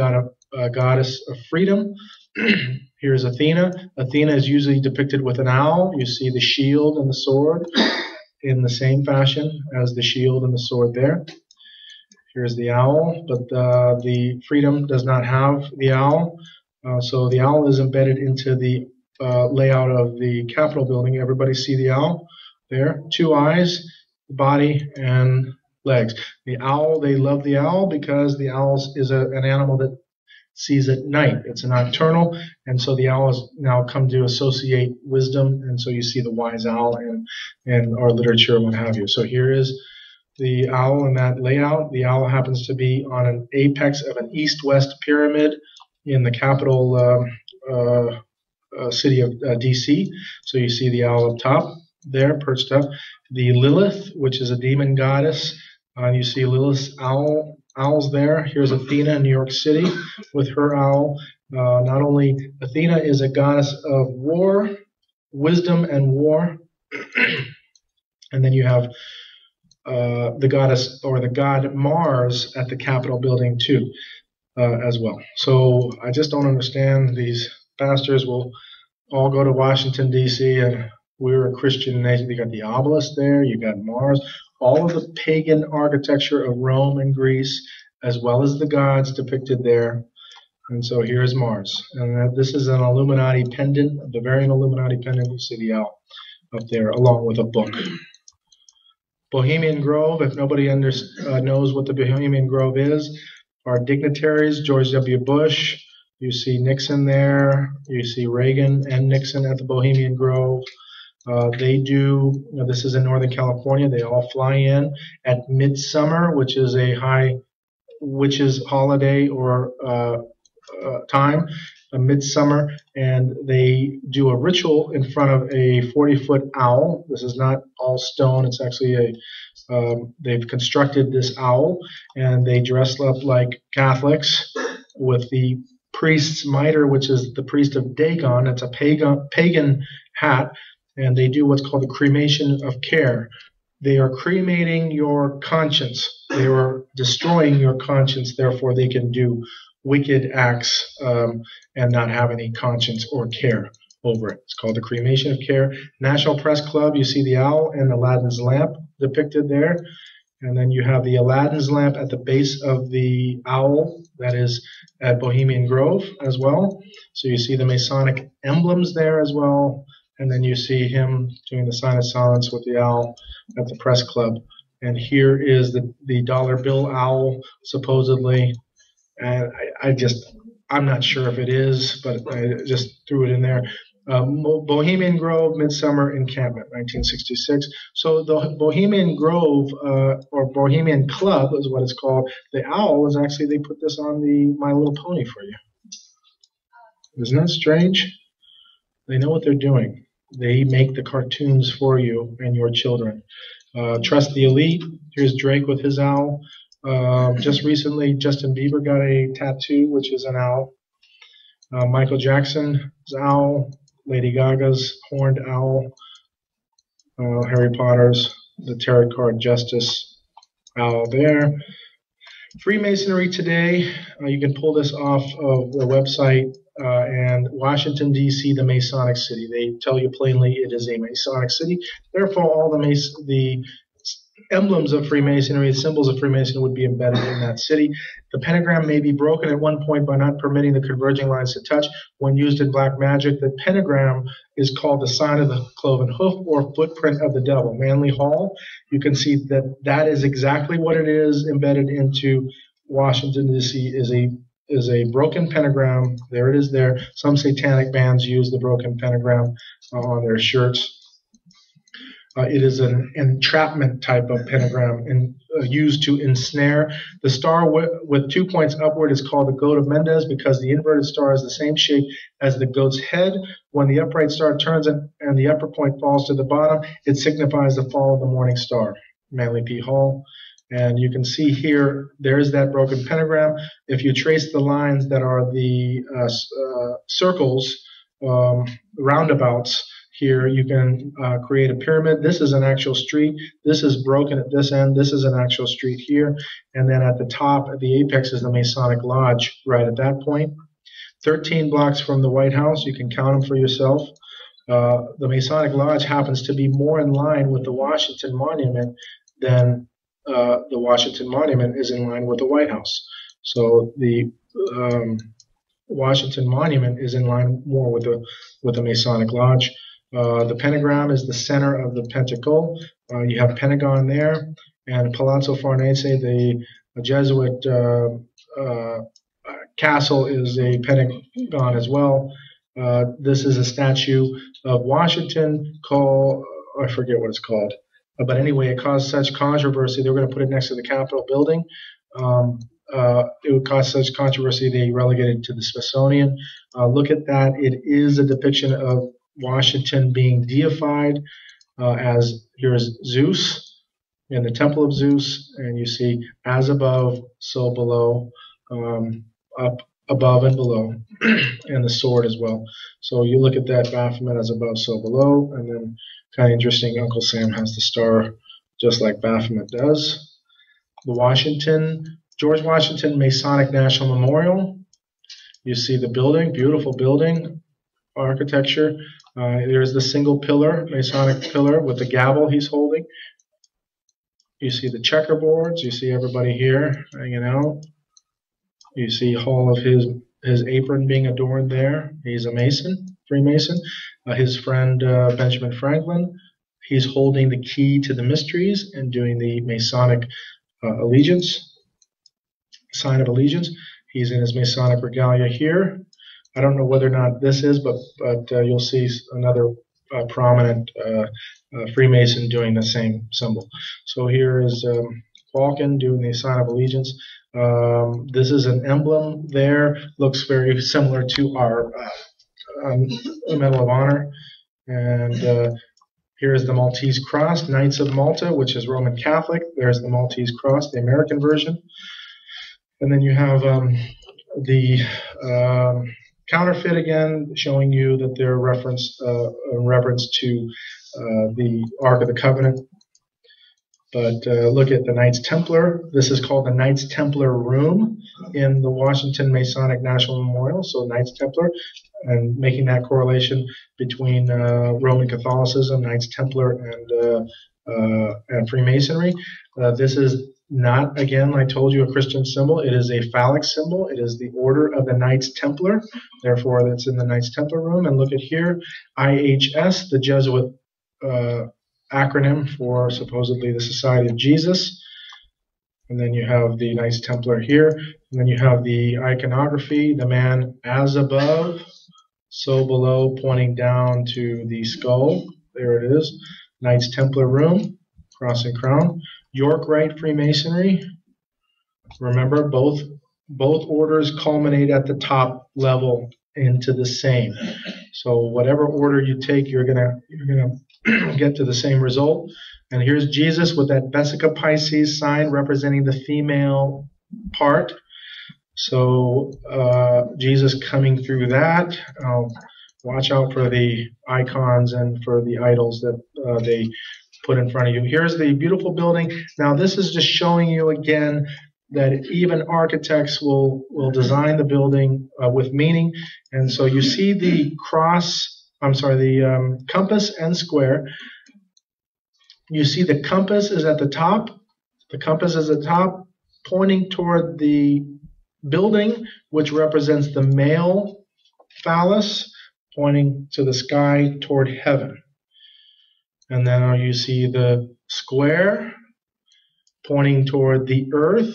goddess of freedom. Here's Athena. Athena is usually depicted with an owl. You see the shield and the sword in the same fashion as the shield and the sword there. Here's the owl, but the freedom does not have the owl. So the owl is embedded into the layout of the Capitol building. Everybody see the owl there? 2 eyes, body, and legs. The owl, they love the owl because the owl is an animal that sees at night. It's a nocturnal, and so the owl has now come to associate wisdom, and so you see the wise owl in our literature and what have you. So here is the owl in that layout. The owl happens to be on an apex of an east-west pyramid in the capital city of D.C. So you see the owl up top there, perched up. The Lilith, which is a demon goddess. You see Lilith's owls there. Here's Athena in New York City with her owl. Not only Athena is a goddess of war, wisdom and war, and then you have the goddess or the god Mars at the Capitol building too, as well. So I just don't understand. These pastors will all go to Washington D.C. and we're a Christian nation. You got the obelisk there. You got Mars. All of the pagan architecture of Rome and Greece, as well as the gods depicted there. And so here's Mars. And this is an Illuminati pendant, a Bavarian Illuminati pendant. You see the owl up there, along with a book. Bohemian Grove, if nobody knows what the Bohemian Grove is, our dignitaries, George W. Bush. You see Nixon there. You see Reagan and Nixon at the Bohemian Grove. They do, this is in Northern California, they all fly in at midsummer, which is a high witches holiday or time, a midsummer, and they do a ritual in front of a 40-foot owl. This is not all stone, it's actually they've constructed this owl, and they dress up like Catholics with the priest's mitre, which is the priest of Dagon. It's a pagan hat. And they do what's called the cremation of care. They are cremating your conscience. They are destroying your conscience. Therefore, they can do wicked acts and not have any conscience or care over it. It's called the cremation of care. National Press Club, you see the owl and Aladdin's lamp depicted there. And then you have the Aladdin's lamp at the base of the owl that is at Bohemian Grove as well. So you see the Masonic emblems there as well. And then you see him doing the sign of silence with the owl at the press club. And here is the dollar bill owl, supposedly. And I'm not sure if it is, but I just threw it in there. Bohemian Grove Midsummer Encampment, 1966. So the Bohemian Grove, or Bohemian Club is what it's called. The owl is actually, they put this on the My Little Pony for you. Isn't that strange? They know what they're doing. They make the cartoons for you and your children. Trust the Elite. Here's Drake with his owl. Just recently, Justin Bieber got a tattoo, which is an owl. Michael Jackson's owl. Lady Gaga's horned owl. Harry Potter's, the tarot card Justice owl there. Freemasonry today. You can pull this off of the website. And Washington, D.C., the Masonic city. They tell you plainly it is a Masonic city. Therefore, all the emblems of Freemasonry, the symbols of Freemasonry would be embedded in that city. The pentagram may be broken at one point by not permitting the converging lines to touch. When used in black magic, the pentagram is called the sign of the cloven hoof or footprint of the devil. Manly Hall, you can see that is exactly what it is embedded into Washington, D.C., is a broken pentagram. There it is there. Some satanic bands use the broken pentagram on their shirts. It is an entrapment type of pentagram used to ensnare. The star with 2 points upward is called the goat of Mendez because the inverted star is the same shape as the goat's head. When the upright star turns and the upper point falls to the bottom, it signifies the fall of the morning star. Manly P. Hall. And you can see here, there's that broken pentagram. If you trace the lines that are the circles, roundabouts here, you can create a pyramid. This is an actual street. This is broken at this end. This is an actual street here. And then at the top, at the apex, is the Masonic Lodge right at that point. 13 blocks from the White House. You can count them for yourself. The Masonic Lodge happens to be more in line with the Washington Monument than the Washington Monument is in line with the White House. So the Washington Monument is in line more with the Masonic Lodge. The pentagram is the center of the pentacle. You have Pentagon there, and Palazzo Farnese, the Jesuit castle is a pentagon as well. This is a statue of Washington called, I forget what it's called. But anyway, it caused such controversy. They were going to put it next to the Capitol building. It would cause such controversy they relegated it to the Smithsonian. Look at that. It is a depiction of Washington being deified as here's Zeus in the Temple of Zeus, and you see as above, so below, up above and below, and the sword as well. So you look at that Baphomet as above, so below, and then kind of interesting, Uncle Sam has the star just like Baphomet does. The George Washington Masonic National Memorial. You see the building, beautiful building, architecture. There's the single pillar, Masonic pillar with the gavel he's holding. You see the checkerboards. You see everybody here hanging out. You see all of his apron being adorned there. He's a Mason, Freemason. His friend Benjamin Franklin, he's holding the key to the mysteries and doing the Masonic allegiance, sign of allegiance. He's in his Masonic regalia here. I don't know whether or not this is, but you'll see another prominent Freemason doing the same symbol. So here is Falcon doing the sign of allegiance. This is an emblem there. Looks very similar to our Medal of Honor. And here is the Maltese Cross, Knights of Malta, which is Roman Catholic. There's the Maltese Cross, the American version. And then you have the counterfeit again, showing you that they're in reference to the Ark of the Covenant. But look at the Knights Templar. This is called the Knights Templar Room in the Washington Masonic National Memorial. So Knights Templar, and making that correlation between Roman Catholicism, Knights Templar, and Freemasonry. This is not, again, I told you, a Christian symbol. It is a phallic symbol. It is the Order of the Knights Templar. Therefore, that's in the Knights Templar room. And look at here, IHS, the Jesuit acronym for supposedly the Society of Jesus. And then you have the Knights Templar here. And then you have the iconography, the man as above, so below, pointing down to the skull. There it is. Knights Templar room, cross and crown. York Rite Freemasonry. Remember, both orders culminate at the top level into the same. So whatever order you take, you're gonna get to the same result. And here's Jesus with that Vesica Pisces sign representing the female part. So Jesus coming through that. Watch out for the icons and for the idols that they put in front of you. Here's the beautiful building. Now this is just showing you again that even architects will design the building with meaning. And so you see the compass and square. You see the compass is at the top. The compass is at the top, pointing toward the building, which represents the male phallus, pointing to the sky toward heaven. And then you see the square pointing toward the earth.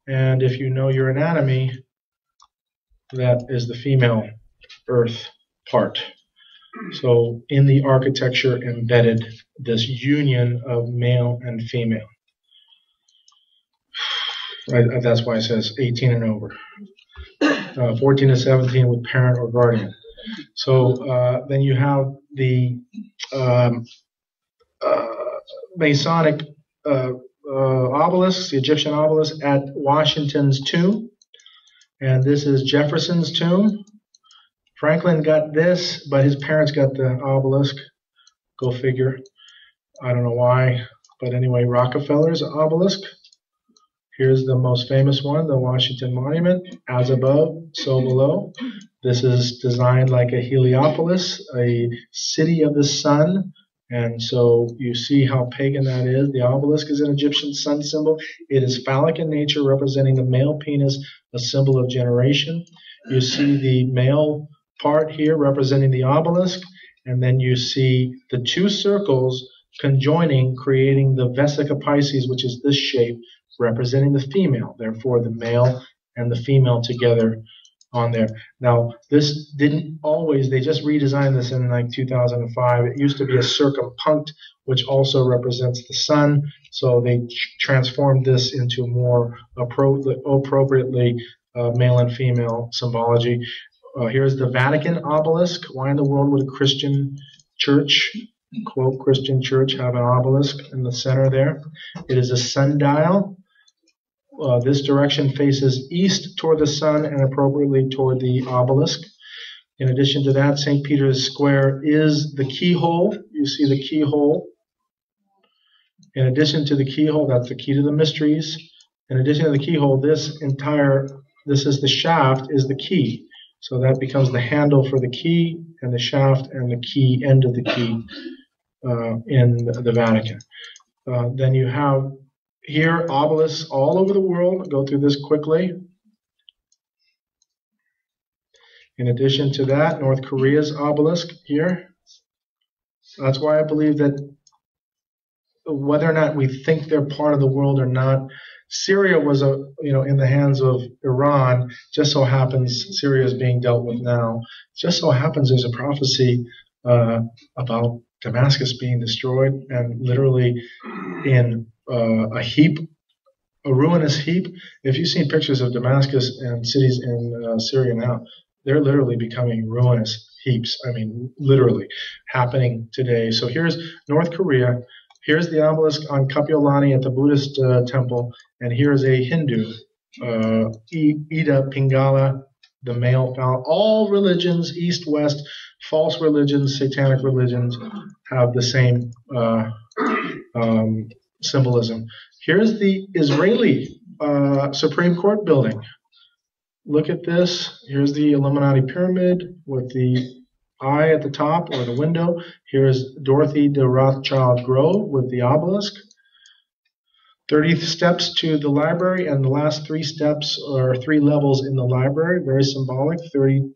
And if you know your anatomy, that is the female earth part. So in the architecture embedded this union of male and female. That's why it says 18 and over. 14 to 17 with parent or guardian. So then you have the Masonic obelisks, the Egyptian obelisk at Washington's tomb. And this is Jefferson's tomb. Franklin got this, but his parents got the obelisk. Go figure. I don't know why. But anyway, Rockefeller's obelisk. Here's the most famous one, the Washington Monument. As above, so below. This is designed like a Heliopolis, a city of the sun. And so you see how pagan that is. The obelisk is an Egyptian sun symbol. It is phallic in nature, representing the male penis, a symbol of generation. You see the male part here representing the obelisk. And then you see the two circles conjoining, creating the Vesica Pisces, which is this shape, representing the female, therefore the male and the female together on there. Now, this didn't always, they just redesigned this in like 2005. It used to be a circumpunct, which also represents the sun. So they transformed this into more appropriately male and female symbology. Here's the Vatican obelisk. Why in the world would a Christian church, quote, Christian church, have an obelisk in the center there? It is a sundial. This direction faces east toward the sun and appropriately toward the obelisk. In addition to that, St. Peter's Square is the keyhole. You see the keyhole. In addition to the keyhole, that's the key to the mysteries. In addition to the keyhole, this is the shaft, is the key. So that becomes the handle for the key, and the shaft and the key, end of the key in the Vatican. Then you have here obelisks all over the world. I'll go through this quickly. In addition to that, North Korea's obelisk here. That's why I believe that whether or not we think they're part of the world or not, Syria was in the hands of Iran. Just so happens Syria is being dealt with now. Just so happens there's a prophecy about Damascus being destroyed, and literally in a heap, a ruinous heap. If you've seen pictures of Damascus and cities in Syria now, they're literally becoming ruinous heaps. I mean, literally happening today. So here's North Korea. Here's the obelisk on Kapiolani at the Buddhist temple, and here's a Hindu, Ida Pingala, the male phallus. All religions, East, West, false religions, satanic religions, have the same symbolism. Here's the Israeli Supreme Court building. Look at this. Here's the Illuminati pyramid with the eye at the top, or the window. Here's Dorothy de Rothschild Grove with the obelisk. 30 steps to the library, and the last 3 steps are 3 levels in the library, very symbolic, 30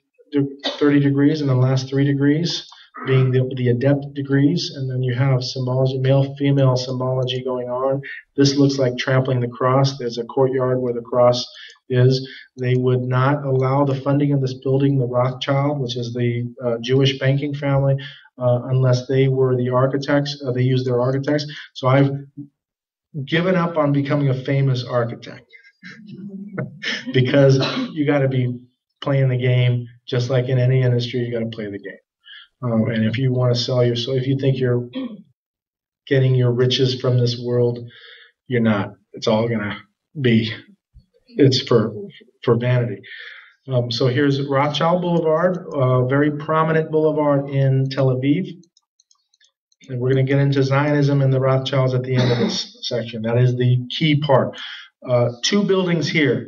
degrees, and the last 3 degrees being the adept degrees. And then you have symbology, male-female symbology going on. This looks like trampling the cross. There's a courtyard where the cross is. They would not allow the funding of this building, the Rothschild, which is the Jewish banking family, unless they were the architects. They used their architects. So I've given up on becoming a famous architect because you got to be playing the game. Just like in any industry, you got to play the game. And if you want to sell your soul, if you think you're getting your riches from this world, you're not. It's all gonna be. It's for vanity. So here's Rothschild Boulevard, a very prominent boulevard in Tel Aviv. And we're going to get into Zionism and the Rothschilds at the end of this section. That is the key part. 2 buildings here,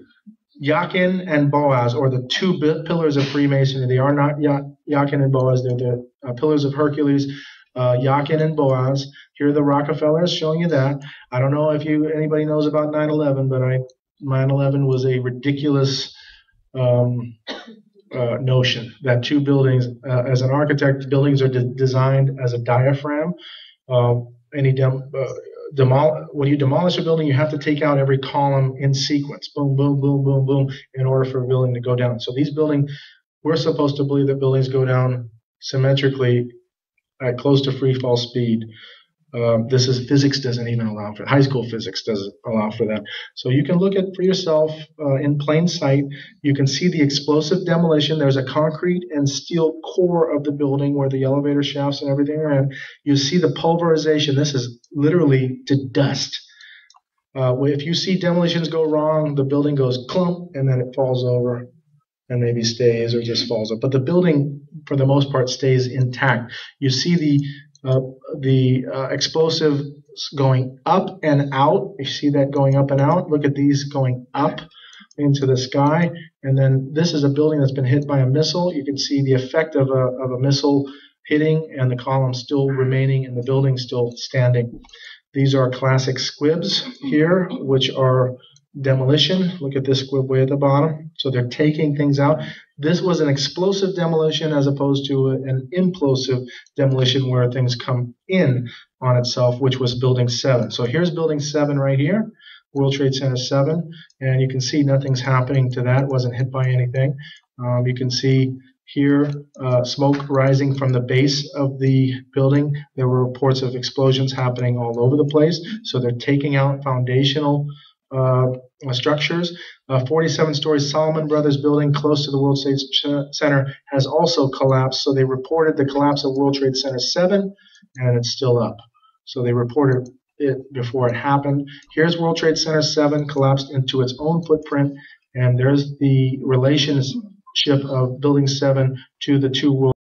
Yakin and Boaz, or the 2 pillars of Freemasonry. They are not Yakin and Boaz. They're the pillars of Hercules, Yakin and Boaz. Here are the Rockefellers, showing you that. I don't know if anybody knows about 9/11, but 9/11 was a ridiculous notion that 2 buildings, as an architect, buildings are designed as a diaphragm. When you demolish a building, you have to take out every column in sequence, boom, boom, boom, boom, boom, in order for a building to go down. So these buildings, we're supposed to believe that buildings go down symmetrically at close to free fall speed. Physics doesn't even allow for it. High school physics doesn't allow for that. So you can look at for yourself in plain sight. You can see the explosive demolition. There's a concrete and steel core of the building where the elevator shafts and everything are in. You see the pulverization. This is literally to dust. If you see demolitions go wrong, the building goes clump and then it falls over and maybe stays or just falls up. But the building, for the most part, stays intact. You see the explosive going up and out. You see that going up and out. Look at these going up into the sky. And then this is a building that's been hit by a missile. You can see the effect of a missile hitting and the column still remaining and the building still standing. These are classic squibs here, which are demolition. Look at this squib way at the bottom. So they're taking things out. This was an explosive demolition as opposed to an implosive demolition where things come in on itself, which was building 7. So here's building 7 right here. World Trade Center 7, and you can see nothing's happening to that. It wasn't hit by anything. You can see here smoke rising from the base of the building. There were reports of explosions happening all over the place, so they're taking out foundational structures. 47-story Solomon Brothers building close to the World Trade Center has also collapsed, so they reported the collapse of World Trade Center 7, and it's still up. So they reported it before it happened. Here's World Trade Center 7 collapsed into its own footprint, and there's the relationship of Building 7 to the two World